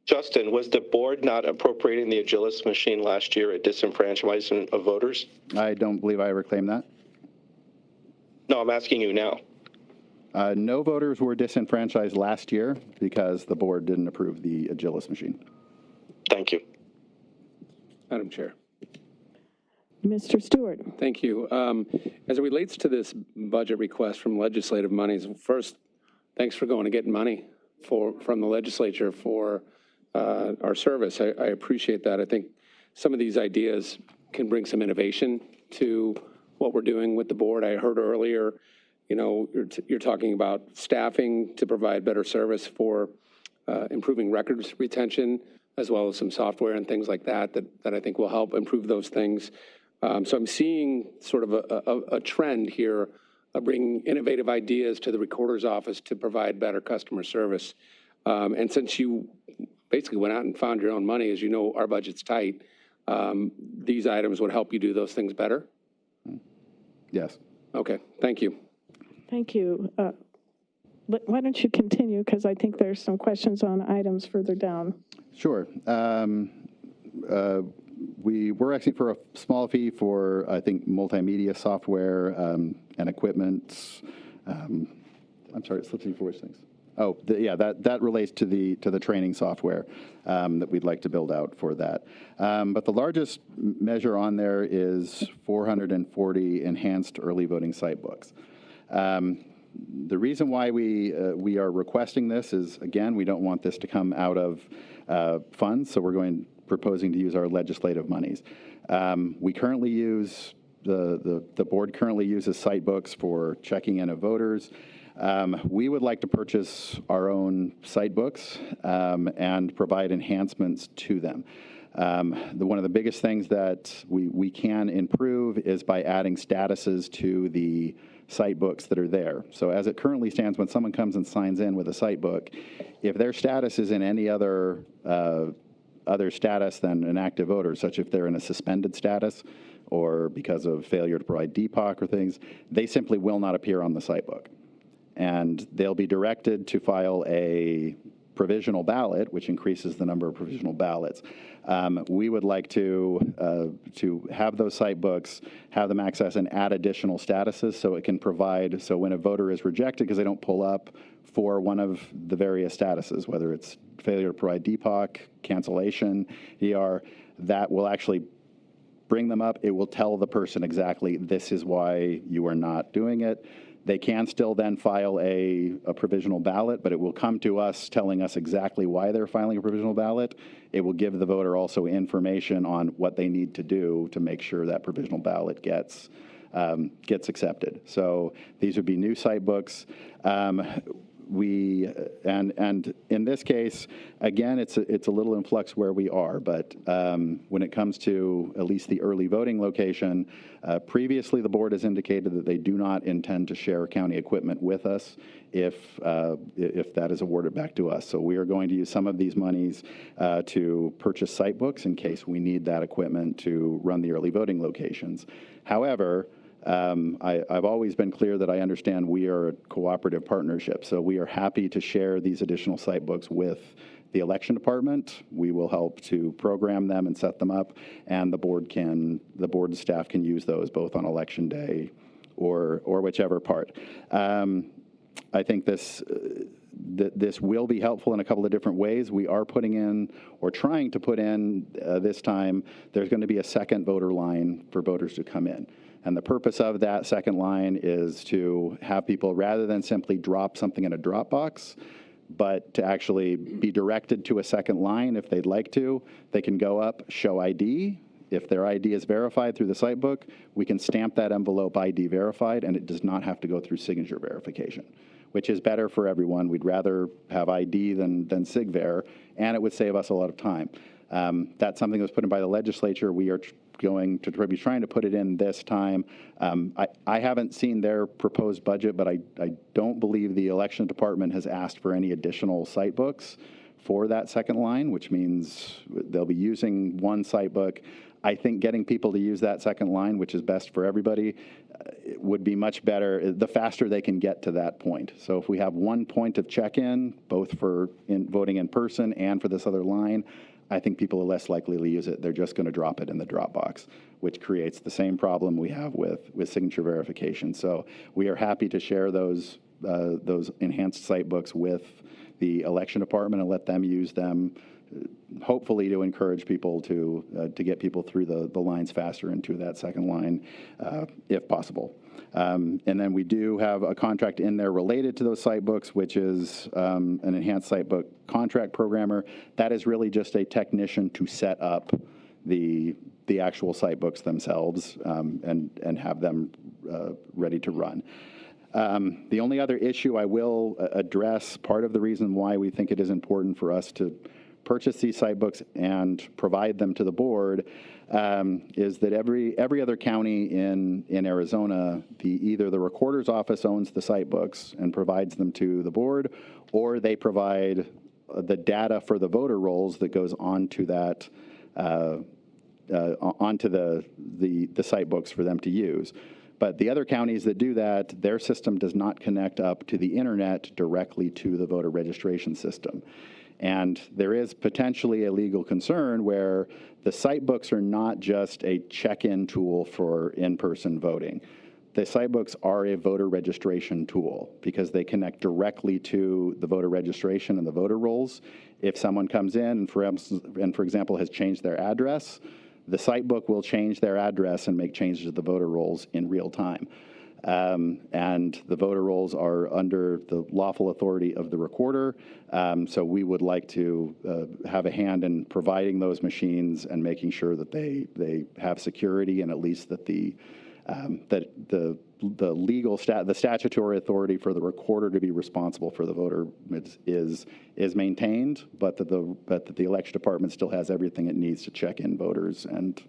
Justin, was the board not appropriating the Agilis machine last year at disenfranchisement of voters? I don't believe I ever claimed that. No, I'm asking you now. No voters were disenfranchised last year because the board didn't approve the Agilis machine. Thank you. Madam Chair. Mr. Stewart. Thank you. As it relates to this budget request from legislative monies, first, thanks for going and getting money from the legislature for our service. I appreciate that. I think some of these ideas can bring some innovation to what we're doing with the board. I heard earlier, you know, you're talking about staffing to provide better service for improving records retention, as well as some software and things like that I think will help improve those things. So I'm seeing sort of a trend here of bringing innovative ideas to the recorder's office to provide better customer service. And since you basically went out and found your own money, as you know, our budget's tight, these items would help you do those things better? Yes. Okay, thank you. Thank you. Why don't you continue, because I think there's some questions on items further down. Sure. We're asking for a small fee for, I think, multimedia software and equipment. I'm sorry, it slips me for which things. Oh, yeah, that relates to the training software that we'd like to build out for that. But the largest measure on there is 440 enhanced early voting site books. The reason why we are requesting this is, again, we don't want this to come out of funds, so we're proposing to use our legislative monies. We currently use, the board currently uses site books for checking in of voters. We would like to purchase our own site books and provide enhancements to them. One of the biggest things that we can improve is by adding statuses to the site books that are there. So as it currently stands, when someone comes and signs in with a site book, if their status is in any other status than an active voter, such if they're in a suspended status or because of failure to provide DPOC or things, they simply will not appear on the site book. And they'll be directed to file a provisional ballot, which increases the number of provisional ballots. We would like to have those site books, have them access and add additional statuses so it can provide, so when a voter is rejected because they don't pull up for one of the various statuses, whether it's failure to provide DPOC, cancellation, ER, that will actually bring them up. It will tell the person exactly this is why you are not doing it. They can still then file a provisional ballot, but it will come to us telling us exactly why they're filing a provisional ballot. It will give the voter also information on what they need to do to make sure that provisional ballot gets accepted. So these would be new site books. And in this case, again, it's a little in flux where we are, but when it comes to at least the early voting location, previously the board has indicated that they do not intend to share county equipment with us if that is awarded back to us. So we are going to use some of these monies to purchase site books in case we need that equipment to run the early voting locations. However, I've always been clear that I understand we are a cooperative partnership, so we are happy to share these additional site books with the election department. We will help to program them and set them up, and the board and staff can use those both on election day or whichever part. I think this will be helpful in a couple of different ways. We are putting in, or trying to put in this time, there's going to be a second voter line for voters to come in. And the purpose of that second line is to have people, rather than simply drop something in a drop box, but to actually be directed to a second line if they'd like to. They can go up, show ID. If their ID is verified through the site book, we can stamp that envelope ID verified, and it does not have to go through signature verification, which is better for everyone. We'd rather have ID than SigVer, and it would save us a lot of time. That's something that was put in by the legislature. We are going to be trying to put it in this time. I haven't seen their proposed budget, but I don't believe the election department has asked for any additional site books for that second line, which means they'll be using one site book. I think getting people to use that second line, which is best for everybody, would be much better the faster they can get to that point. So if we have one point of check-in, both for voting in person and for this other line, I think people are less likely to use it. They're just going to drop it in the drop box, which creates the same problem we have with signature verification. So we are happy to share those enhanced site books with the election department and let them use them, hopefully to encourage people to get people through the lines faster into that second line, if possible. And then we do have a contract in there related to those site books, which is an enhanced site book contract programmer. That is really just a technician to set up the actual site books themselves and have them ready to run. The only other issue I will address, part of the reason why we think it is important for us to purchase these site books and provide them to the board, is that every other county in Arizona, either the recorder's office owns the site books and provides them to the board, or they provide the data for the voter rolls that goes onto that onto the site books for them to use. But the other counties that do that, their system does not connect up to the internet directly to the voter registration system. And there is potentially a legal concern where the site books are not just a check-in tool for in-person voting. The site books are a voter registration tool because they connect directly to the voter registration and the voter rolls. If someone comes in and, for example, has changed their address, the site book will change their address and make changes to the voter rolls in real time. And the voter rolls are under the lawful authority of the recorder. So we would like to have a hand in providing those machines and making sure that they have security, and at least that the statutory authority for the recorder to be responsible for the voter is maintained, but that the election department still has everything it needs to check in voters and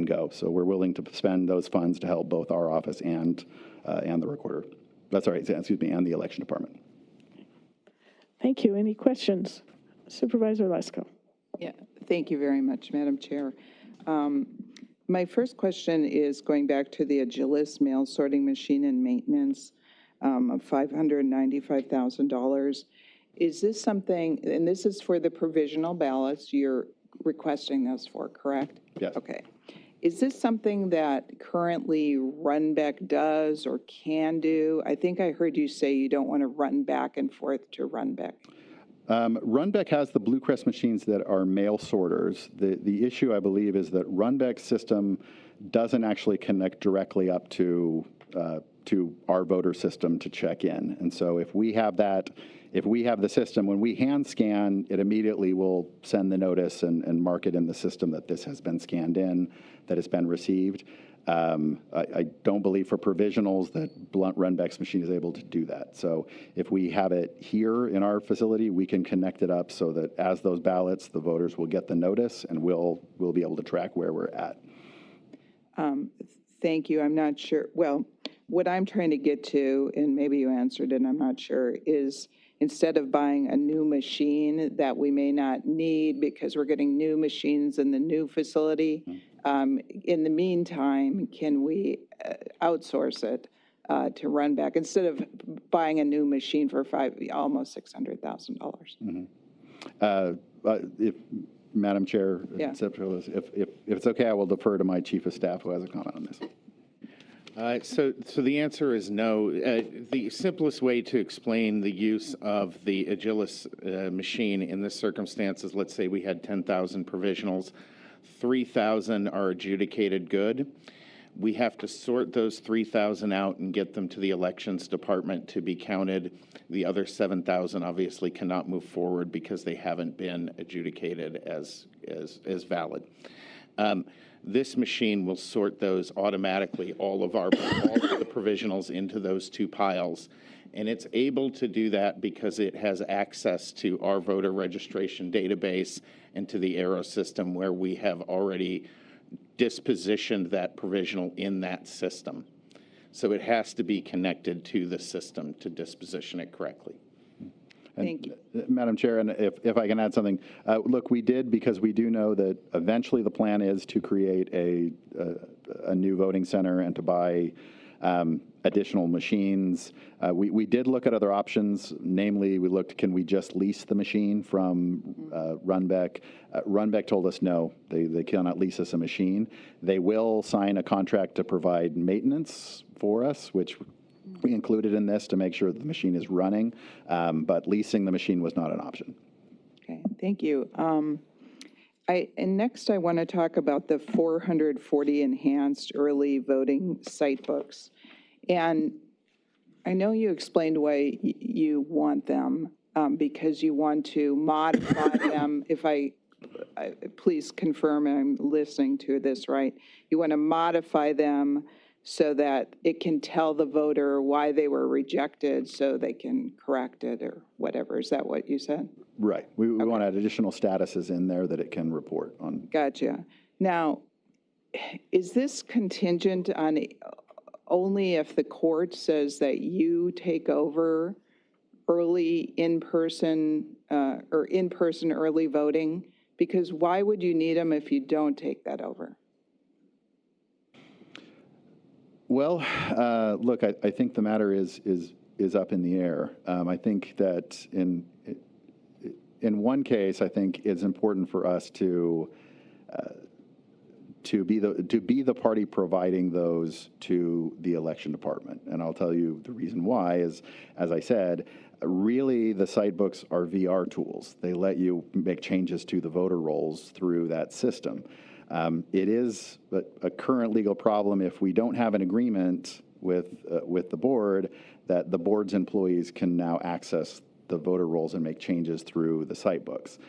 go. So we're willing to spend those funds to help both our office and the recorder. And the election department. Thank you. Any questions? Supervisor Lesko. Yeah, thank you very much, Madam Chair. My first question is going back to the Agilis mail sorting machine and maintenance of $595,000. Is this something, and this is for the provisional ballots you're requesting this for, correct? Yes. Okay. Is this something that currently Runbeck does or can do? I think I heard you say you don't want to run back and forth to Runbeck. Runbeck has the Blue Crest machines that are mail sorters. The issue, I believe, is that Runbeck's system doesn't actually connect directly up to our voter system to check in. And so if we have the system, when we hand scan, it immediately will send the notice and mark it in the system that this has been scanned in, that it's been received. I don't believe for provisionals that Runbeck's machine is able to do that. So if we have it here in our facility, we can connect it up so that as those ballots, the voters will get the notice and we'll be able to track where we're at. Thank you. I'm not sure. Well, what I'm trying to get to, and maybe you answered it, I'm not sure, is instead of buying a new machine that we may not need because we're getting new machines in the new facility, in the meantime, can we outsource it to Runbeck instead of buying a new machine for almost $600,000? If, Madam Chair, Yeah. if it's okay, I will defer to my Chief of Staff who has a comment on this. So the answer is no. The simplest way to explain the use of the Agilis machine in this circumstance is, let's say we had 10,000 provisionals, 3,000 are adjudicated good. We have to sort those 3,000 out and get them to the elections department to be counted. The other 7,000 obviously cannot move forward because they haven't been adjudicated as valid. This machine will sort those automatically, all of the provisionals into those two piles. And it's able to do that because it has access to our voter registration database and to the Aero system, where we have already dispositioned that provisional in that system. So it has to be connected to the system to disposition it correctly. Thank you. Madam Chair, and if I can add something, look, we did, because we do know that eventually the plan is to create a new voting center and to buy additional machines. We did look at other options. Namely, we looked, can we just lease the machine from Runbeck? Runbeck told us no, they cannot lease us a machine. They will sign a contract to provide maintenance for us, which we included in this to make sure that the machine is running, but leasing the machine was not an option. Okay, thank you. And next I want to talk about the 440 enhanced early voting site books. And I know you explained why you want them, because you want to modify them. If please confirm I'm listening to this right. You want to modify them so that it can tell the voter why they were rejected so they can correct it or whatever. Is that what you said? Right. We want to add additional statuses in there that it can report on. Gotcha. Now, is this contingent on only if the court says that you take over early in-person early voting? Because why would you need them if you don't take that over? Well, look, I think the matter is up in the air. I think that in one case, I think it's important for us to be the party providing those to the election department. And I'll tell you the reason why is, as I said, really the site books are VR tools. They let you make changes to the voter rolls through that system. It is a current legal problem if we don't have an agreement with the board that the board's employees can now access the voter rolls and make changes through the site books.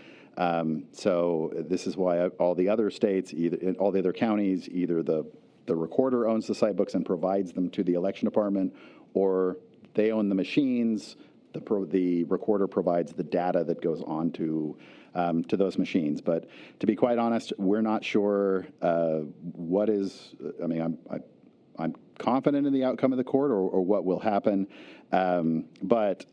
So this is why all the other states, all the other counties, either the recorder owns the site books and provides them to the election department, or they own the machines. The recorder provides the data that goes on to those machines. But to be quite honest, we're not sure what is. I mean, I'm confident in the outcome of the court or what will happen, but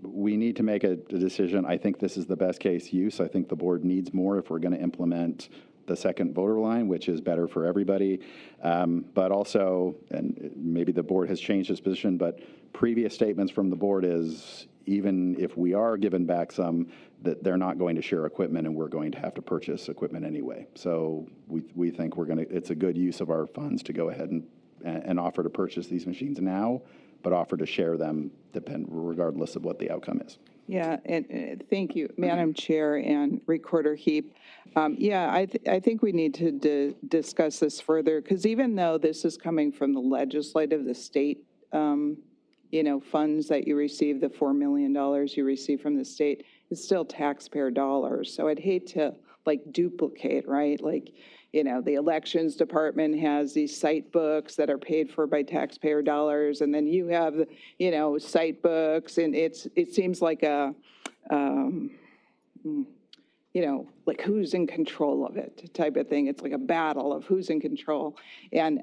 we need to make a decision. I think this is the best case use. I think the board needs more if we're going to implement the second voter line, which is better for everybody. But also, and maybe the board has changed its position, but previous statements from the board is, even if we are given back some, that they're not going to share equipment and we're going to have to purchase equipment anyway. So we think it's a good use of our funds to go ahead and offer to purchase these machines now, but offer to share them regardless of what the outcome is. Yeah, and thank you, Madam Chair and Recorder Heap. I think we need to discuss this further, because even though this is coming from the legislative, the state, funds that you receive, the $4 million you receive from the state, it's still taxpayer dollars. So I'd hate to duplicate, right? The elections department has these site books that are paid for by taxpayer dollars, and then you have, site books, and it seems like who's in control of it type of thing. It's like a battle of who's in control. And,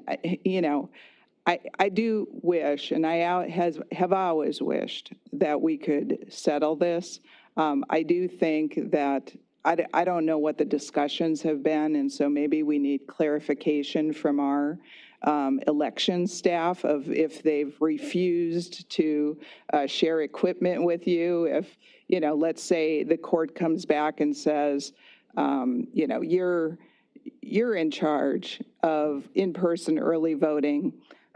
I do wish, and I have always wished that we could settle this. I do think that I don't know what the discussions have been, and so maybe we need clarification from our election staff of if they've refused to share equipment with you. If, you know, let's say the court comes back and says, you know, you're in charge of in-person early voting,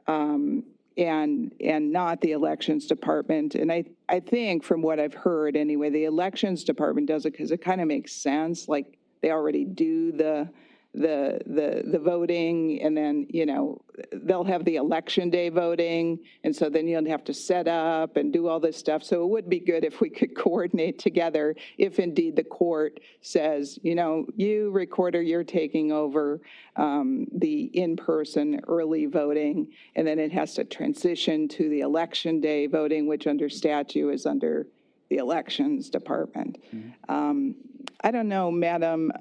and not the elections department. And I think from what I've heard anyway, the elections department does it because it kind of makes sense. Like they already do the voting, and then, you know, they'll have the election day voting. And so then you'll have to set up and do all this stuff. So it would be good if we could coordinate together if indeed the court says, you know, you recorder, you're taking over the in-person early voting, and then it has to transition to the election day voting, which under statute is under the elections department. I don't know, Madam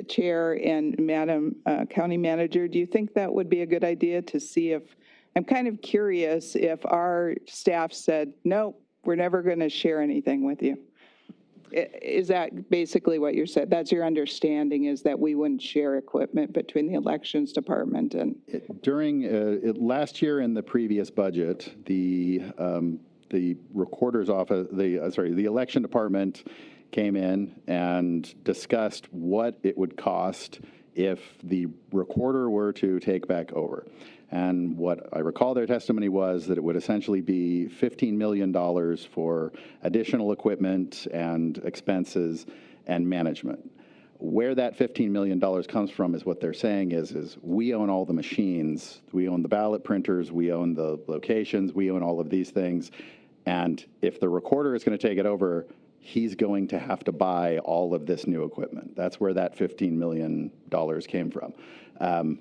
Chair and Madam County Manager, do you think that would be a good idea to see if, I'm kind of curious if our staff said, no, we're never going to share anything with you. Is that basically what you said? That's your understanding, is that we wouldn't share equipment between the elections department and? During last year in the previous budget, the recorder's office, the election department came in and discussed what it would cost if the recorder were to take back over. And what I recall their testimony was that it would essentially be $15 million for additional equipment and expenses and management. Where that $15 million comes from is what they're saying is we own all the machines, we own the ballot printers, we own the locations, we own all of these things. And if the recorder is going to take it over, he's going to have to buy all of this new equipment. That's where that $15 million came from.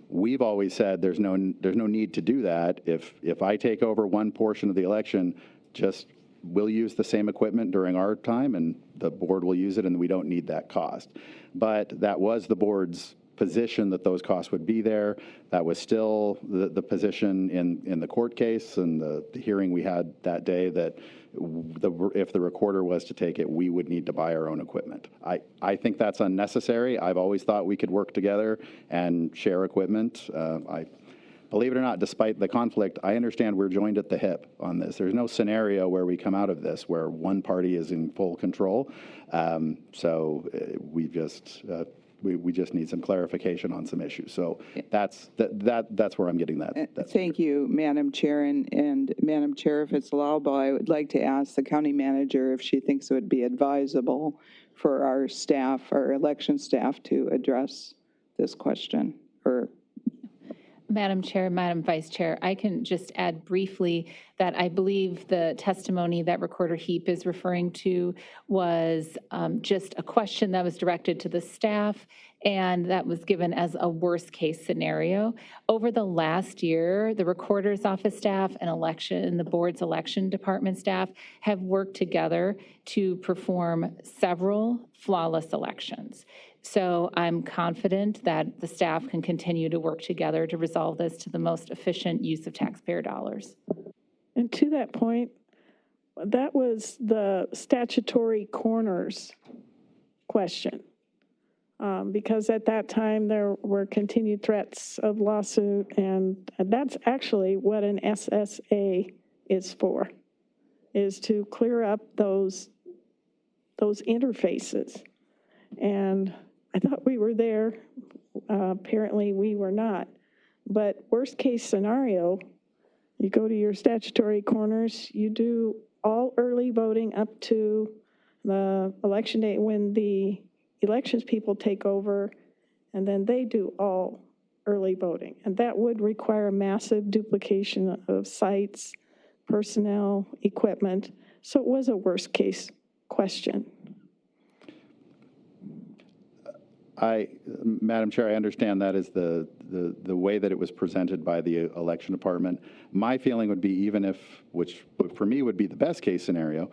We've always said there's no need to do that. If I take over one portion of the election, just we'll use the same equipment during our time, and the board will use it, and we don't need that cost. But that was the board's position, that those costs would be there. That was still the position in the court case and the hearing we had that day, that if the recorder was to take it, we would need to buy our own equipment. I think that's unnecessary. I've always thought we could work together and share equipment. Believe it or not, despite the conflict, I understand we're joined at the hip on this. There's no scenario where we come out of this where one party is in full control. We just need some clarification on some issues. So that's where I'm getting that. Thank you, Madam Chair. And Madam Chair, if it's allowable, I would like to ask the county manager if she thinks it would be advisable for our staff, our election staff, to address this question. Or Madam Chair, Madam Vice Chair, I can just add briefly that I believe the testimony that Recorder Heap is referring to was just a question that was directed to the staff, and that was given as a worst-case scenario. Over the last year, the Recorder's Office staff and the board's election department staff have worked together to perform several flawless elections. So I'm confident that the staff can continue to work together to resolve this to the most efficient use of taxpayer dollars. And to that point, that was the statutory corners question. Because at that time, there were continued threats of lawsuit, and that's actually what an SSA is for, is to clear up those interfaces. And I thought we were there. Apparently, we were not. But worst case scenario, you go to your statutory corners, you do all early voting up to the election day when the elections people take over, and then they do all early voting. And that would require massive duplication of sites, personnel, equipment. So it was a worst case question. Madam Chair, I understand that is the way that it was presented by the election department. My feeling would be, even if, which for me would be the best case scenario,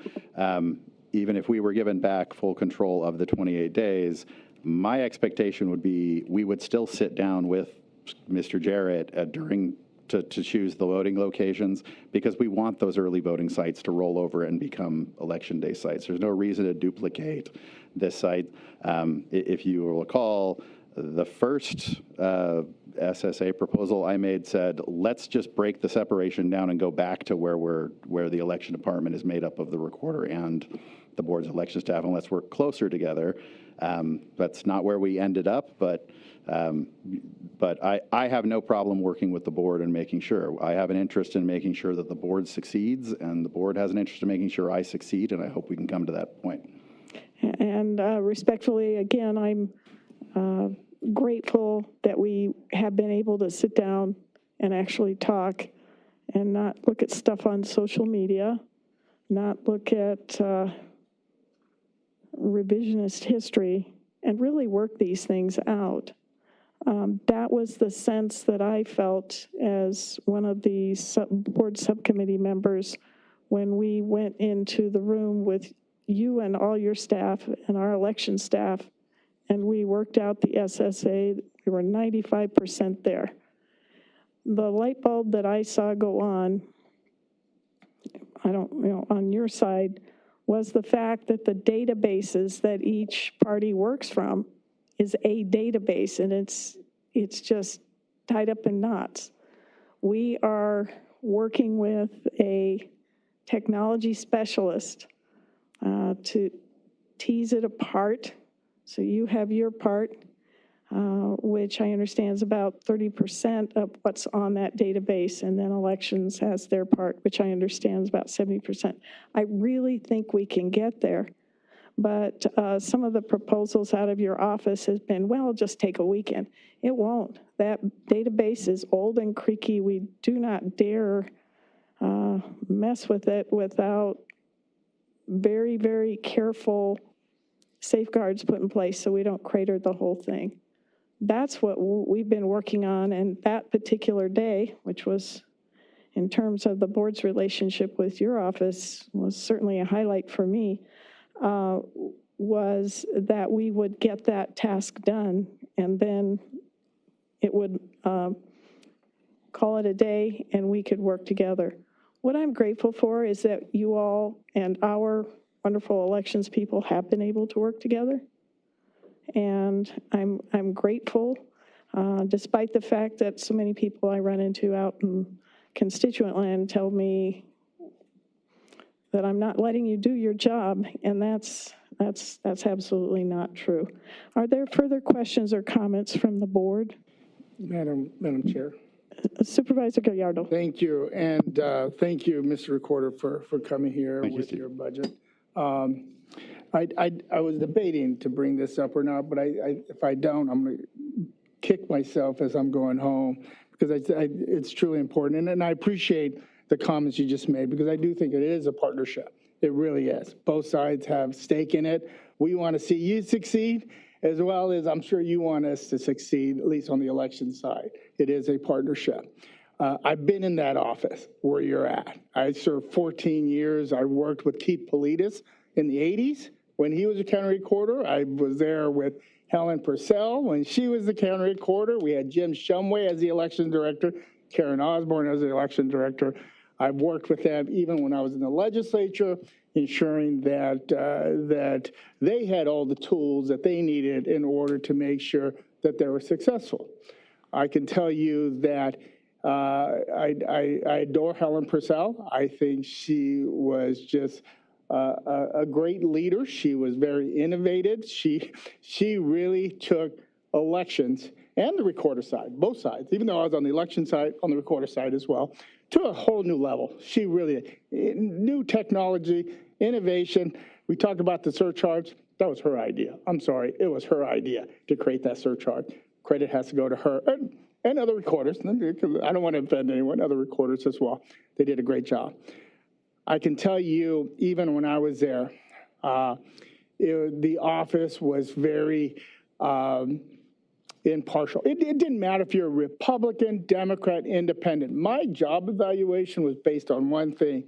even if we were given back full control of the 28 days, my expectation would be we would still sit down with Mr. Jarrett to choose the voting locations, because we want those early voting sites to roll over and become election day sites. There's no reason to duplicate this site. If you will recall, The first SSA proposal I made said, let's just break the separation down and go back to where the election department is made up of the recorder and the board's election staff, and let's work closer together. That's not where we ended up, but I have no problem working with the board and making sure. I have an interest in making sure that the board succeeds, and the board has an interest in making sure I succeed, and I hope we can come to that point. And respectfully, again, I'm grateful that we have been able to sit down and actually talk and not look at stuff on social media, not look at revisionist history, and really work these things out. That was the sense that I felt as one of the board subcommittee members when we went into the room with you and all your staff and our election staff, and we worked out the SSA. We were 95% there. The light bulb that I saw go on, on your side, was the fact that the databases that each party works from is a database, and it's just tied up in knots. We are working with a technology specialist to tease it apart. So you have your part, which I understand is about 30% of what's on that database, and then elections has their part, which I understand is about 70%. I really think we can get there, but some of the proposals out of your office has been, well, just take a weekend. It won't. That database is old and creaky. We do not dare mess with it without very, very careful safeguards put in place so we don't crater the whole thing. That's what we've been working on, and that particular day, which was in terms of the board's relationship with your office, was certainly a highlight for me, was that we would get that task done, and then it would call it a day, and we could work together. What I'm grateful for is that you all and our wonderful elections people have been able to work together. And I'm grateful, despite the fact that so many people I run into out in constituent land tell me that I'm not letting you do your job, and that's absolutely not true. Are there further questions or comments from the board? Madam Chair. Supervisor Gallardo. Thank you, and thank you, Mr. Recorder, for coming here with your budget. I was debating to bring this up or not, but if I don't, I'm going to kick myself as I'm going home, because it's truly important. And I appreciate the comments you just made, because I do think it is a partnership. It really is. Both sides have stake in it. We want to see you succeed, as well as I'm sure you want us to succeed, at least on the election side. It is a partnership. I've been in that office where you're at. I served 14 years. I worked with Keith Politis in the 80s when he was a county recorder. I was there with Helen Purcell when she was the county recorder. We had Jim Shumway as the election director, Karen Osborne as the election director. I've worked with them even when I was in the legislature, ensuring that that they had all the tools that they needed in order to make sure that they were successful. I can tell you that I adore Helen Purcell. I think she was just a great leader. She was very innovative. She really took elections and the recorder side, both sides, even though I was on the election side, on the recorder side as well, to a whole new level. She really, new technology, innovation. We talked about the surcharge. That was her idea. I'm sorry, it was her idea to create that surcharge. Credit has to go to her and other recorders. I don't want to offend anyone, other recorders as well. They did a great job. I can tell you, even when I was there, the office was very impartial. It didn't matter if you're a Republican, Democrat, Independent. My job evaluation was based on one thing,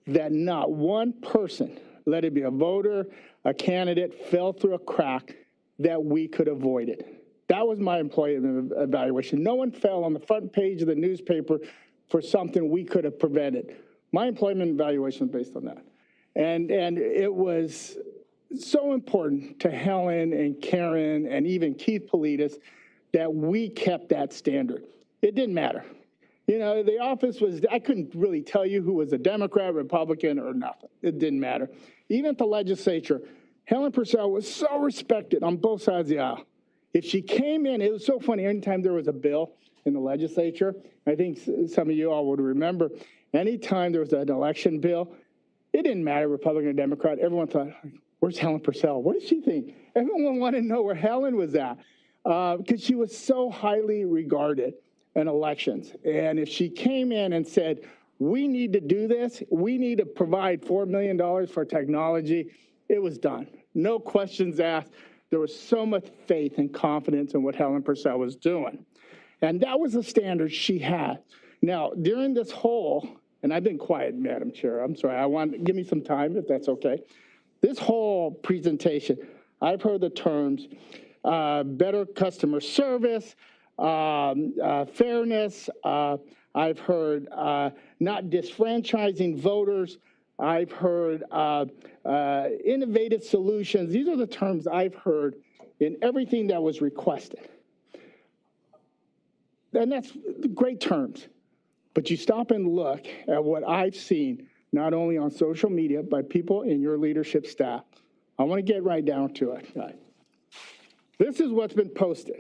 that not one person, let it be a voter, a candidate, fell through a crack that we could avoid it. That was my employment evaluation. No one fell on the front page of the newspaper for something we could have prevented. My employment evaluation was based on that. And it was so important to Helen and Karen and even Keith Politis that we kept that standard. It didn't matter. You know, the office was, I couldn't really tell you who was a Democrat, Republican, or nothing. It didn't matter. Even at the legislature, Helen Purcell was so respected on both sides of the aisle. If she came in, it was so funny, anytime there was a bill in the legislature, I think some of you all would remember, anytime there was an election bill, it didn't matter, Republican or Democrat, everyone thought, where's Helen Purcell? What does she think? Everyone wanted to know where Helen was at because she was so highly regarded in elections. And if she came in and said, we need to do this, we need to provide $4 million for technology, it was done. No questions asked. There was so much faith and confidence in what Helen Purcell was doing. And that was the standard she had. Now, during this whole, and I've been quiet, Madam Chair, I'm sorry, give me some time if that's okay. This whole presentation, I've heard the terms better customer service, fairness, I've heard not disfranchising voters, I've heard innovative solutions. These are the terms I've heard in everything that was requested. And that's great terms. But you stop and look at what I've seen, not only on social media, but people in your leadership staff. I want to get right down to it. This is what's been posted.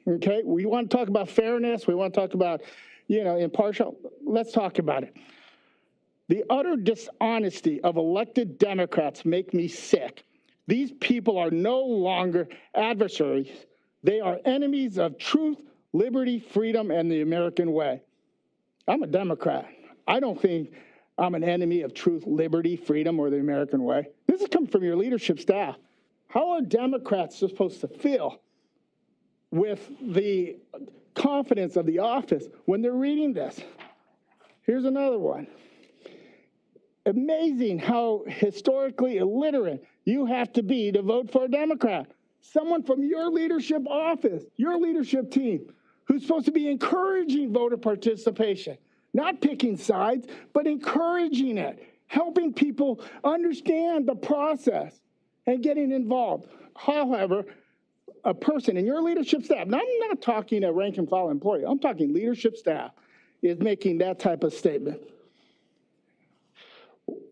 Okay, we want to talk about fairness. We want to talk about, impartial. Let's talk about it. The utter dishonesty of elected Democrats make me sick. These people are no longer adversaries. They are enemies of truth, liberty, freedom, and the American way. I'm a Democrat. I don't think I'm an enemy of truth, liberty, freedom, or the American way. This is coming from your leadership staff. How are Democrats supposed to feel with the confidence of the office when they're reading this? Here's another one. Amazing how historically illiterate you have to be to vote for a Democrat. Someone from your leadership office, your leadership team, who's supposed to be encouraging voter participation, not picking sides, but encouraging it, helping people understand the process and getting involved. However, a person in your leadership staff, now I'm not talking a rank and file employee, I'm talking leadership staff, is making that type of statement.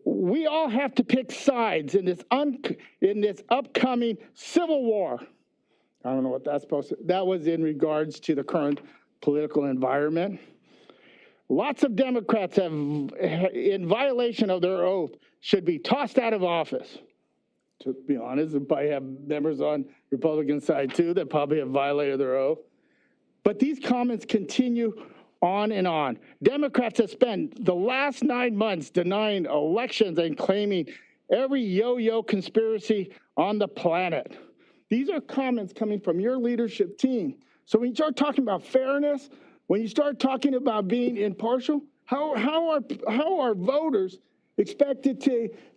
We all have to pick sides in this upcoming civil war. I don't know what that's supposed to, that was in regards to the current political environment. Lots of Democrats have, in violation of their oath, should be tossed out of office. To be honest, we probably have members on Republican side too that probably have violated their oath. But these comments continue on and on. Democrats have spent the last 9 months denying elections and claiming every yo-yo conspiracy on the planet. These are comments coming from your leadership team. So when you start talking about fairness, when you start talking about being impartial, how are voters expected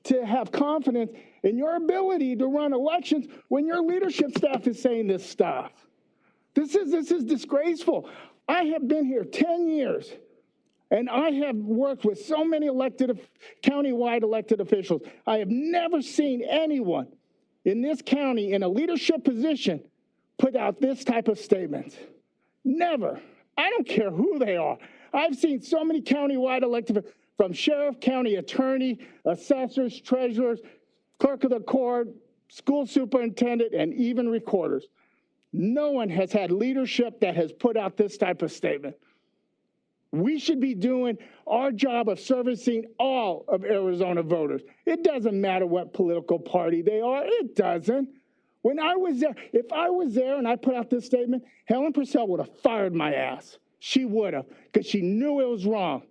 to have confidence in your ability to run elections when your leadership staff is saying this stuff? This is disgraceful. I have been here 10 years, and I have worked with so many countywide elected officials. I have never seen anyone in this county in a leadership position put out this type of statement. Never. I don't care who they are. I've seen so many countywide elected, from sheriff, county attorney, assessors, treasurers, clerk of the court, school superintendent, and even recorders. No one has had leadership that has put out this type of statement. We should be doing our job of servicing all of Arizona voters. It doesn't matter what political party they are. It doesn't. When I was there, if I was there and I put out this statement, Helen Purcell would have fired my ass. She would have, because she knew it was wrong.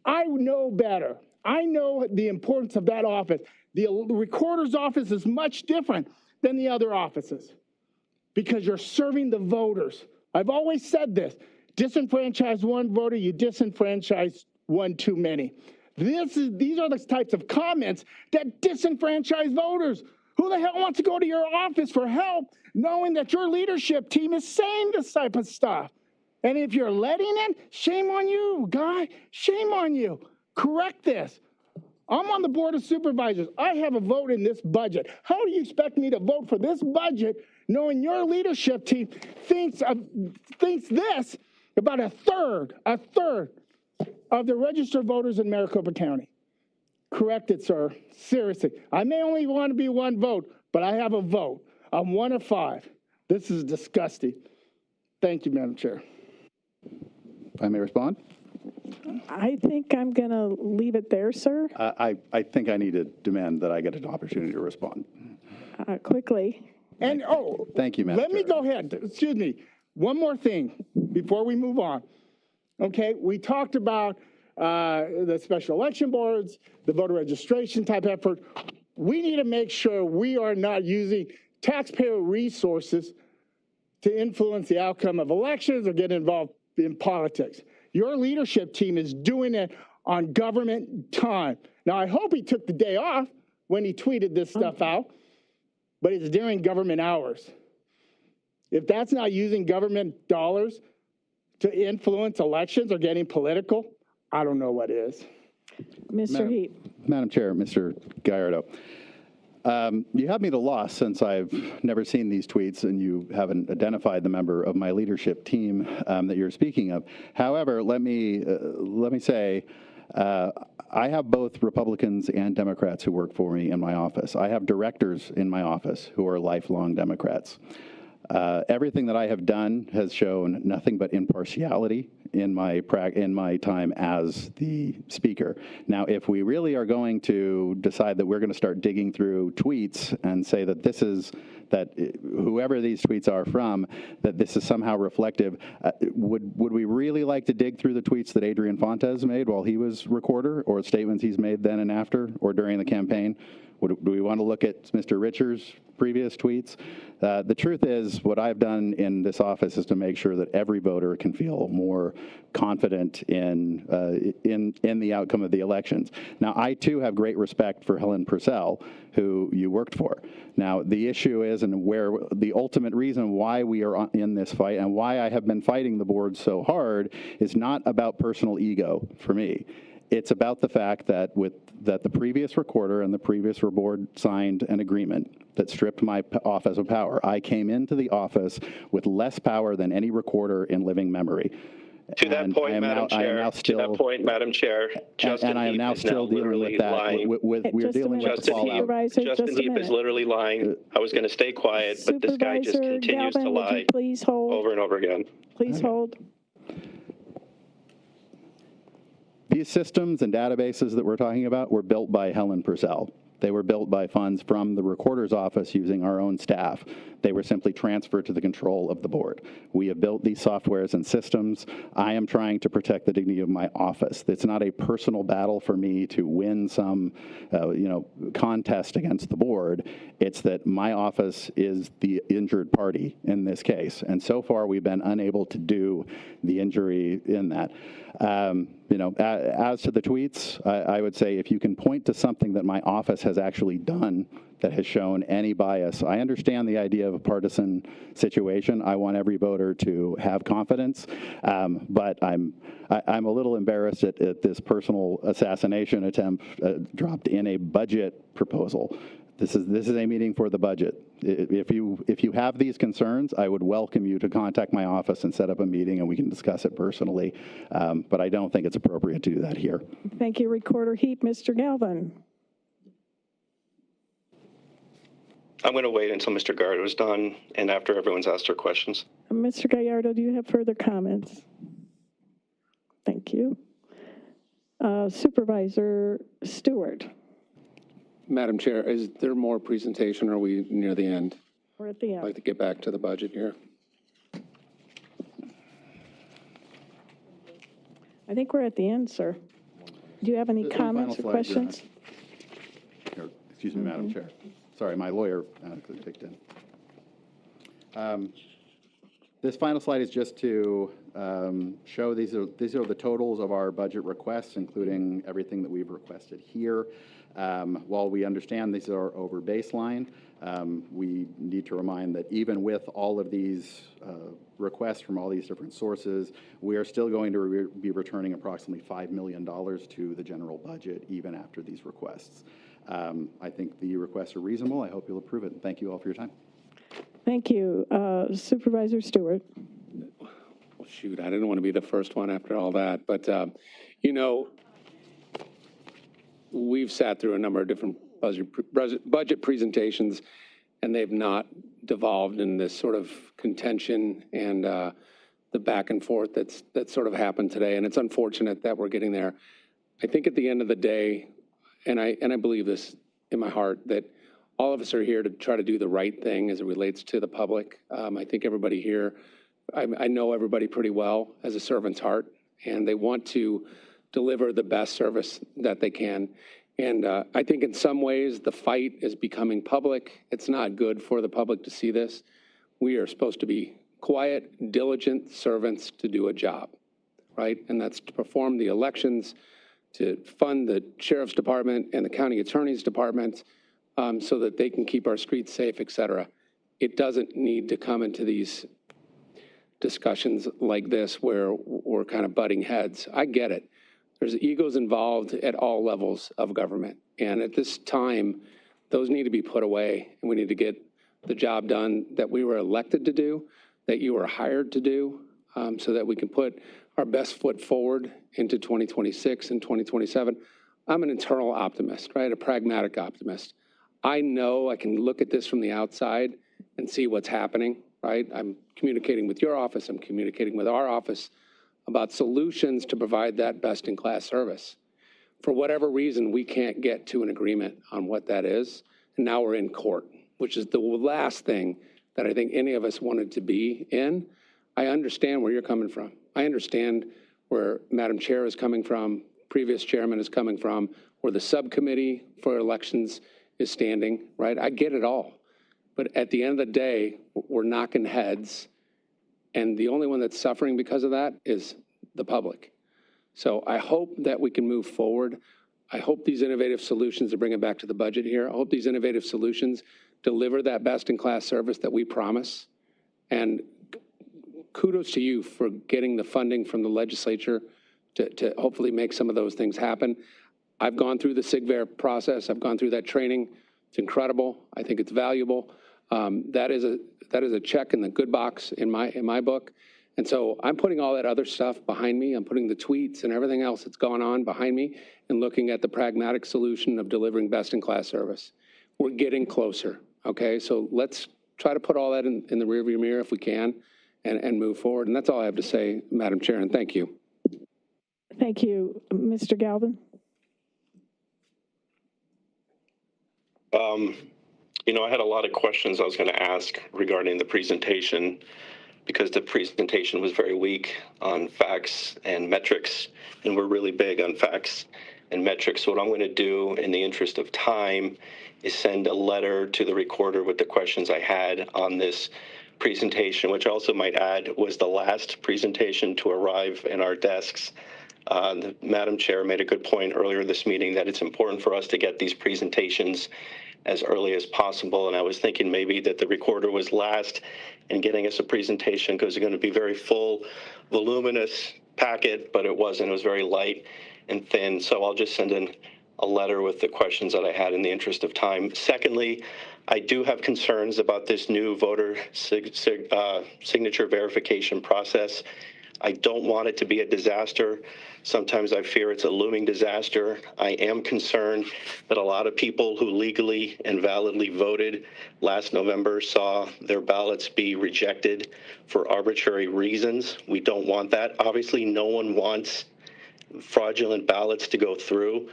I know better. I know the importance of that office. The recorder's office is much different than the other offices because you're serving the voters. I've always said this. Disenfranchise one voter, you disenfranchise one too many. These are the types of comments that disenfranchise voters. Who the hell wants to go to your office for help knowing that your leadership team is saying this type of stuff? And if you're letting it, shame on you, guy. Shame on you. Correct this. I'm on the Board of Supervisors. I have a vote in this budget. How do you expect me to vote for this budget knowing your leadership team thinks this about a third of the registered voters in Maricopa County? Correct it, sir. Seriously. I may only want to be one vote, but I have a vote. I'm 1 of 5. This is disgusting. Thank you, Madam Chair. If I may respond? I think I'm going to leave it there, sir, I think I need to demand that I get an opportunity to respond. quickly. And, Thank you, Madam let me Chair. go ahead. Excuse me. One more thing before we move on. Okay, we talked about the special election boards, the voter registration type effort. We need to make sure we are not using taxpayer resources to influence the outcome of elections or get involved in politics. Your leadership team is doing it on government time. Now, I hope he took the day off when he tweeted this stuff out, but it's during government hours. If that's not using government dollars to influence elections or getting political, I don't know what is. Mr. Heap. Madam Chair, Mr. Gallardo, you have me at a loss since I've never seen these tweets and you haven't identified the member of my leadership team that you're speaking of. However, let me say, I have both Republicans and Democrats who work for me in my office. I have directors in my office who are lifelong Democrats. Everything that I have done has shown nothing but impartiality in my time as the speaker. Now, if we really are going to decide that we're going to start digging through tweets and say that whoever these tweets are from, that this is somehow reflective, would we really like to dig through the tweets that Adrian Fontes made while he was recorder, or statements he's made then and after, or during the campaign? Do we want to look at Mr. Richards' previous tweets? The truth is, what I've done in this office is to make sure that every voter can feel more confident in the outcome of the elections. Now, I too have great respect for Helen Purcell, who you worked for. Now, the issue is, and where the ultimate reason why we are in this fight and why I have been fighting the board so hard is not about personal ego for me. It's about the fact that the previous recorder and the previous board signed an agreement that stripped my office of power. I came into the office with less power than any recorder in living memory. To that point, Madam Chair, Justin I am now still dealing with that. We're dealing with the fallout. Justin Heap is literally lying. I was going to stay quiet, but this guy just Supervisor continues to Galvin, would you lie please hold? over and over again. Please hold. These systems and databases that we're talking about were built by Helen Purcell. They were built by funds from the recorder's office using our own staff. They were simply transferred to the control of the board. We have built these softwares and systems. I am trying to protect the dignity of my office. It's not a personal battle for me to win some, contest against the board. It's that my office is the injured party in this case. And so far, we've been unable to do the injury in that. As to the tweets, I would say if you can point to something that my office has actually done that has shown any bias. I understand the idea of a partisan situation. I want every voter to have confidence, but I'm a little embarrassed at this personal assassination attempt dropped in a budget proposal. This is a meeting for the budget. If you have these concerns, I would welcome you to contact my office and set up a meeting and we can discuss it personally. But I don't think it's appropriate to do that here. Thank you, Recorder Heap. Mr. Galvin. I'm going to wait until Mr. Gallardo is done and after everyone's asked their questions. Mr. Gallardo, do you have further comments? Thank you. Supervisor Stewart. Madam Chair, is there more presentation, or are we near the end? We're at the end. I'd like to get back to the budget here. I think we're at the end, sir. Do you have any comments or questions? Excuse me, Madam Chair. Sorry, my lawyer kicked in. This final slide is just to show these are the totals of our budget requests, including everything that we've requested here. While we understand these are over baseline, We need to remind that even with all of these requests from all these different sources, we are still going to be returning approximately $5 million to the general budget even after these requests. I think the requests are reasonable. I hope you'll approve it. And thank you all for your time. Thank you. Supervisor Stewart. Well, shoot, I didn't want to be the first one after all that. But, you know, we've sat through a number of different budget presentations, and they've not devolved in this sort of contention and the back and forth that's sort of happened today. And it's unfortunate that we're getting there. I think at the end of the day, and I believe this in my heart, that all of us are here to try to do the right thing as it relates to the public. I think everybody here, I know everybody pretty well as a servant's heart, and they want to deliver the best service that they can. And I think in some ways the fight is becoming public. It's not good for the public to see this. We are supposed to be quiet, diligent servants to do a job, right? And that's to perform the elections, to fund the sheriff's department and the county attorney's department so that they can keep our streets safe, et cetera. It doesn't need to come into these discussions like this where we're kind of butting heads. I get it. There's egos involved at all levels of government. And at this time, those need to be put away. And we need to get the job done that we were elected to do, that you were hired to do, so that we can put our best foot forward into 2026 and 2027. I'm an internal optimist, right? A pragmatic optimist. I know I can look at this from the outside and see what's happening, right? I'm communicating with your office. I'm communicating with our office about solutions to provide that best-in-class service. For whatever reason, we can't get to an agreement on what that is, and now we're in court, which is the last thing that I think any of us wanted to be in. I understand where you're coming from. I understand where Madam Chair is coming from, previous chairman is coming from, where the subcommittee for elections is standing, right? I get it all. But at the end of the day, we're knocking heads, and the only one that's suffering because of that is the public. So I hope that we can move forward. I hope these innovative solutions, to bring it back to the budget here, I hope these innovative solutions deliver that best-in-class service that we promise. And kudos to you for getting the funding from the legislature to hopefully make some of those things happen. I've gone through the SIGVER process. I've gone through that training. It's incredible. I think it's valuable. That is a check in the good box in my book. And so I'm putting all that other stuff behind me. I'm putting the tweets and everything else that's going on behind me and looking at the pragmatic solution of delivering best-in-class service. We're getting closer, okay? So let's try to put all that in the rearview mirror if we can and move forward. And that's all I have to say, Madam Chair, and thank you. Thank you. Mr. Galvin? You know, I had a lot of questions I was going to ask regarding the presentation because the presentation was very weak on facts and metrics, and we're really big on facts and metrics. So what I'm going to do in the interest of time is send a letter to the recorder with the questions I had on this presentation, which I also might add was the last presentation to arrive in our desks. The Madam Chair made a good point earlier this meeting that it's important for us to get these presentations as early as possible. And I was thinking maybe that the recorder was last in getting us a presentation because it's going to be very full, voluminous packet, but it wasn't. It was very light and thin. So I'll just send in a letter with the questions that I had in the interest of time. Secondly, I do have concerns about this new voter signature verification process. I don't want it to be a disaster. Sometimes I fear it's a looming disaster. I am concerned that a lot of people who legally and validly voted last November saw their ballots be rejected for arbitrary reasons. We don't want that. Obviously, no one wants fraudulent ballots to go through,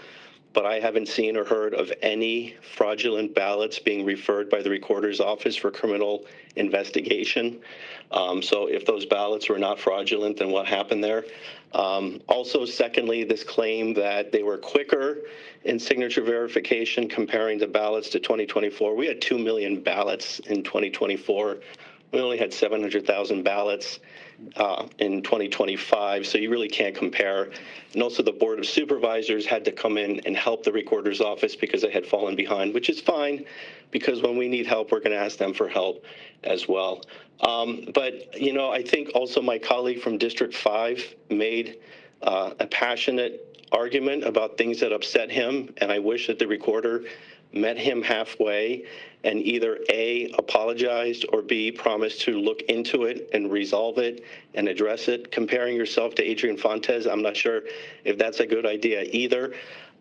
but I haven't seen or heard of any fraudulent ballots being referred by the recorder's office for criminal investigation. So if those ballots were not fraudulent, then what happened there? Also, secondly, this claim that they were quicker in signature verification comparing the ballots to 2024. We had 2 million ballots in 2024 We only had 700,000 ballots in 2025, so you really can't compare. And also the Board of Supervisors had to come in and help the Recorder's Office because they had fallen behind, which is fine, because when we need help, we're going to ask them for help as well. But, you know, I think also my colleague from District 5 made a passionate argument about things that upset him, and I wish that the Recorder met him halfway and either A, apologized, or B, promised to look into it and resolve it and address it. Comparing yourself to Adrian Fontes, I'm not sure if that's a good idea either.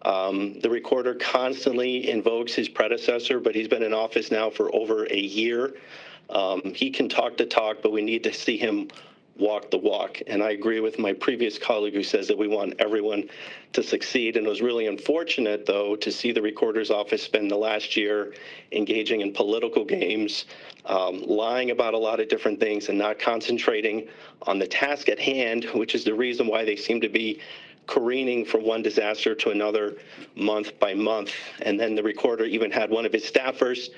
The Recorder constantly invokes his predecessor, but he's been in office now for over a year. He can talk the talk, but we need to see him walk the walk. And I agree with my previous colleague who says that we want everyone to succeed. And it was really unfortunate, though, to see the Recorder's Office spend the last year engaging in political games, lying about a lot of different things and not concentrating on the task at hand, which is the reason why they seem to be careening from one disaster to another month by month. And then the Recorder even had one of his staffers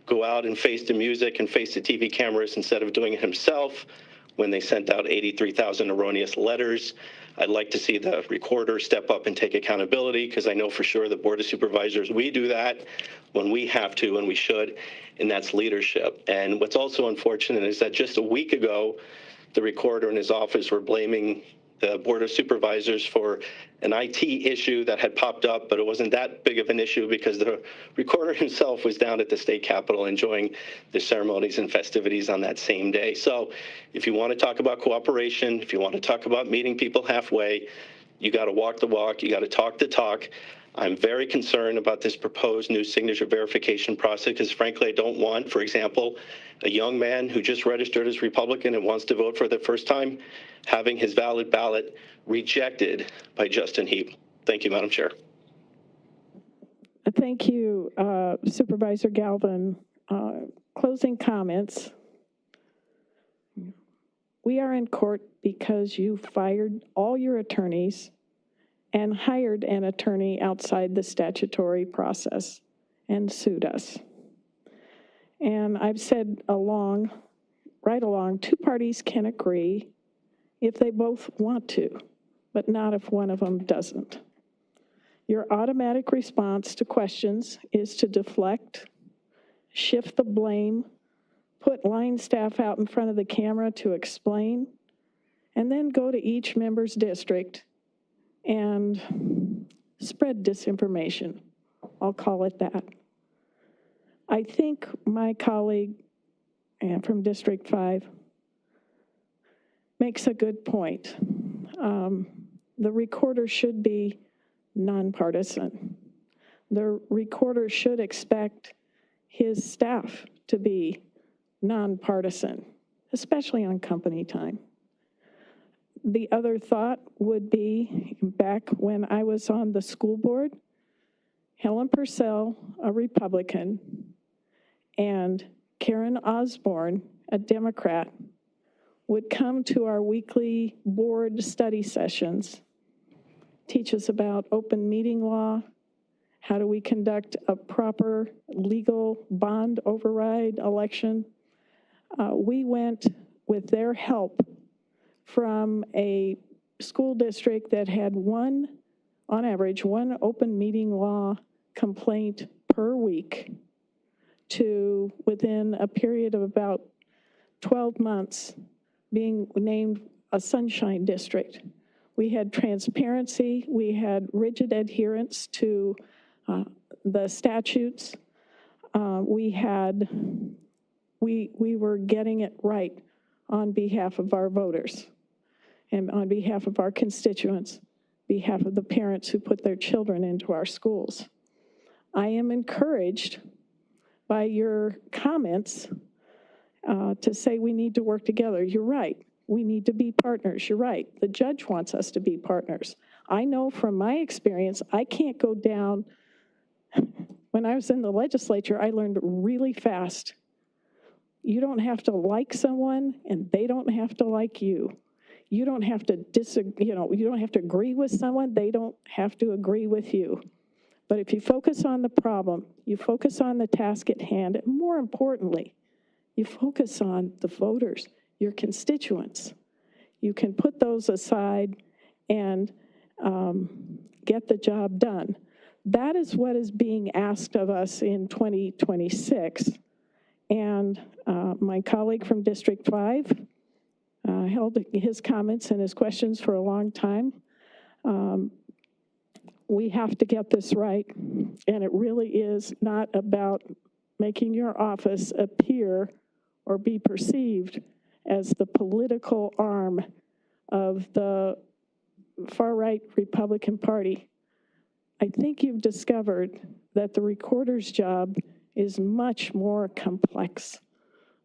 go out and face the music and face the TV cameras instead of doing it himself when they sent out 83,000 erroneous letters. I'd like to see the Recorder step up and take accountability, because I know for sure the Board of Supervisors, we do that when we have to and we should, and that's leadership. And what's also unfortunate is that just a week ago, the Recorder and his office were blaming the Board of Supervisors for an IT issue that had popped up, but it wasn't that big of an issue because the Recorder himself was down at the state capitol enjoying the ceremonies and festivities on that same day. So if you want to talk about cooperation, if you want to talk about meeting people halfway, you got to walk the walk, you got to talk the talk. I'm very concerned about this proposed new signature verification process because, frankly, I don't want, for example, a young man who just registered as Republican and wants to vote for the first time having his valid ballot rejected by Justin Heap. Thank you, Madam Chair. Thank you, Supervisor Galvin. Closing comments. We are in court because you fired all your attorneys and hired an attorney outside the statutory process and sued us. And I've said right along, two parties can agree if they both want to, but not if one of them doesn't. Your automatic response to questions is to deflect, shift the blame, put line staff out in front of the camera to explain, and then go to each member's district and spread disinformation. I'll call it that. I think my colleague from District 5 makes a good point. The Recorder should be nonpartisan. The Recorder should expect his staff to be nonpartisan, especially on company time. The other thought would be, back when I was on the school board, Helen Purcell, a Republican, and Karen Osborne, a Democrat, would come to our weekly board study sessions, teach us about open meeting law, how do we conduct a proper legal bond override election. We went, with their help, from a school district that had on average, one open meeting law complaint per week to, within a period of about 12 months, being named a sunshine district. We had transparency, we had rigid adherence to the statutes. We were getting it right on behalf of our voters and on behalf of our constituents, behalf of the parents who put their children into our schools. I am encouraged by your comments to say we need to work together. You're right. We need to be partners. You're right. The judge wants us to be partners. I know from my experience, I can't go down. When I was in the legislature, I learned really fast. You don't have to like someone, and they don't have to like you. You don't have to you don't have to agree with someone. They don't have to agree with you. But if you focus on the problem, you focus on the task at hand, and more importantly, You focus on the voters, your constituents. You can put those aside and get the job done. That is what is being asked of us in 2026. And my colleague from District 5 held his comments and his questions for a long time. We have to get this right, and it really is not about making your office appear or be perceived as the political arm of the far-right Republican Party. I think you've discovered that the recorder's job is much more complex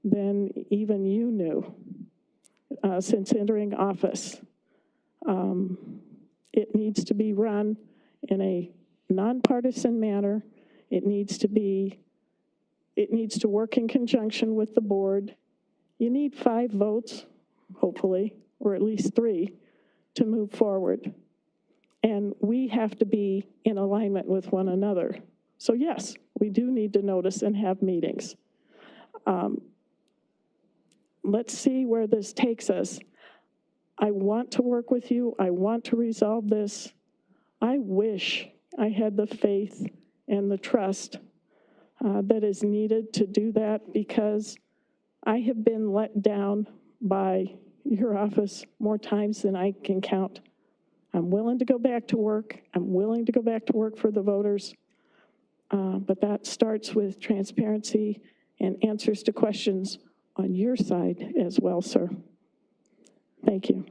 than even you knew since entering office. It needs to be run in a nonpartisan manner. It needs to work in conjunction with the board. You need 5 votes, hopefully, or at least 3 to move forward. And we have to be in alignment with one another. So yes, we do need to notice and have meetings. Let's see where this takes us. I want to work with you. I want to resolve this. I wish I had the faith and the trust that is needed to do that, because I have been let down by your office more times than I can count. I'm willing to go back to work. I'm willing to go back to work for the voters. But that starts with transparency and answers to questions on your side as well, sir. Thank you.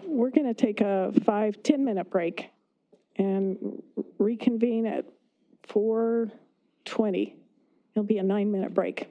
We're going to take a 5-10 minute break and reconvene at 4:20. It'll be a 9-minute break.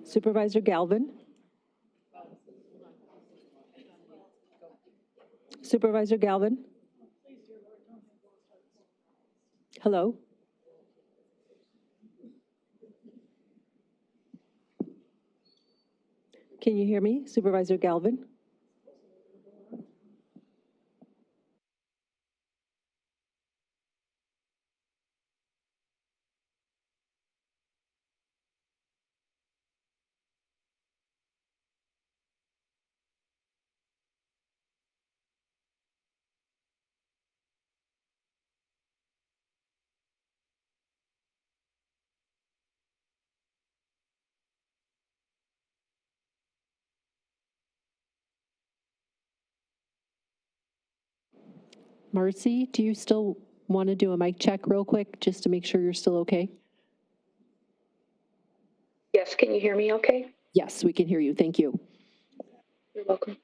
Supervisor Galvin? Supervisor Galvin? Hello? Can you hear me, Supervisor Galvin? Marcy, do you still want to do a mic check real quick, just to make sure you're still okay? Yes, can you hear me okay? Yes, we can hear you. Thank you. You're welcome.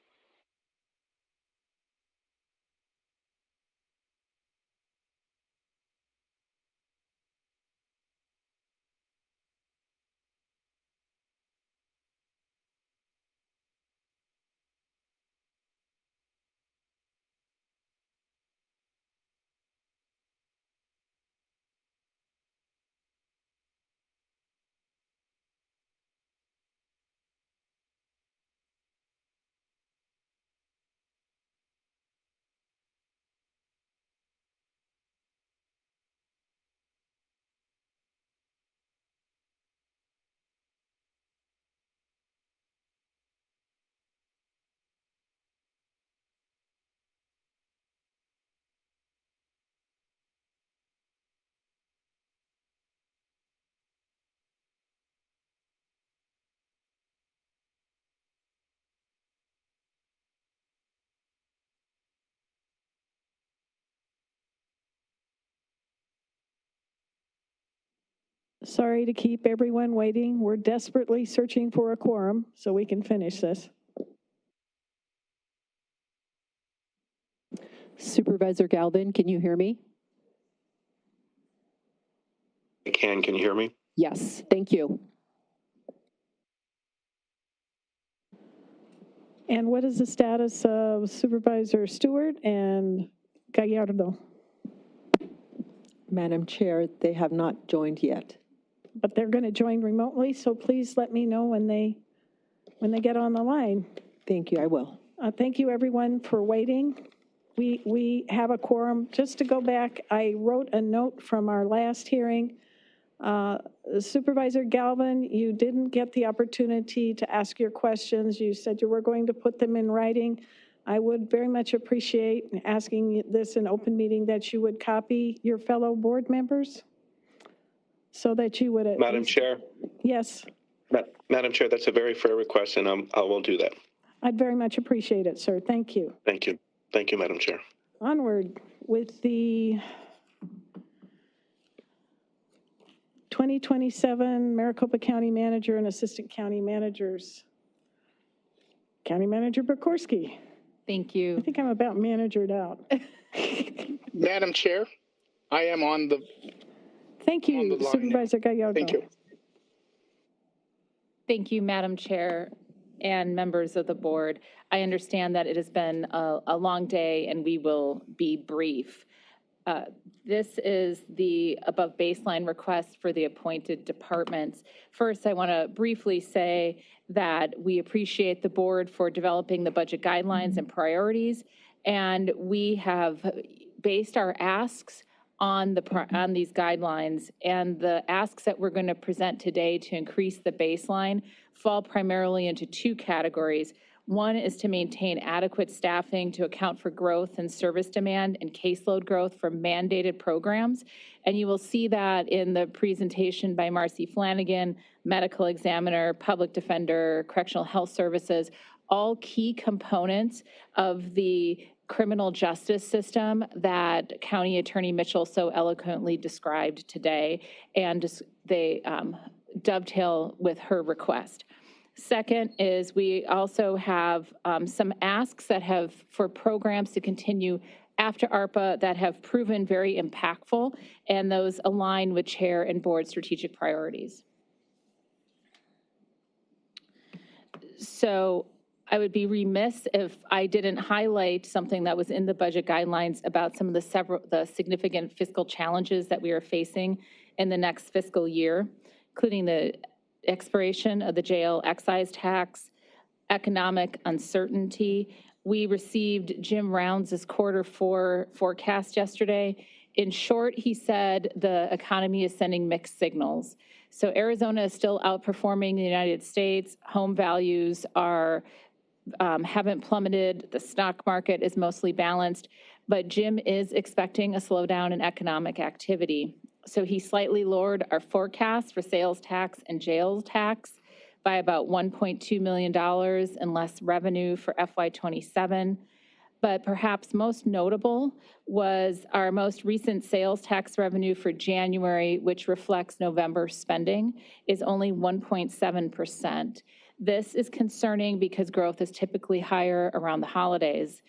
Sorry to keep everyone waiting. We're desperately searching for a quorum so we can finish this. Supervisor Galvin, can you hear me? I can. Can you hear me? Yes, thank you. And what is the status of Supervisor Stewart and Gallardo? Madam Chair, they have not joined yet. But they're going to join remotely, so please let me know when they get on the line. Thank you, I will. Thank you, everyone, for waiting. We have a quorum. Just to go back, I wrote a note from our last hearing. Supervisor Galvin, you didn't get the opportunity to ask your questions. You said you were going to put them in writing. I would very much appreciate asking this in open meeting that you would copy your fellow board members so that you would at Madam least- Chair? Yes. Madam Chair, that's a very fair request, and I will do that. I'd very much appreciate it, sir. Thank you. Thank you. Thank you, Madam Chair. Onward with the 2027 Maricopa County Manager and Assistant County Managers. County Manager Bukorski. Thank you. I think I'm about managered out. Madam Chair, I am on the. Thank you, Supervisor Gallardo. Thank you. Thank you, Madam Chair and members of the board. I understand that it has been a long day and we will be brief. This is the above baseline request for the appointed departments. First, I want to briefly say that we appreciate the board for developing the budget guidelines and priorities, and we have based our asks on these guidelines, and the asks that we're going to present today to increase the baseline fall primarily into two categories. One is to maintain adequate staffing to account for growth in service demand and caseload growth for mandated programs. And you will see that in the presentation by Marcy Flanagan, medical examiner, public defender, correctional health services, all key components of the criminal justice system that County Attorney Mitchell so eloquently described today, and they dovetail with her request. Second is we also have some asks that have for programs to continue after ARPA that have proven very impactful, and those align with chair and board strategic priorities. So I would be remiss if I didn't highlight something that was in the budget guidelines about some of the significant fiscal challenges that we are facing in the next fiscal year, including the expiration of the jail excise tax, economic uncertainty. We received Jim Rounds' Q4 forecast yesterday. In short, he said the economy is sending mixed signals. So Arizona is still outperforming the United States. Home values are haven't plummeted. The stock market is mostly balanced, but Jim is expecting a slowdown in economic activity. So he slightly lowered our forecast for sales tax and jails tax by about $1.2 million and less revenue for FY27. But perhaps most notable was our most recent sales tax revenue for January, which reflects November spending, is only 1.7%. This is concerning because growth is typically higher around the holidays.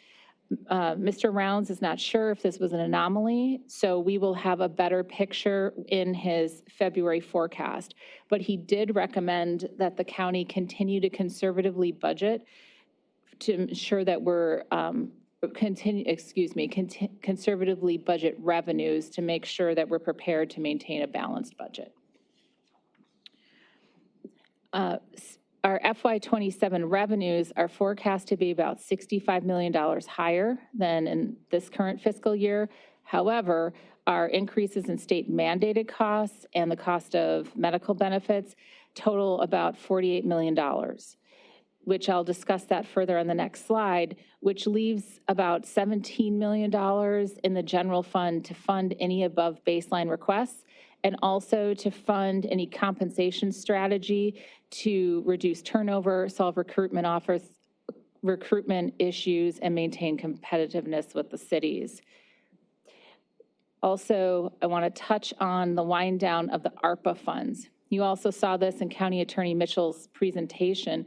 Mr. Rounds is not sure if this was an anomaly, so we will have a better picture in his February forecast. But he did recommend that the county continue to conservatively budget to ensure that we're conservatively budget revenues to make sure that we're prepared to maintain a balanced budget. Our FY27 revenues are forecast to be about $65 million higher than in this current fiscal year. However, our increases in state mandated costs and the cost of medical benefits total about $48 million, which I'll discuss that further on the next slide, which leaves about $17 million in the general fund to fund any above baseline requests and also to fund any compensation strategy to reduce turnover, solve recruitment issues, and maintain competitiveness with the cities. Also, I want to touch on the wind down of the ARPA funds. You also saw this in County Attorney Mitchell's presentation.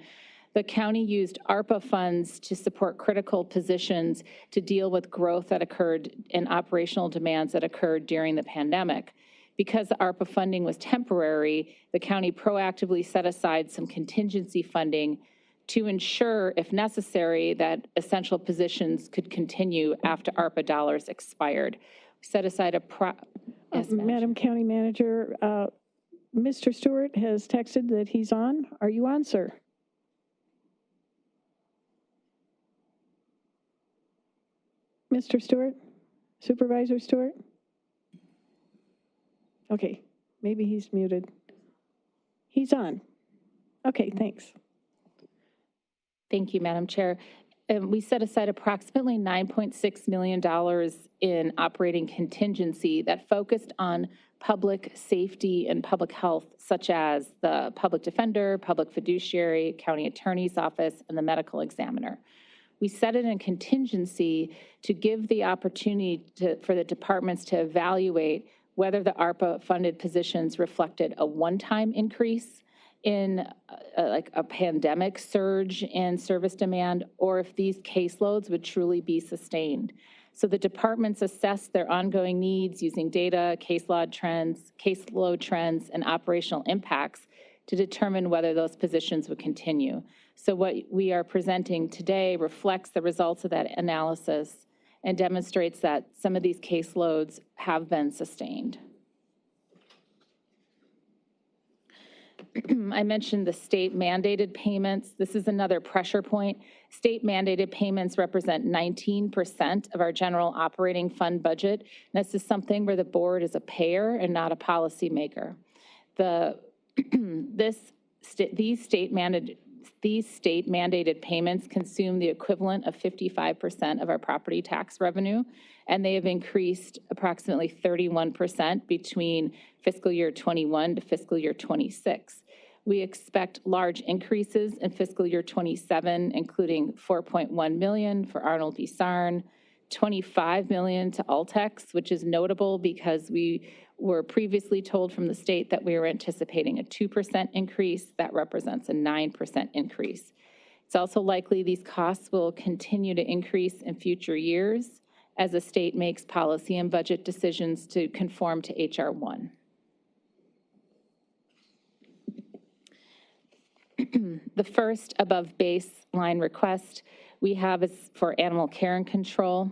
The county used ARPA funds to support critical positions to deal with growth that occurred and operational demands that occurred during the pandemic. Because the ARPA funding was temporary, the county proactively set aside some contingency funding to ensure, if necessary, that essential positions could continue after ARPA dollars expired. We set aside a yes, Madam County Manager, Mr. Stewart has texted that he's on. Are you on, sir? Mr. Stewart? Supervisor Stewart? Okay, maybe he's muted. He's on. Okay, thanks. Thank you, Madam Chair. We set aside approximately $9.6 million in operating contingency that focused on public safety and public health, such as the public defender, public fiduciary, county attorney's office, and the medical examiner. We set it in contingency to give the opportunity for the departments to evaluate whether the ARPA-funded positions reflected a one-time increase in like a pandemic surge in service demand, or if these caseloads would truly be sustained. So the departments assess their ongoing needs using data, caseload trends, and operational impacts to determine whether those positions would continue. So what we are presenting today reflects the results of that analysis and demonstrates that some of these caseloads have been sustained. I mentioned the state mandated payments. This is another pressure point. State mandated payments represent 19% of our general operating fund budget. And this is something where the board is a payer and not a policymaker. These state mandated payments consume the equivalent of 55% of our property tax revenue, and they have increased approximately 31% between fiscal year 21 to fiscal year 26. We expect large increases in fiscal year 27, including $4.1 million for Arnold V. Sarn, $25 million to Altex, which is notable because we were previously told from the state that we were anticipating a 2% increase. That represents a 9% increase. It's also likely these costs will continue to increase in future years as the state makes policy and budget decisions to conform to HR 1. The first above baseline request we have is for animal care and control.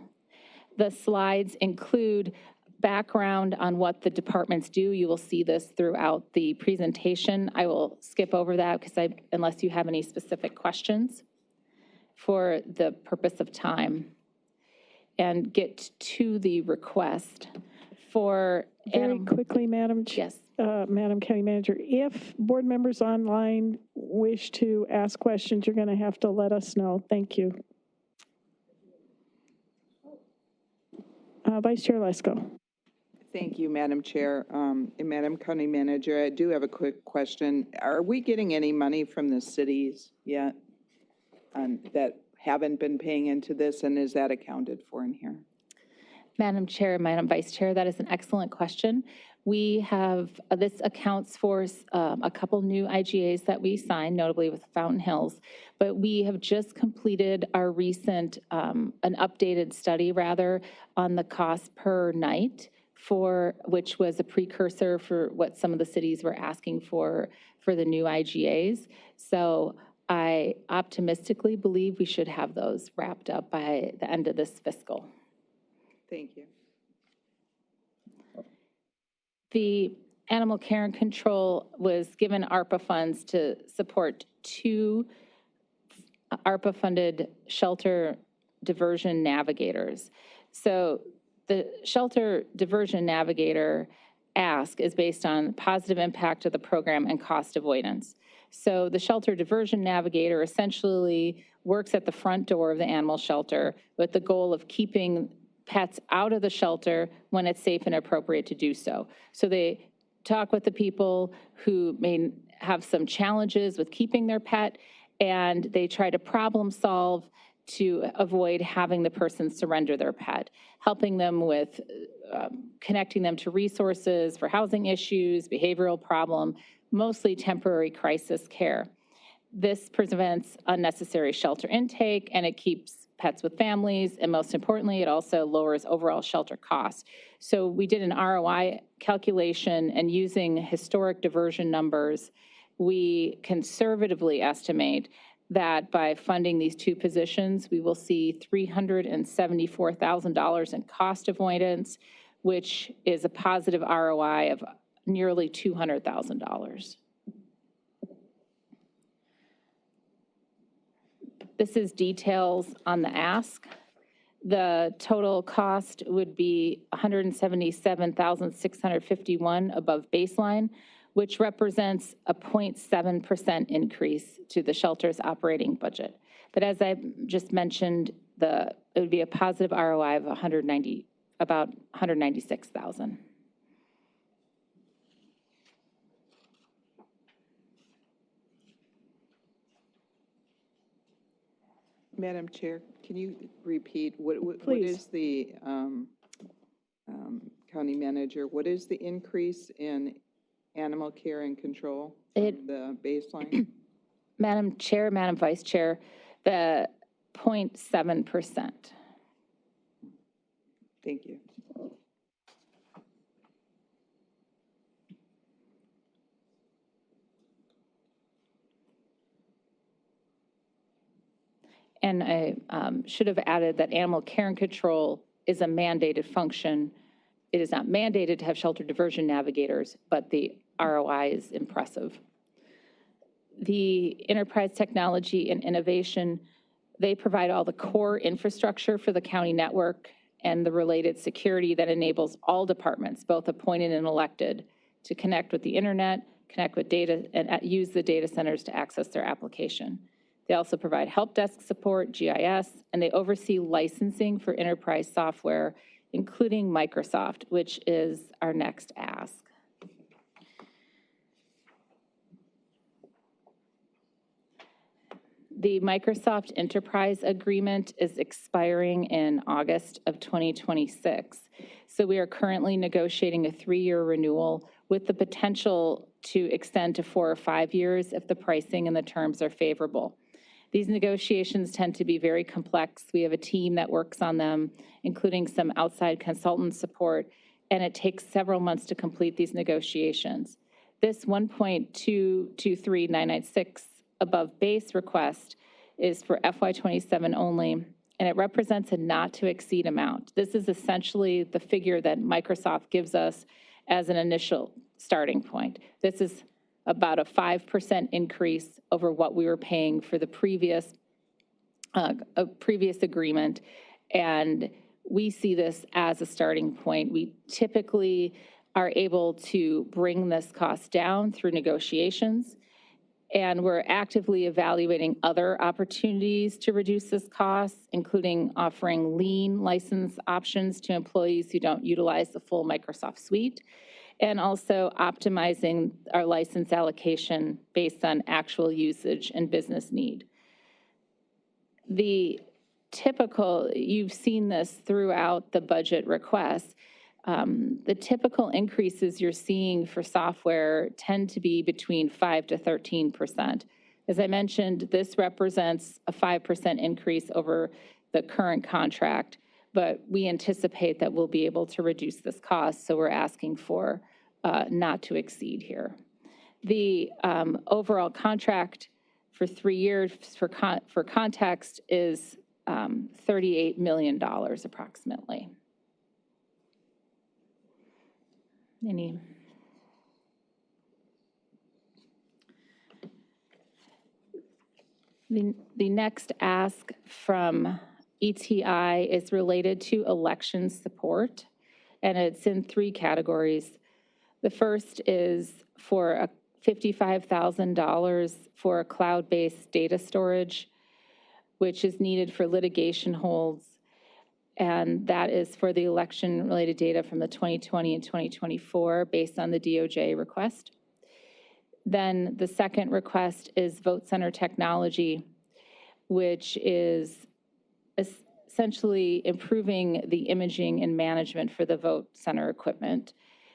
The slides include background on what the departments do. You will see this throughout the presentation. I will skip over that because unless you have any specific questions for the purpose of time, and get to the request for Very quickly, Madam Yes. Madam County Manager, if board members online wish to ask questions, you're going to have to let us know. Thank you. Vice Chair Lesko. Thank you, Madam Chair. And Madam County Manager, I do have a quick question. Are we getting any money from the cities yet that haven't been paying into this, and is that accounted for in here? Madam Chair, Madam Vice Chair, that is an excellent question. We have, this accounts for a couple new IGAs that we signed, notably with Fountain Hills, but we have just completed our recent, an updated study rather, on the cost per night, which was a precursor for what some of the cities were asking for the new IGAs. So I optimistically believe we should have those wrapped up by the end of this fiscal. Thank you. The animal care and control was given ARPA funds to support 2 ARPA-funded shelter diversion navigators. So the shelter diversion navigator ask is based on positive impact of the program and cost avoidance. So the shelter diversion navigator essentially works at the front door of the animal shelter with the goal of keeping pets out of the shelter when it's safe and appropriate to do so. So they talk with the people who may have some challenges with keeping their pet, and they try to problem solve to avoid having the person surrender their pet, helping them with connecting them to resources for housing issues, behavioral problem, mostly temporary crisis care. This prevents unnecessary shelter intake, and it keeps pets with families, and most importantly, it also lowers overall shelter costs. So we did an ROI calculation, and using historic diversion numbers, we conservatively estimate that by funding these 2 positions, we will see $374,000 in cost avoidance, which is a positive ROI of nearly $200,000. This is details on the ask. The total cost would be $177,651 above baseline, which represents a 0.7% increase to the shelter's operating budget. But as I just mentioned, it would be a positive ROI of about $196,000. Madam Chair, can you repeat what is the county manager? What is the increase in animal care and control? The baseline. Madam Chair, Madam Vice Chair, the 0.7%. Thank you. And I should have added that animal care and control is a mandated function. It is not mandated to have shelter diversion navigators, but the ROI is impressive. The enterprise technology and innovation, they provide all the core infrastructure for the county network and the related security that enables all departments, both appointed and elected, to connect with the internet, connect with data, and use the data centers to access their application. They also provide help desk support, GIS, and they oversee licensing for enterprise software, including Microsoft, which is our next ask. The Microsoft Enterprise Agreement is expiring in August of 2026. So we are currently negotiating a 3-year renewal with the potential to extend to 4 or 5 years if the pricing and the terms are favorable. These negotiations tend to be very complex. We have a team that works on them, including some outside consultant support, and it takes several months to complete these negotiations. This 1.223996 above base request is for FY27 only, and it represents a not to exceed amount. This is essentially the figure that Microsoft gives us as an initial starting point. This is about a 5% increase over what we were paying for the previous agreement, and we see this as a starting point. We typically are able to bring this cost down through negotiations, and we're actively evaluating other opportunities to reduce this cost, including offering lean license options to employees who don't utilize the full Microsoft suite, and also optimizing our license allocation based on actual usage and business need. The typical, you've seen this throughout the budget requests, the typical increases you're seeing for software tend to be between 5 to 13%. As I mentioned, this represents a 5% increase over the current contract, but we anticipate that we'll be able to reduce this cost, so we're asking for not to exceed here. The overall contract for 3 years, for context, is $38 million approximately. The next ask from ETI is related to election support, and it's in 3 categories. The first is for $55,000 for a cloud-based data storage, which is needed for litigation holds, and that is for the election-related data from the 2020 and 2024 based on the DOJ request. Then the second request is Vote Center technology, which is essentially improving the imaging and management for the Vote Center equipment.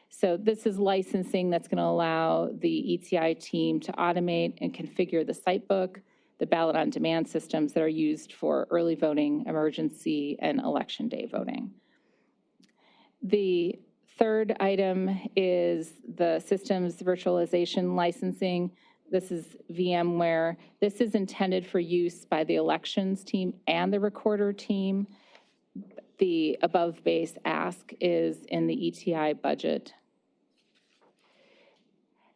So this is licensing that's going to allow the ETI team to automate and configure the site book, the ballot on demand systems that are used for early voting, emergency, and election day voting. The third item is the systems virtualization licensing. This is VMware. This is intended for use by the elections team and the recorder team. The above base ask is in the ETI budget.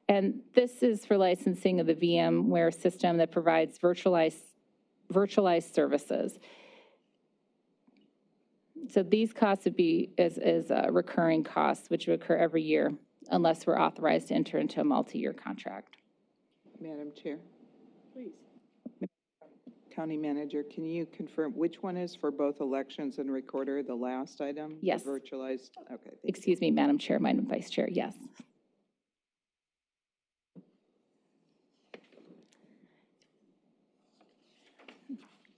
And this is for licensing of the VMware system that provides virtualized services. So these costs would be as recurring costs, which would occur every year unless we're authorized to enter into a multi-year contract. Madam Chair. Please. County Manager, can you confirm which one is for both elections and recorder, the last item? Yes. The virtualized, okay. Excuse me, Madam Chair, Madam Vice Chair, yes.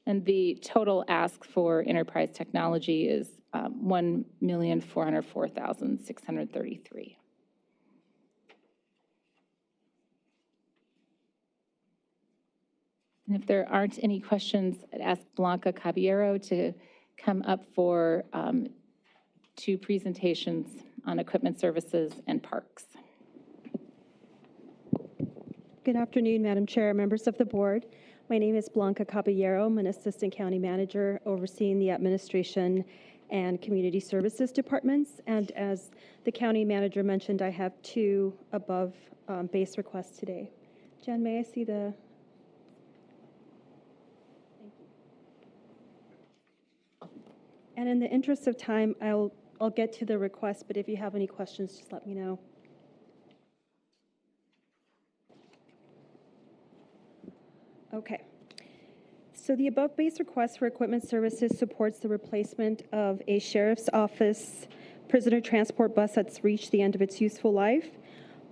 And the total ask for enterprise technology is $1,404,633. And if there aren't any questions, I'd ask Blanca Caballero to come up for 2 presentations on equipment services and parks. Good afternoon, Madam Chair, members of the board. My name is Blanca Caballero. I'm an assistant county manager overseeing the administration and community services departments. And as the county manager mentioned, I have 2 above base requests today. Jen, may I see the... Thank you. And in the interest of time, I'll get to the request, but if you have any questions, just let me know. Okay. So the above base request for equipment services supports the replacement of a sheriff's office prisoner transport bus that's reached the end of its useful life.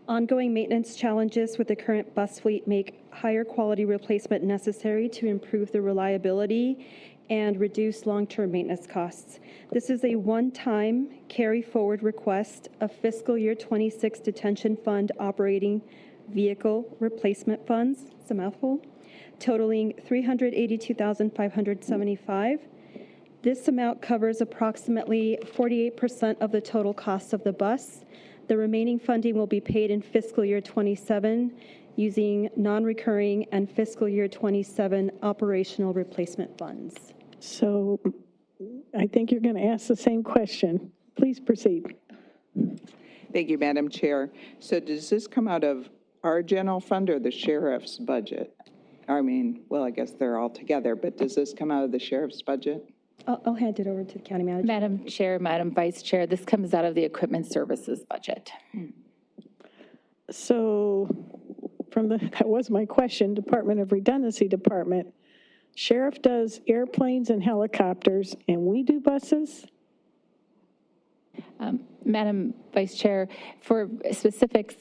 Ongoing maintenance challenges with the current bus fleet make higher quality replacement necessary to improve the reliability and reduce long-term maintenance costs. This is a one-time carry-forward request of fiscal year 26 detention fund operating vehicle replacement funds. It's a mouthful. Totaling $382,575. This amount covers approximately 48% of the total cost of the bus. The remaining funding will be paid in fiscal year 27 using non-recurring and fiscal year 27 operational replacement funds. So I think you're going to ask the same question. Please proceed. Thank you, Madam Chair. So does this come out of our general fund or the sheriff's budget? I mean, well, I guess they're all together, but does this come out of the sheriff's budget? I'll hand it over to the county manager. Madam Chair, Madam Vice Chair, this comes out of the equipment services budget. So that was my question, Department of Redundancy Department. Sheriff does airplanes and helicopters, and we do buses? Madam Vice Chair, for specifics,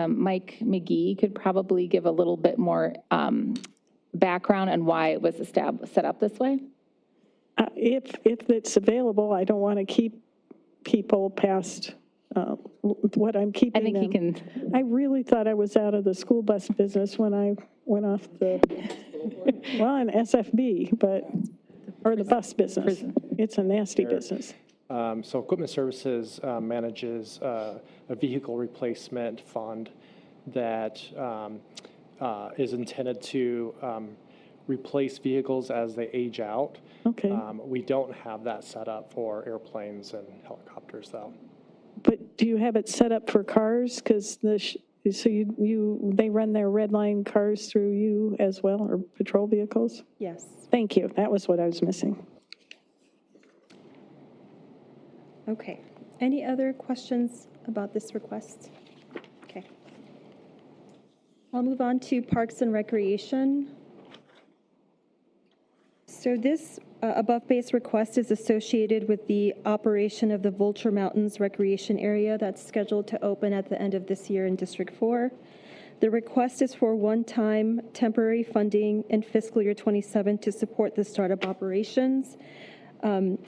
Mike McGee could probably give a little bit more background on why it was set up this way. If it's available, I don't want to keep people past what I'm keeping them. I think he can. I really thought I was out of the school bus business when I went off the, well, an SFB, or the bus business. It's a nasty business. So Equipment Services manages a vehicle replacement fund that is intended to replace vehicles as they age out. Okay. We don't have that set up for airplanes and helicopters, though. But do you have it set up for cars? Because they run their red line cars through you as well, or patrol vehicles? Yes. Thank you. That was what I was missing. Okay. Any other questions about this request? Okay. I'll move on to Parks and Recreation. So this above base request is associated with the operation of the Vulture Mountains Recreation Area that's scheduled to open at the end of this year in District 4. The request is for one-time temporary funding in fiscal year 27 to support the startup operations,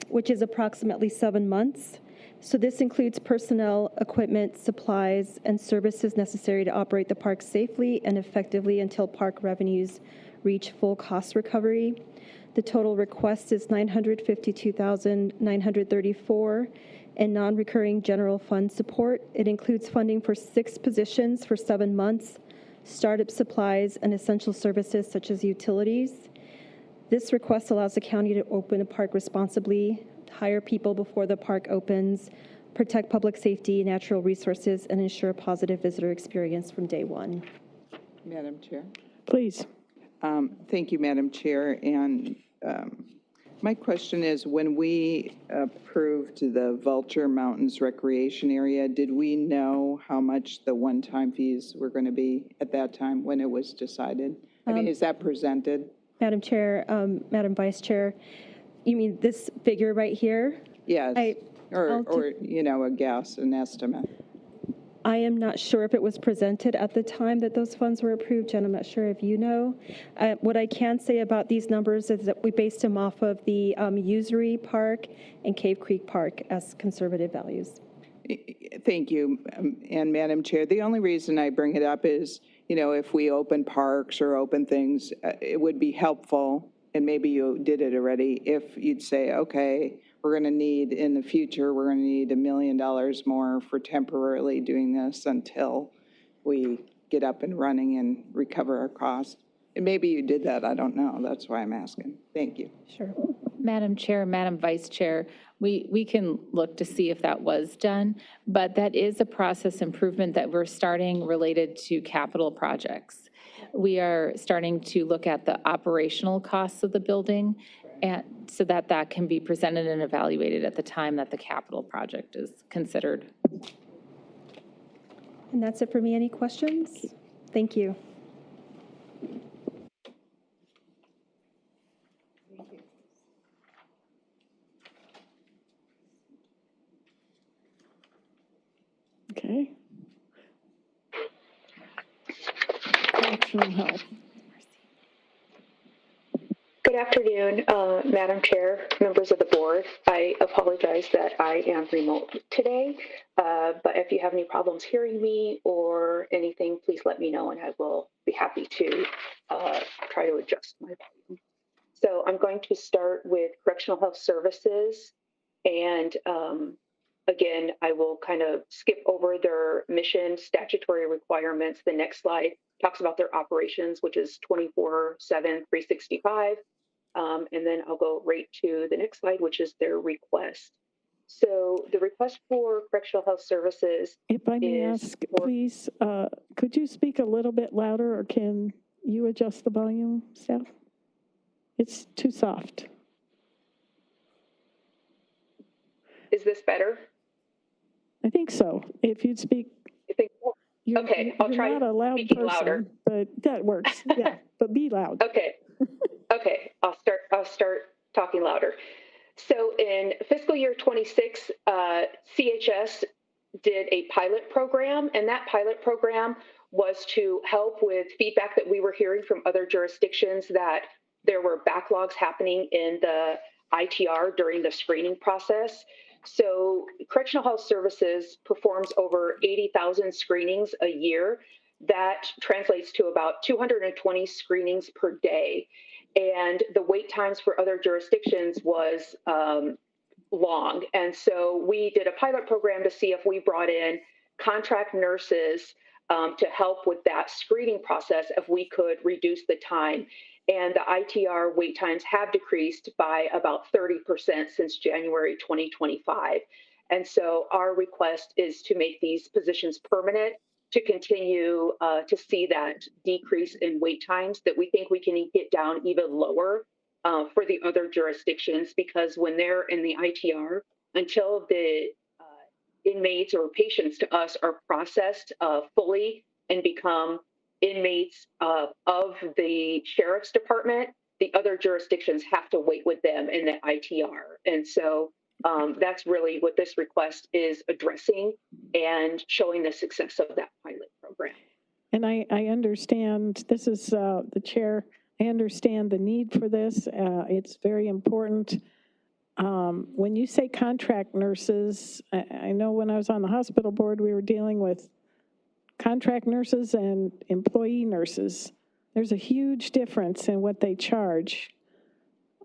which is approximately 7 months. So this includes personnel, equipment, supplies, and services necessary to operate the park safely and effectively until park revenues reach full cost recovery. The total request is $952,934 in non-recurring general fund support. It includes funding for 6 positions for 7 months, startup supplies, and essential services such as utilities. This request allows the county to open a park responsibly, hire people before the park opens, protect public safety, natural resources, and ensure a positive visitor experience from day one. Madam Chair. Please. Thank you, Madam Chair. And my question is, when we approved the Vulture Mountains Recreation Area, did we know how much the one-time fees were going to be at that time when it was decided? I mean, is that presented? Madam Chair, Madam Vice Chair, you mean this figure right here? Yes. Or you know, a guess, an estimate. I am not sure if it was presented at the time that those funds were approved, and I'm not sure if you know. What I can say about these numbers is that we based them off of the Usury Park and Cave Creek Park as conservative values. Thank you. And Madam Chair, the only reason I bring it up is, you know, if we open parks or open things, it would be helpful, and maybe you did it already, if you'd say, okay, we're going to need, in the future, we're going to need $1 million more for temporarily doing this until we get up and running and recover our costs. And maybe you did that, I don't know. That's why I'm asking. Thank you. Sure. Madam Chair, Madam Vice Chair, we can look to see if that was done, but that is a process improvement that we're starting related to capital projects. We are starting to look at the operational costs of the building, and so that can be presented and evaluated at the time that the capital project is considered. And that's it for me. Any questions? Thank you. Okay. Correctional help. Good afternoon, Madam Chair, members of the board. I apologize that I am remote today, but if you have any problems hearing me or anything, please let me know and I will be happy to try to adjust my volume. So I'm going to start with Correctional Health Services, and again, I will kind of skip over their mission statutory requirements. The next slide talks about their operations, which is 24/7, 365. And then I'll go right to the next slide, which is their request. So the request for correctional health services. If I may ask, please, could you speak a little bit louder, or can you adjust the volume, staff? It's too soft. Is this better? I think so. If you'd speak. Okay, I'll try not a loud speaking person, louder. but that works. Yeah, but be loud. Okay. Okay, I'll start talking louder. So in fiscal year 26, CHS did a pilot program, and that pilot program was to help with feedback that we were hearing from other jurisdictions that there were backlogs happening in the ITR during the screening process. So Correctional Health Services performs over 80,000 screenings a year. That translates to about 220 screenings per day. And the wait times for other jurisdictions was long. And so we did a pilot program to see if we brought in contract nurses to help with that screening process, if we could reduce the time. And the ITR wait times have decreased by about 30% since January 2025. And so our request is to make these positions permanent, to continue to see that decrease in wait times, that we think we can get down even lower for the other jurisdictions, because when they're in the ITR, until the inmates or patients to us are processed fully and become inmates of the sheriff's department, the other jurisdictions have to wait with them in the ITR. And so that's really what this request is addressing, and showing the success of that pilot program. And I understand, this is the chair, I understand the need for this. It's very important. When you say contract nurses, I know when I was on the hospital board, we were dealing with contract nurses and employee nurses. There's a huge difference in what they charge.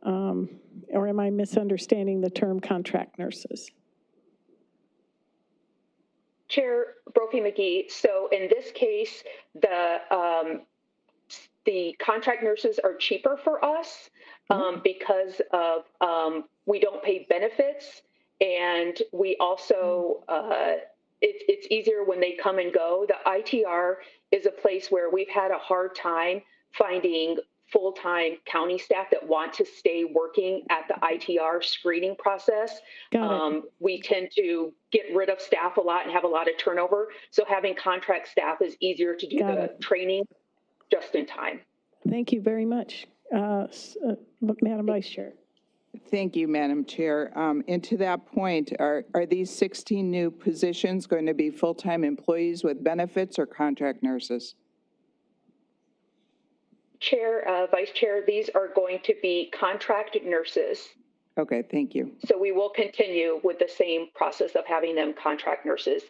Or am I misunderstanding the term contract nurses? Chair Brophy-McGee, so in this case, the contract nurses are cheaper for us because of we don't pay benefits, and we also it's easier when they come and go. The ITR is a place where we've had a hard time finding full-time county staff that want to stay working at the ITR screening process. We tend to get rid of staff a lot and have a lot of turnover. So having contract staff is easier to do the training just in time. Thank you very much, Madam Vice Chair. Thank you, Madam Chair. And to that point, are these 16 new positions going to be full-time employees with benefits or contract nurses? Chair, Vice Chair, these are going to be contract nurses. Okay, thank you. So we will continue with the same process of having them contract nurses.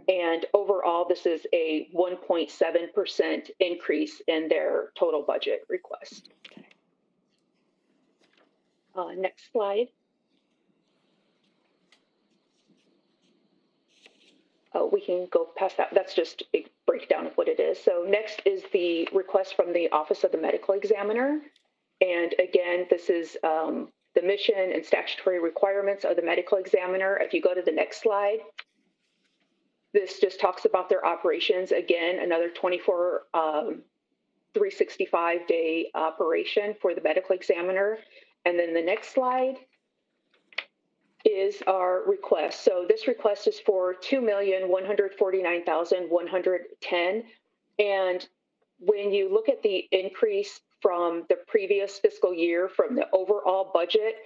And overall, this is a 1.7% increase in their total budget request. Next slide. We can go past that. That's just a breakdown of what it is. So next is the request from the Office of the Medical Examiner. And again, this is the mission and statutory requirements of the medical examiner. If you go to the next slide, this just talks about their operations. Again, another 365-day operation for the medical examiner. And then the next slide is our request. So this request is for $2,149,110. And when you look at the increase from the previous fiscal year from the overall budget,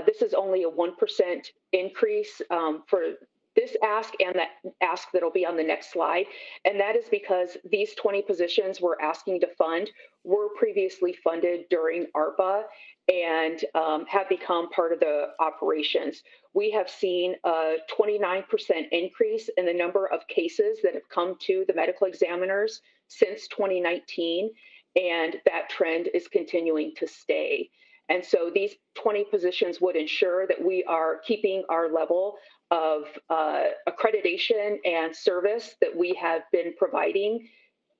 this is only a 1% increase for this ask and that ask that'll be on the next slide. And that is because these 20 positions we're asking to fund were previously funded during ARPA and have become part of the operations. We have seen a 29% increase in the number of cases that have come to the medical examiners since 2019, and that trend is continuing to stay. And so these 20 positions would ensure that we are keeping our level of accreditation and service that we have been providing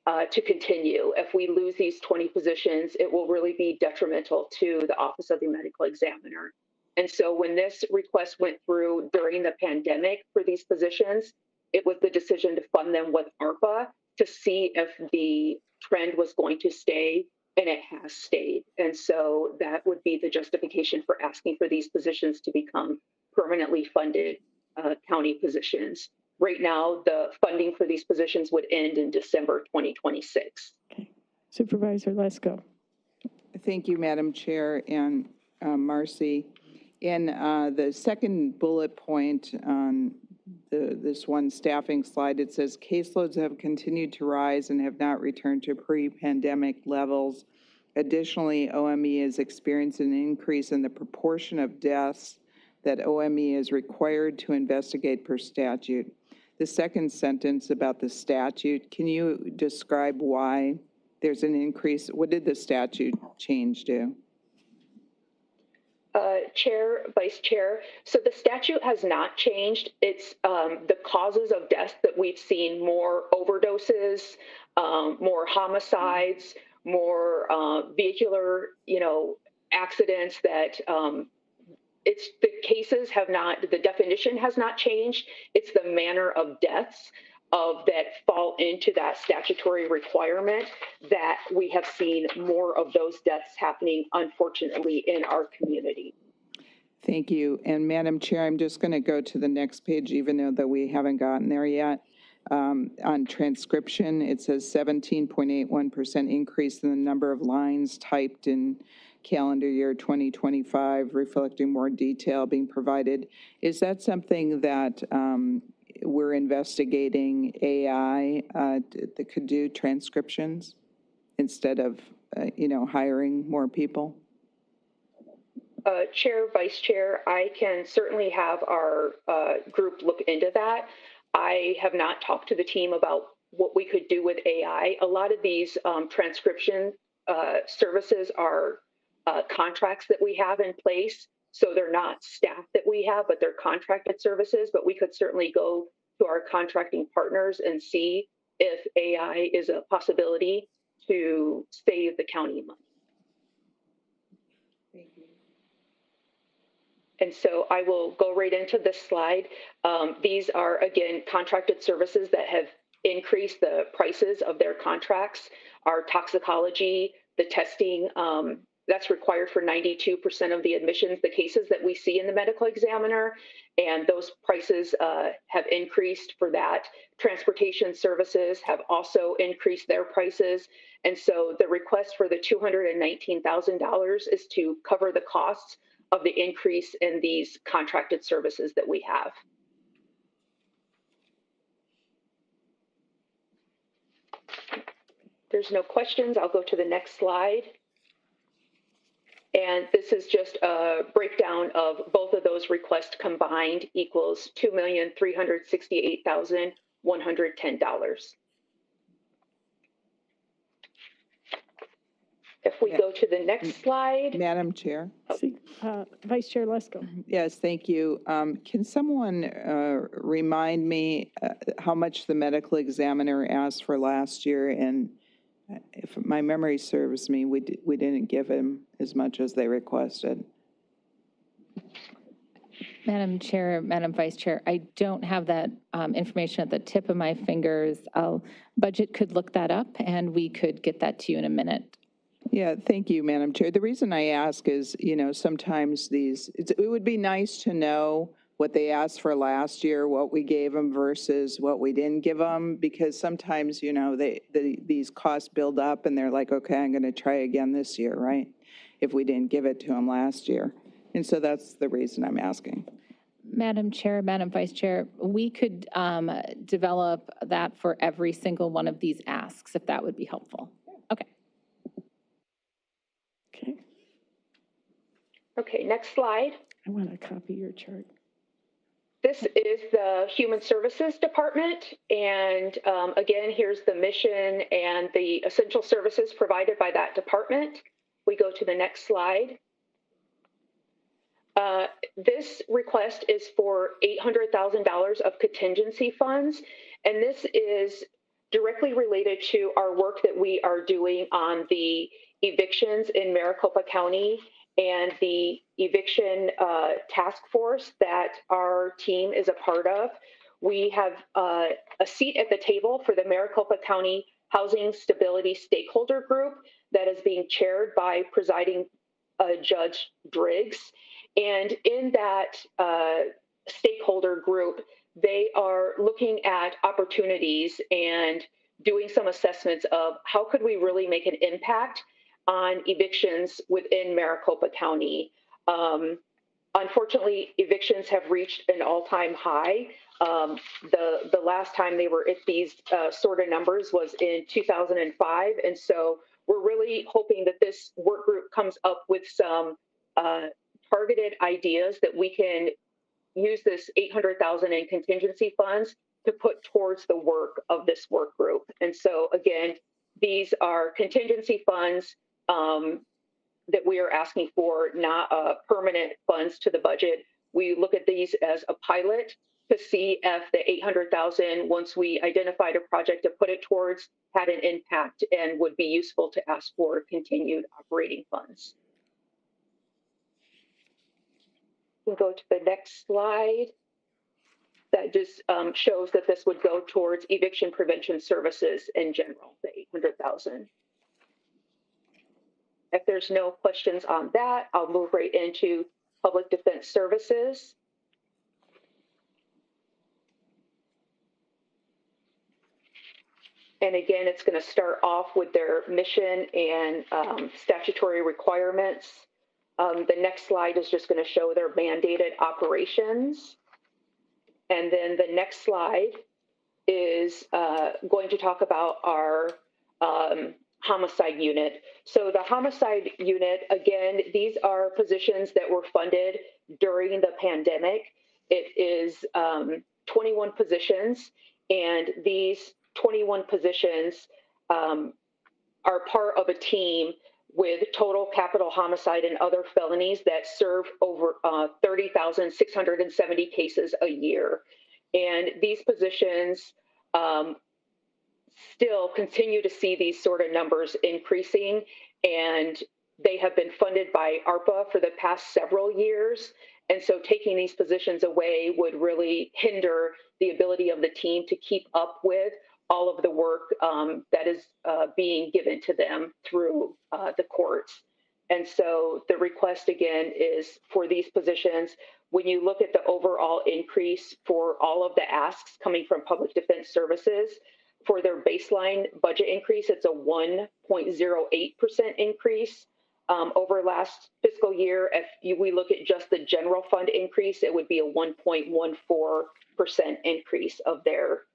to continue. If we lose these 20 positions, it will really be detrimental to the Office of the Medical Examiner. And so when this request went through during the pandemic for these positions, it was the decision to fund them with ARPA to see if the trend was going to stay, and it has stayed. And so that would be the justification for asking for these positions to become permanently funded county positions. Right now, the funding for these positions would end in December 2026. Okay. Supervisor Lesko. Thank you, Madam Chair and Marcy. In the second bullet point on this one staffing slide, it says caseloads have continued to rise and have not returned to pre-pandemic levels. Additionally, OME is experiencing an increase in the proportion of deaths that OME is required to investigate per statute. The second sentence about the statute, can you describe why there's an increase? What did the statute change do? Chair, Vice Chair, so the statute has not changed. It's the causes of death that we've seen: more overdoses, more homicides, more vehicular, accidents. That it's the cases have not. The definition has not changed. It's the manner of deaths that fall into that statutory requirement that we have seen more of those deaths happening, unfortunately, in our community. Thank you. And Madam Chair, I'm just going to go to the next page, even though that we haven't gotten there yet. On transcription, it says 17.81% increase in the number of lines typed in calendar year 2025, reflecting more detail being provided. Is that something that we're investigating AI that could do transcriptions instead of, hiring more people? Chair, Vice Chair, I can certainly have our group look into that. I have not talked to the team about what we could do with AI. A lot of these transcription services are contracts that we have in place. So they're not staff that we have, but they're contracted services. But we could certainly go to our contracting partners and see if AI is a possibility to save the county money. Thank you. And so I will go right into this slide. These are, again, contracted services that have increased the prices of their contracts. Our toxicology, the testing, that's required for 92% of the admissions, the cases that we see in the medical examiner, and those prices have increased for that. Transportation services have also increased their prices. And so the request for the $219,000 is to cover the costs of the increase in these contracted services that we have. There's no questions. I'll go to the next slide. And this is just a breakdown of both of those requests combined equals $2,368,110. If we go to the next slide. Madam Chair. Vice Chair Lesko. Yes, thank you. Can someone remind me how much the medical examiner asked for last year? And if my memory serves me, we didn't give him as much as they requested. Madam Chair, Madam Vice Chair, I don't have that information at the tip of my fingers. Budget could look that up, and we could get that to you in a minute. Yeah, thank you, Madam Chair. The reason I ask is, sometimes it would be nice to know what they asked for last year, what we gave them versus what we didn't give them, because sometimes, these costs build up and they're like, okay, I'm going to try again this year, right? If we didn't give it to them last year. And so that's the reason I'm asking. Madam Chair, Madam Vice Chair, we could develop that for every single one of these asks, if that would be helpful. Okay. Okay. Okay, next slide. I want to copy your chart. This is the Human Services Department, and again, here's the mission and the essential services provided by that department. We go to the next slide. This request is for $800,000 of contingency funds, and this is directly related to our work that we are doing on the evictions in Maricopa County and the eviction task force that our team is a part of. We have a seat at the table for the Maricopa County Housing Stability Stakeholder Group that is being chaired by presiding Judge Driggs. And in that stakeholder group, they are looking at opportunities and doing some assessments of how could we really make an impact on evictions within Maricopa County. Unfortunately, evictions have reached an all-time high. The last time they were at these sort of numbers was in 2005, and so we're really hoping that this work group comes up with some targeted ideas that we can use this $800,000 in contingency funds to put towards the work of this work group. And so again, these are contingency funds that we are asking for, not permanent funds to the budget. We look at these as a pilot to see if the $800,000, once we identified a project to put it towards, had an impact and would be useful to ask for continued operating funds. We'll go to the next slide. That just shows that this would go towards eviction prevention services in general, the $800,000. If there's no questions on that, I'll move right into public defense services. And again, it's going to start off with their mission and statutory requirements. The next slide is just going to show their mandated operations. And then the next slide is going to talk about our homicide unit. So the homicide unit, again, these are positions that were funded during the pandemic. It is 21 positions, and these 21 positions are part of a team with total capital homicide and other felonies that serve over 30,670 cases a year. And these positions still continue to see these sort of numbers increasing, and they have been funded by ARPA for the past several years. And so taking these positions away would really hinder the ability of the team to keep up with all of the work that is being given to them through the courts. And so the request again is for these positions. When you look at the overall increase for all of the asks coming from public defense services, for their baseline budget increase, it's a 1.08% increase over last fiscal year. If we look at just the general fund increase, it would be a 1.14% increase of their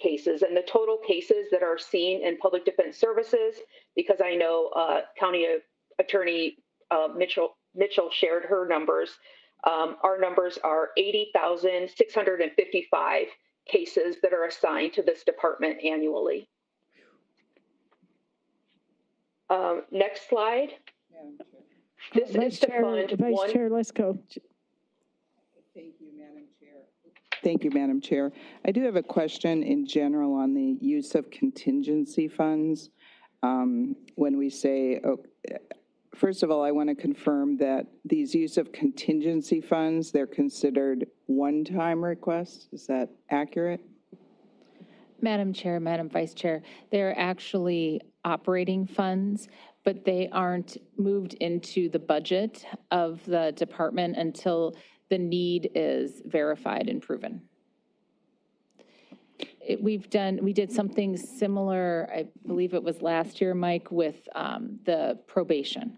cases. And the total cases that are seen in public defense services, because I know County Attorney Mitchell shared her numbers, our numbers are 80,655 cases that are assigned to this department annually. Next slide. This is to fund Vice Chair, let's go. Thank you, Madam Chair. Thank you, Madam Chair. I do have a question in general on the use of contingency funds. When we say, first of all, I want to confirm that these use of contingency funds, they're considered one-time requests. Is that accurate? Madam Chair, Madam Vice Chair, they're actually operating funds, but they aren't moved into the budget of the department until the need is verified and proven. We did something similar, I believe it was last year, Mike, with the probation.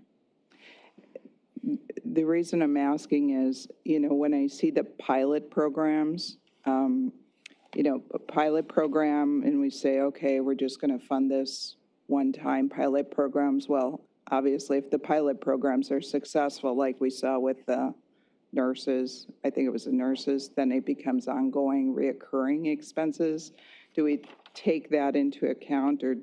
The reason I'm asking is, when I see the pilot programs, a pilot program, and we say, okay, we're just going to fund this one-time pilot programs. Well, obviously, if the pilot programs are successful, like we saw with the nurses, I think it was the nurses, then it becomes ongoing, reoccurring expenses. Do we take that into account, or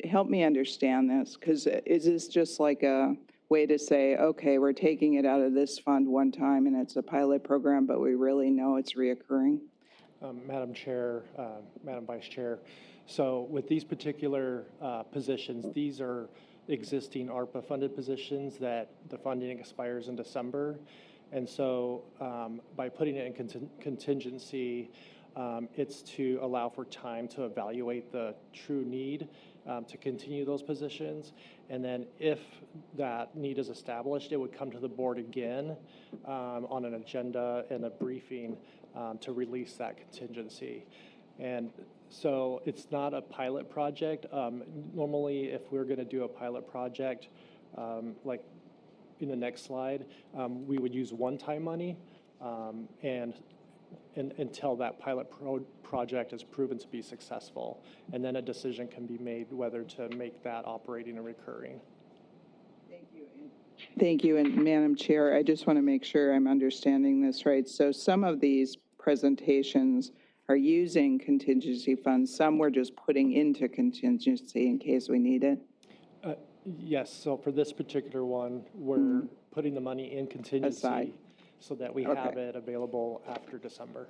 help me understand this? Because is this just like a way to say, okay, we're taking it out of this fund one time and it's a pilot program, but we really know it's reoccurring? Madam Chair, Madam Vice Chair. So with these particular positions, these are existing ARPA-funded positions that the funding expires in December. And so by putting it in contingency, it's to allow for time to evaluate the true need to continue those positions. And then if that need is established, it would come to the board again on an agenda and a briefing to release that contingency. And so it's not a pilot project. Normally, if we're going to do a pilot project, like in the next slide, we would use one-time money and until that pilot project is proven to be successful. And then a decision can be made whether to make that operating and recurring. Thank you. And Madam Chair, I just want to make sure I'm understanding this right. So some of these presentations are using contingency funds. Some we're just putting into contingency in case we need it. Yes. So for this particular one, we're putting the money in contingency aside, so that we have it available after December.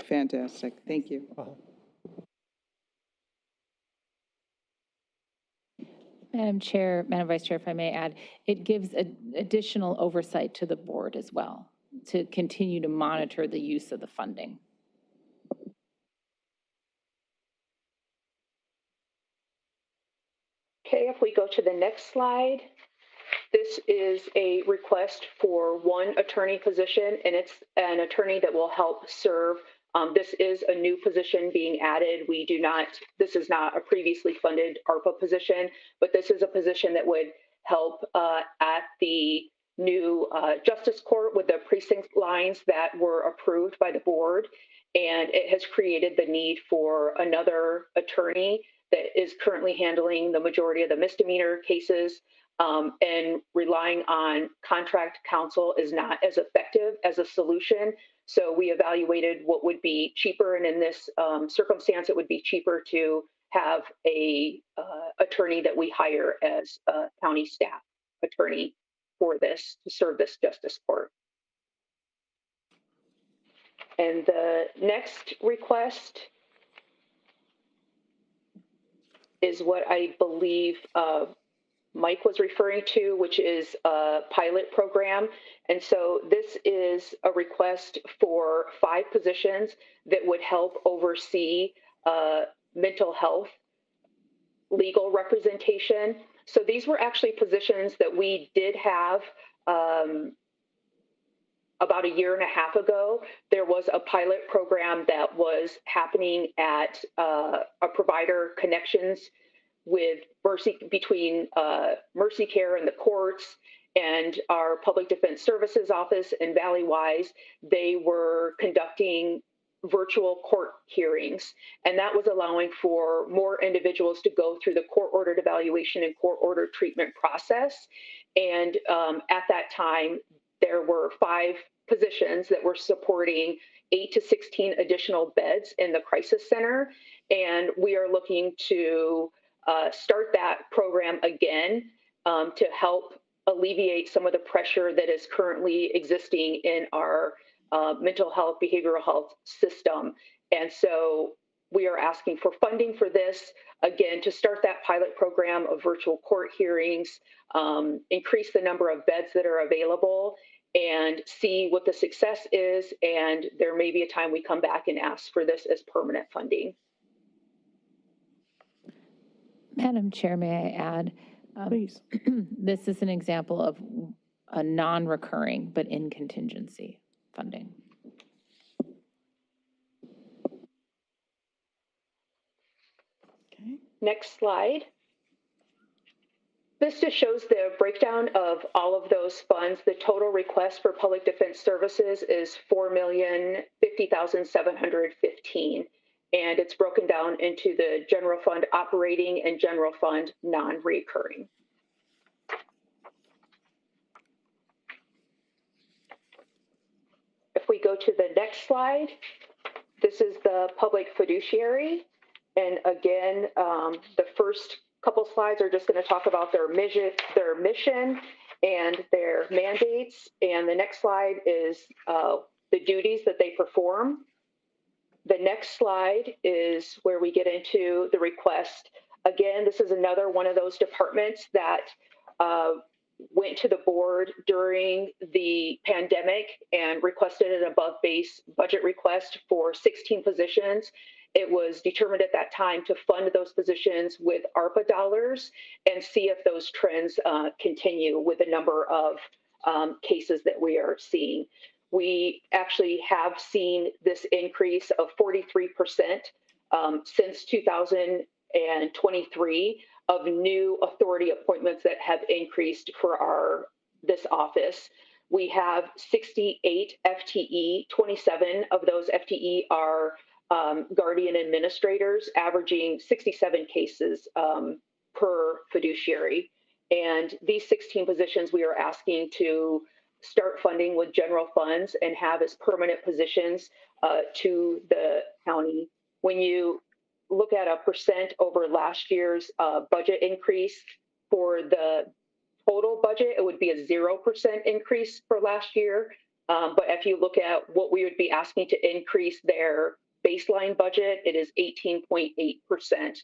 Fantastic. Thank you. Madam Chair, Madam Vice Chair, if I may add, it gives additional oversight to the board as well to continue to monitor the use of the funding. Okay, if we go to the next slide, this is a request for one attorney position, and it's an attorney that will help serve. This is a new position being added. This is not a previously funded ARPA position, but this is a position that would help at the new Justice Court with the precinct lines that were approved by the board. And it has created the need for another attorney that is currently handling the majority of the misdemeanor cases, and relying on contract counsel is not as effective as a solution. So we evaluated what would be cheaper, and in this circumstance, it would be cheaper to have a attorney that we hire as a county staff attorney for this, to serve this justice court. And the next request is what I believe Mike was referring to, which is a pilot program. And so this is a request for 5 positions that would help oversee mental health legal representation. So these were actually positions that we did have about a year and a half ago. There was a pilot program that was happening at a provider connections with between Mercy Care and the courts and our Public Defense Services Office and Valleywise. They were conducting virtual court hearings, and that was allowing for more individuals to go through the court-ordered evaluation and court-ordered treatment process. And at that time, there were 5 positions that were supporting 8 to 16 additional beds in the crisis center, and we are looking to start that program again to help alleviate some of the pressure that is currently existing in our mental health, behavioral health system. And so we are asking for funding for this, again, to start that pilot program of virtual court hearings, increase the number of beds that are available, and see what the success is. And there may be a time we come back and ask for this as permanent funding. Madam Chair, may I add? Please. This is an example of a non-recurring but in contingency funding. Okay. Next slide. This just shows the breakdown of all of those funds. The total request for public defense services is $4,050,715. And it's broken down into the general fund operating and general fund non-recurring. If we go to the next slide, this is the public fiduciary. And again, the first couple slides are just going to talk about their mission and their mandates. And the next slide is the duties that they perform. The next slide is where we get into the request. Again, this is another one of those departments that went to the board during the pandemic and requested an above base budget request for 16 positions. It was determined at that time to fund those positions with ARPA dollars and see if those trends continue with the number of cases that we are seeing. We actually have seen this increase of 43% since 2023 of new authority appointments that have increased for this office. We have 68 FTE, 27 of those FTE are guardian administrators, averaging 67 cases per fiduciary. And these 16 positions we are asking to start funding with general funds and have as permanent positions to the county. When you look at a percent over last year's budget increase for the total budget, it would be a 0% increase for last year. But if you look at what we would be asking to increase their baseline budget, it is 18.8%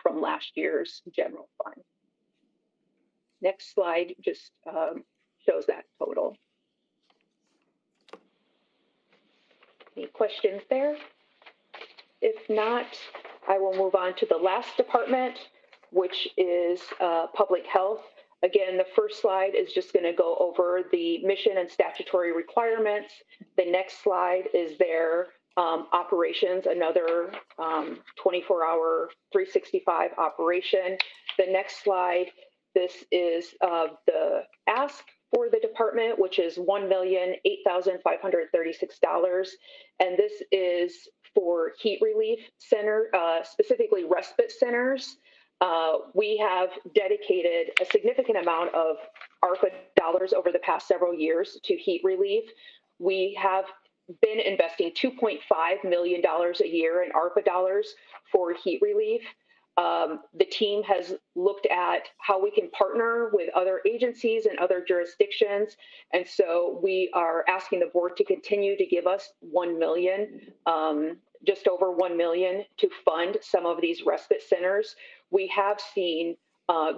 from last year's general fund. Next slide just shows that total. Any questions there? If not, I will move on to the last department, which is public health. Again, the first slide is just going to go over the mission and statutory requirements. The next slide is their operations, another 24-hour, 365 operation. The next slide, this is the ask for the department, which is $1,008,536. And this is for heat relief center, specifically respite centers. We have dedicated a significant amount of ARPA dollars over the past several years to heat relief. We have been investing $2.5 million a year in ARPA dollars for heat relief. The team has looked at how we can partner with other agencies and other jurisdictions. And so we are asking the board to continue to give us $1 million, just over $1 million to fund some of these respite centers. We have seen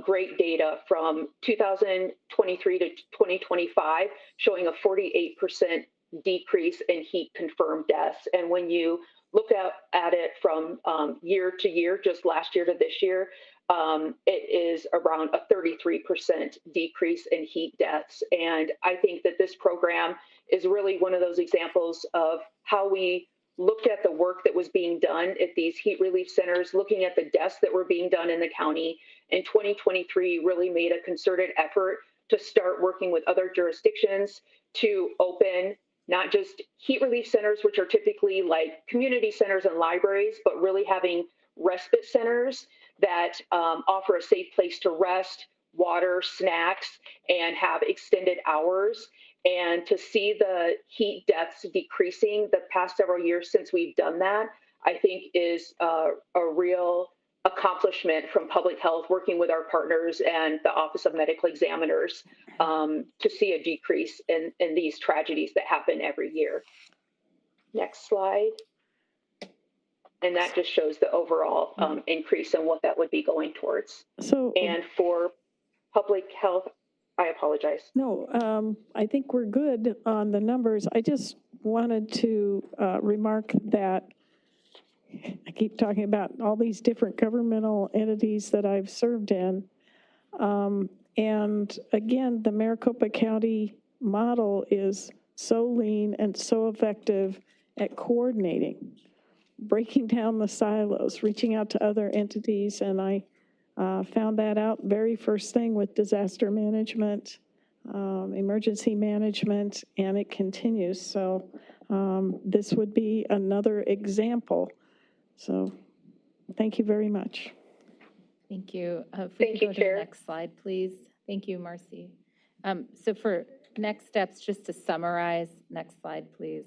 great data from 2023 to 2025 showing a 48% decrease in heat confirmed deaths. And when you look at it from year to year, just last year to this year, it is around a 33% decrease in heat deaths. And I think that this program is really one of those examples of how we looked at the work that was being done at these heat relief centers, looking at the deaths that were being done in the county. In 2023, really made a concerted effort to start working with other jurisdictions to open not just heat relief centers, which are typically like community centers and libraries, but really having respite centers that offer a safe place to rest, water, snacks, and have extended hours. And to see the heat deaths decreasing the past several years since we've done that, I think is a real accomplishment from public health, working with our partners and the Office of Medical Examiners to see a decrease in these tragedies that happen every year. Next slide. And that just shows the overall increase and what that would be going towards. And for public health, I apologize. No, I think we're good on the numbers. I just wanted to remark that I keep talking about all these different governmental entities that I've served in. And again, the Maricopa County model is so lean and so effective at coordinating, breaking down the silos, reaching out to other entities. And I found that out very first thing with disaster management, emergency management, and it continues. So this would be another example. So thank you very much. Thank you. If we could go to the next slide, please. Thank you, Marcy. So for next steps, just to summarize, next slide, please.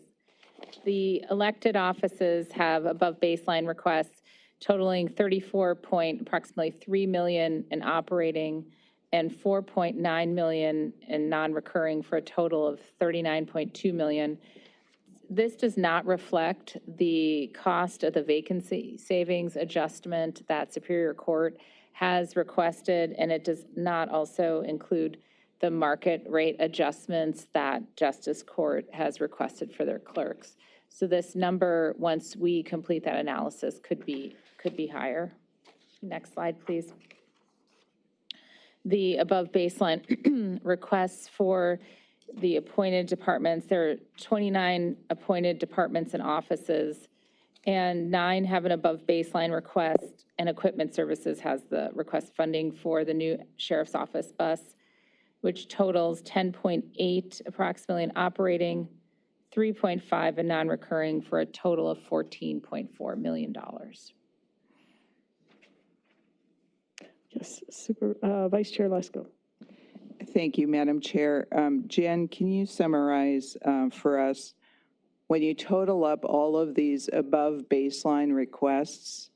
The elected offices have above baseline requests totaling approximately $3 million in operating and $4.9 million in non-recurring for a total of $39.2 million. this does not reflect the cost of the vacancy savings adjustment that Superior Court has requested, and it does not also include the market rate adjustments that Justice Court has requested for their clerks. So this number, once we complete that analysis, could be higher. Next slide, please. The above baseline requests for the appointed departments, there are 29 appointed departments and offices, and 9 have an above baseline request, and Equipment Services has the request funding for the new Sheriff's Office bus, which totals 10.8 approximately in operating, 3.5 in non-recurring, for a total of $14.4 million. Yes, Vice Chair Lesko. Thank you, Madam Chair. Jen, can you summarize for us, when you total up all of these above baseline requests,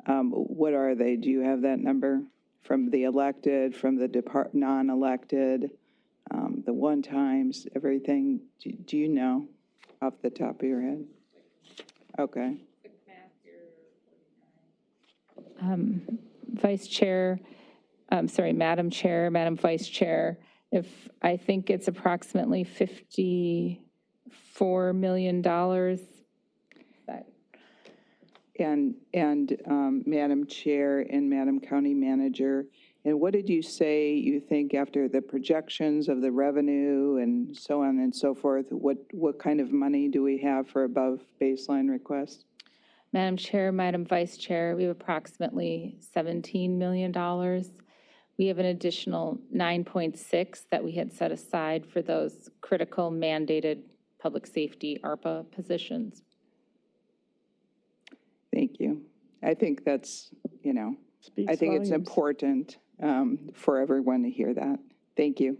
what are they? Do you have that number? From the elected, from the non-elected, the one-times, everything? Do you know off the top of your head? Okay. Vice Chair, Madam Chair, Madam Vice Chair, if I think it's approximately $54 million. And Madam Chair and Madam County Manager, and what did you say you think after the projections of the revenue and so on and so forth, what kind of money do we have for above baseline requests? Madam Chair, Madam Vice Chair, we have approximately $17 million. We have an additional 9.6 that we had set aside for those critical mandated public safety ARPA positions. Thank you. I think that's, Speaks I think volumes. it's important for everyone to hear that. Thank you.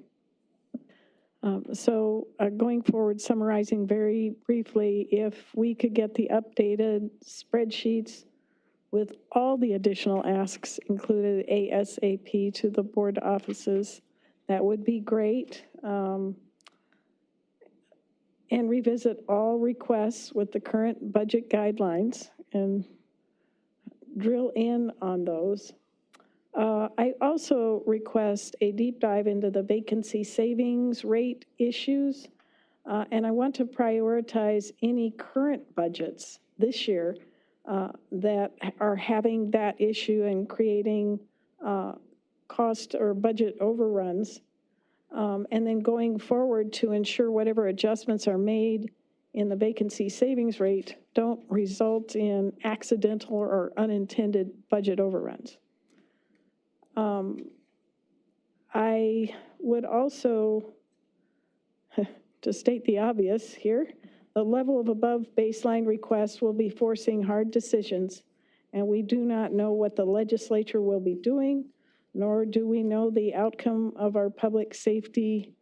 Going forward, summarizing very briefly, if we could get the updated spreadsheets with all the additional asks included ASAP to the board offices, that would be great. And revisit all requests with the current budget guidelines and drill in on those. I also request a deep dive into the vacancy savings rate issues, and I want to prioritize any current budgets this year that are having that issue and creating cost or budget overruns, and then going forward to ensure whatever adjustments are made in the vacancy savings rate don't result in accidental or unintended budget overruns. I would also, to state the obvious here, the level of above baseline requests will be forcing hard decisions, and we do not know what the legislature will be doing, nor do we know the outcome of our public safety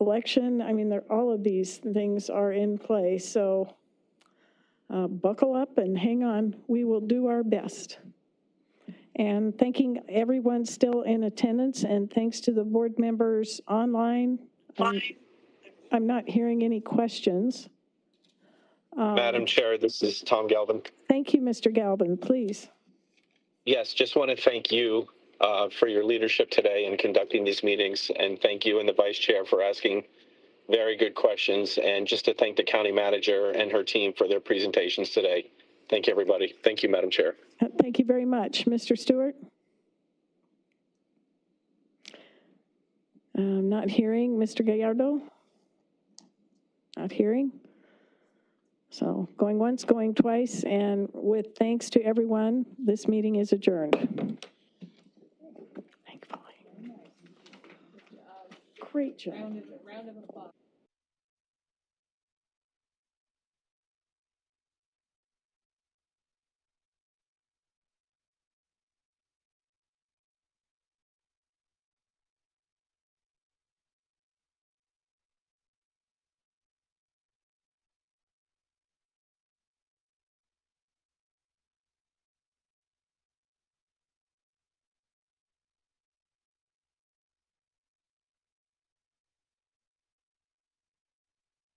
election. I mean, all of these things are in play, so buckle up and hang on. We will do our best. And thanking everyone still in attendance, and thanks to the board members online. I'm not hearing any questions. Madam Chair, this is Tom Galvin. Thank you, Mr. Galvin, please. Yes, just want to thank you for your leadership today in conducting these meetings, and thank you and the Vice Chair for asking very good questions, and just to thank the County Manager and her team for their presentations today. Thank you, everybody. Thank you, Madam Chair. Thank you very much. Mr. Stewart? Not hearing. Mr. Gallardo? Not hearing. So going once, going twice, and with thanks to everyone, this meeting is adjourned. Thankfully. Great job. Round of applause.